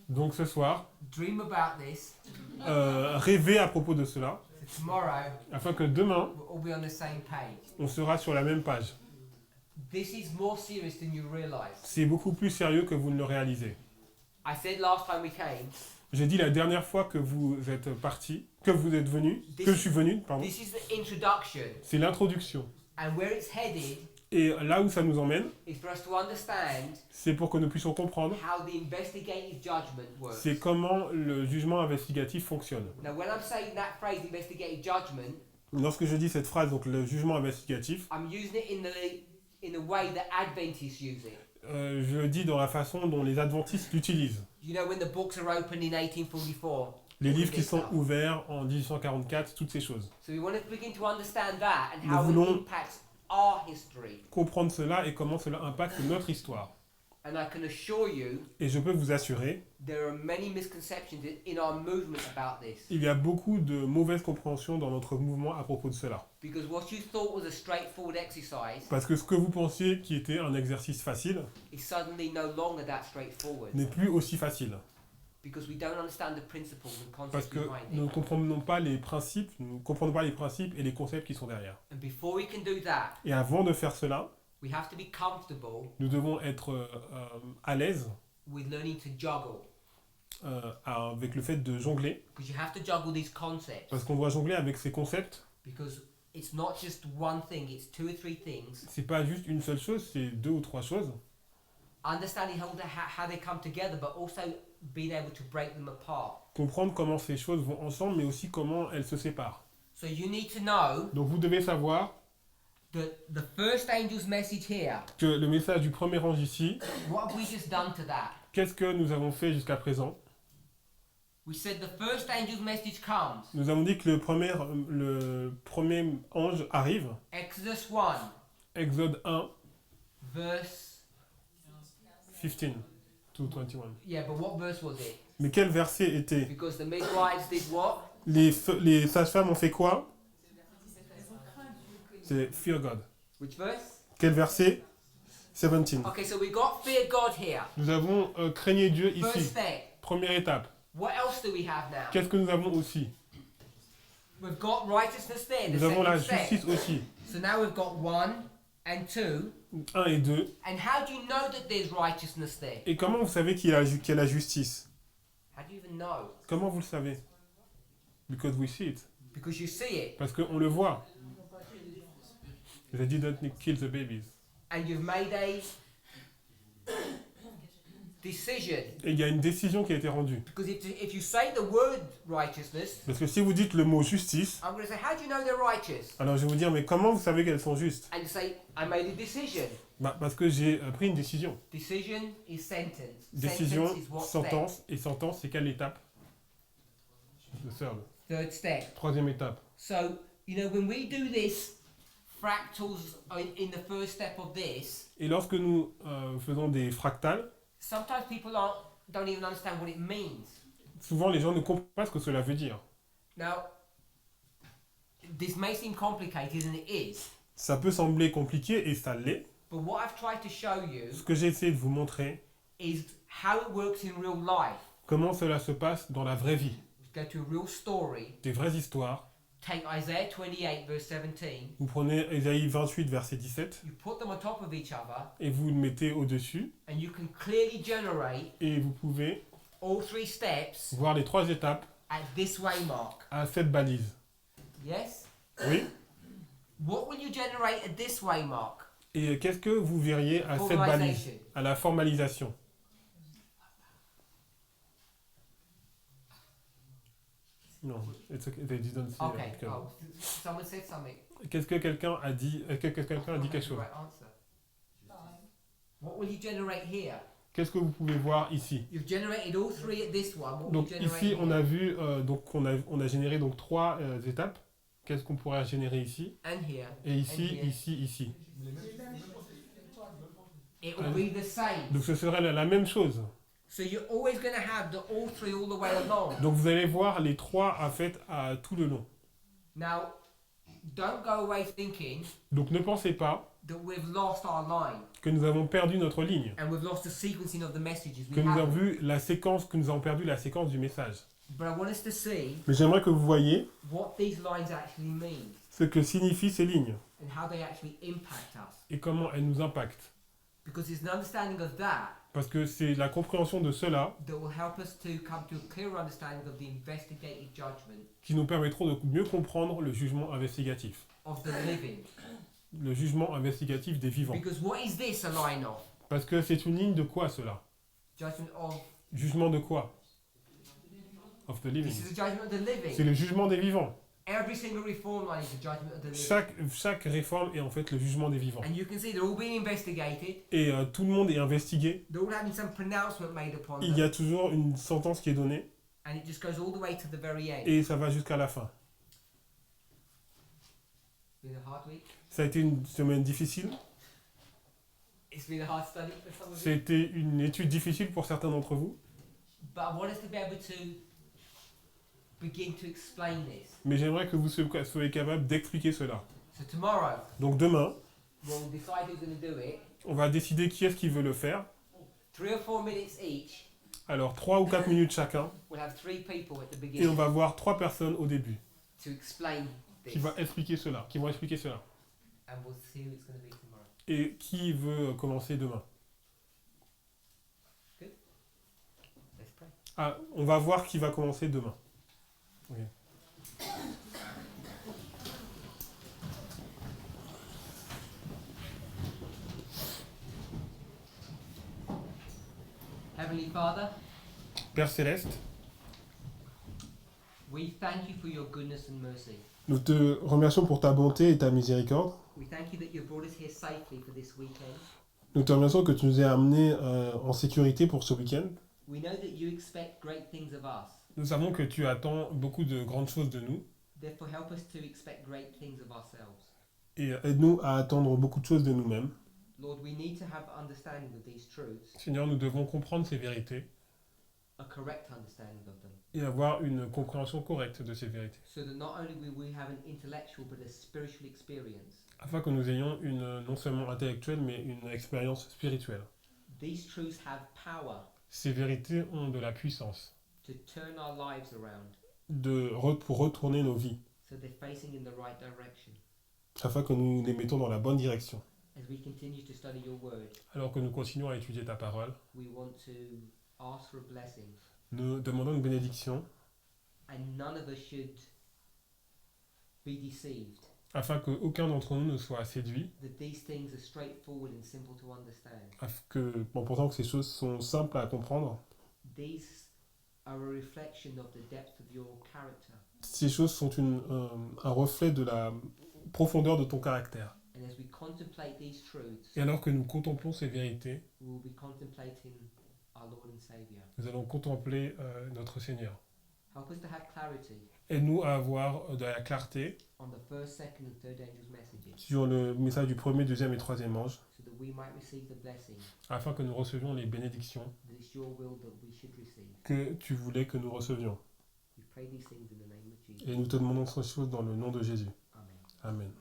Donc ce soir,
dream about this.
rêvez à propos de cela,
So tomorrow,
afin que demain,
we'll all be on the same page.
on sera sur la même page.
This is more serious than you realize.
C'est beaucoup plus sérieux que vous ne le réalisez.
I said last time we came,
J'ai dit la dernière fois que vous êtes parti, que vous êtes venu, que je suis venu, pardon,
this is the introduction.
c'est l'introduction.
And where it's headed
Et là où ça nous emmène,
is for us to understand
c'est pour que nous puissions comprendre,
how the investigative judgment works.
c'est comment le jugement investigatif fonctionne.
Now, when I'm saying that phrase, investigative judgment,
Lorsque je dis cette phrase, donc le jugement investigatif,
I'm using it in the way that Adventists use it.
je le dis dans la façon dont les adventistes l'utilisent.
You know, when the books are opened in 1844.
Les
all
livres
of
qui
this
sont
stuff.
ouverts en 1844, toutes ces choses.
So we want to begin to understand that and
Nous
how it
voulons-
impacts our history.
Comprendre cela et comment cela impacte notre histoire.
And I can assure you,
Et je peux vous assurer,
there are many misconceptions in our movement about this.
il y a beaucoup de mauvaises compréhensions dans notre mouvement à propos de cela.
Because what you thought was a straightforward exercise
Parce que ce que vous pensiez qui était un exercice facile
is suddenly no longer that straightforward.
n'est plus aussi facile.
Because we don't understand the principles and
Parce
concepts
que
behind
nous ne
it.
comprenons pas les principes, nous ne comprenons pas les principes et les concepts qui sont derrière.
And before we can do that,
Et avant de faire cela,
we have to be comfortable
nous devons être à l'aise
with learning to juggle.
avec le fait de jongler.
Because you have to juggle these concepts.
Parce qu'on doit jongler avec ces concepts.
Because it's not just one thing, it's 2 or 3 things.
C'est pas juste une seule chose, c'est 2 ou 3 choses.
Understanding how they come together, but also being able to break them apart.
Comprendre comment ces choses vont ensemble, mais aussi comment elles se séparent.
So you need to know
Donc vous devez savoir
that the first angel's message here,
que le message du premier ange ici,
what have we just done to that?
qu'est-ce que nous avons fait jusqu'à présent?
We said the first angel's message comes.
Nous avons dit que le premier ange arrive,
Exodus 1,
Exode 1,
verse...
15 to 21.
Yeah, but what verse was it?
Mais quel verset était?
Because the midwives did what?
Les sages-femmes ont fait quoi? C'est Fear God.
Which verse?
Quel verset? 17.
Okay, so we got fear God here.
Nous avons craignez Dieu
First
ici.
step.
Première étape.
What else do we have now?
Qu'est-ce que nous avons aussi?
We've got righteousness there. The
Nous avons la
second
justice
step.
aussi.
So now we've got 1 and 2.
1 et 2.
And how do you know that there's righteousness there?
Et comment vous savez qu'il y a la justice?
How do you even know?
Comment vous le savez? Because we see it.
Because you see it.
Parce qu'on le voit. They didn't kill the babies.
And you've made a decision.
Et il y a une décision qui a été rendue.
Because if you say the word righteousness,
Parce que si vous dites le mot justice,
I'm going to say, how do you know they're righteous?
alors je vais vous dire, mais comment vous savez qu'elles sont justes?
And you say, I made a decision.
Bah, parce que j'ai pris une décision.
Decision is sentence.
Décision,
Sentence is what
sentence, et sentence, c'est quelle étape? Le third.
step? Third step.
Troisième étape.
So, you know, when we do this, fractals in the first step of this,
Et lorsque nous faisons des fractales,
sometimes people don't even understand what it means.
souvent les gens ne comprennent pas ce que cela veut dire.
Now, this may seem complicated, and it is.
Ça peut sembler compliqué, et ça l'est.
But what I've tried to show you
Ce que j'ai essayé de vous montrer,
is how it works in real life.
comment cela se passe dans la vraie vie.
Go to a real story.
Des vraies histoires.
Take Isaiah 28, verse 17.
Vous prenez Ésaïe 28, verset 17,
You put them on top of each other,
et vous le mettez au-dessus,
and you can clearly generate
et vous pouvez
all 3 steps
voir les 3 étapes
at this way mark.
à cette balise.
Yes?
Oui?
What will you generate at this way mark?
Et qu'est-ce que vous verriez à cette balise?
Formalization.
À la formalisation. Non, it's okay, they didn't say
Okay.
that.
Oh, someone said something.
Qu'est-ce que quelqu'un a dit? Quelqu'un a dit quelque chose.
Right answer. What will you generate here?
Qu'est-ce que vous pouvez voir ici?
You've generated all 3 at this one. What will
Donc
you generate
ici, on
here?
a vu, on a généré donc 3 étapes. Qu'est-ce qu'on pourrait générer ici?
And here.
Et ici,
And here.
ici, ici.
It will be the same.
Donc ce serait la même chose.
So you're always going to have the all 3 all the way along.
Donc vous allez voir les 3 à fait à tout le long.
Now, don't go away thinking
Donc ne pensez pas
that we've lost our line
que nous avons perdu notre ligne,
and we've lost the sequencing of the messages.
que
We
nous avons
haven't.
vu la séquence, que nous avons perdu la séquence du message.
But I want us to see
Mais j'aimerais que vous voyiez
what these lines actually mean
ce que signifient ces lignes
and how they actually impact us.
et comment elles nous impactent.
Because it's an understanding of that
Parce que c'est la compréhension de cela
that will help us to come to a clear understanding of the investigative judgment
qui nous permettront de mieux comprendre le jugement investigatif.
of the living.
Le jugement investigatif des vivants.
Because what is this a line of?
Parce que c'est une ligne de quoi cela?
Judgment of.
Jugement de quoi? Of the living.
This is the judgment of the
C'est
living.
le jugement des vivants.
Every single reform line is the judgment of the living.
Chaque réforme est en fait le jugement des vivants.
And you can see they're all being investigated.
Et tout le monde est investigué.
They're all having some pronouncement made upon
Il y
them.
a toujours une sentence qui est donnée
And it just goes all the way to the very end.
et ça va jusqu'à la fin.
It's been a hard week.
Ça a été une semaine difficile.
It's been a hard study for some of you.
C'était une étude difficile pour certains d'entre vous.
But I want us to be able to begin to explain this.
Mais j'aimerais que vous soyez capable d'expliquer cela.
So tomorrow,
Donc demain,
we'll decide who's going to do it.
on va décider qui est-ce qui veut le faire.
3 or 4 minutes each.
Alors 3 ou 4 minutes chacun.
We'll have 3 people at the
Et on
beginning
va voir 3 personnes au début
to explain this.
qui vont expliquer cela.
And we'll see who it's going to be tomorrow.
Et qui veut commencer demain?
Let's pray.
Ah, on va voir qui va commencer demain. Ok.
Heavenly Father,
Père Céleste,
we thank you for your goodness and mercy.
nous te remercions pour ta bonté et ta miséricorde.
We thank you that you brought us here safely for this weekend.
Nous te remercions que tu nous aies amenés en sécurité pour ce week-end.
We know that you expect great things of us.
Nous savons que tu attends beaucoup de grandes choses de nous.
Therefore, help us to expect great things of ourselves.
Et aide-nous à attendre beaucoup de choses de nous-mêmes.
Lord, we need to have understanding of these truths,
Seigneur, nous devons comprendre ces vérités
a correct understanding of them,
et avoir une compréhension correcte de ces vérités.
so that not only will we have an intellectual but a spiritual experience
afin que nous ayons une non seulement intellectuelle, mais une expérience spirituelle.
These truths have power
Ces vérités ont de la puissance
to turn our lives around
pour retourner nos vies,
so they're facing in the right direction.
afin que nous les mettons dans la bonne direction.
As we continue to study your word,
Alors que nous continuons à étudier ta parole,
we want to ask for a blessing,
nous demandons une bénédiction,
and none of us should be deceived
afin qu'aucun d'entre nous ne soit séduit,
that these things are straightforward and simple to understand.
en pensant que ces choses sont simples à comprendre.
These are a reflection of the depth of your character.
Ces choses sont un reflet de la profondeur de ton caractère.
And as we contemplate these truths,
Et alors que nous contemplons ces vérités,
we will be contemplating our Lord and Savior.
nous allons contempler notre Seigneur.
Help us to have clarity
Aide-nous à avoir de la clarté
on the first, second, and third angels' messages,
sur le message du premier, deuxième et troisième ange,
so that we might receive the blessing
afin que nous recevions les bénédictions
that it's your will that we should receive.
que tu voulais que nous recevions.
We pray these things in the name of Jesus.
Et nous te demandons ces choses dans le nom de Jésus.
Amen.
Amen.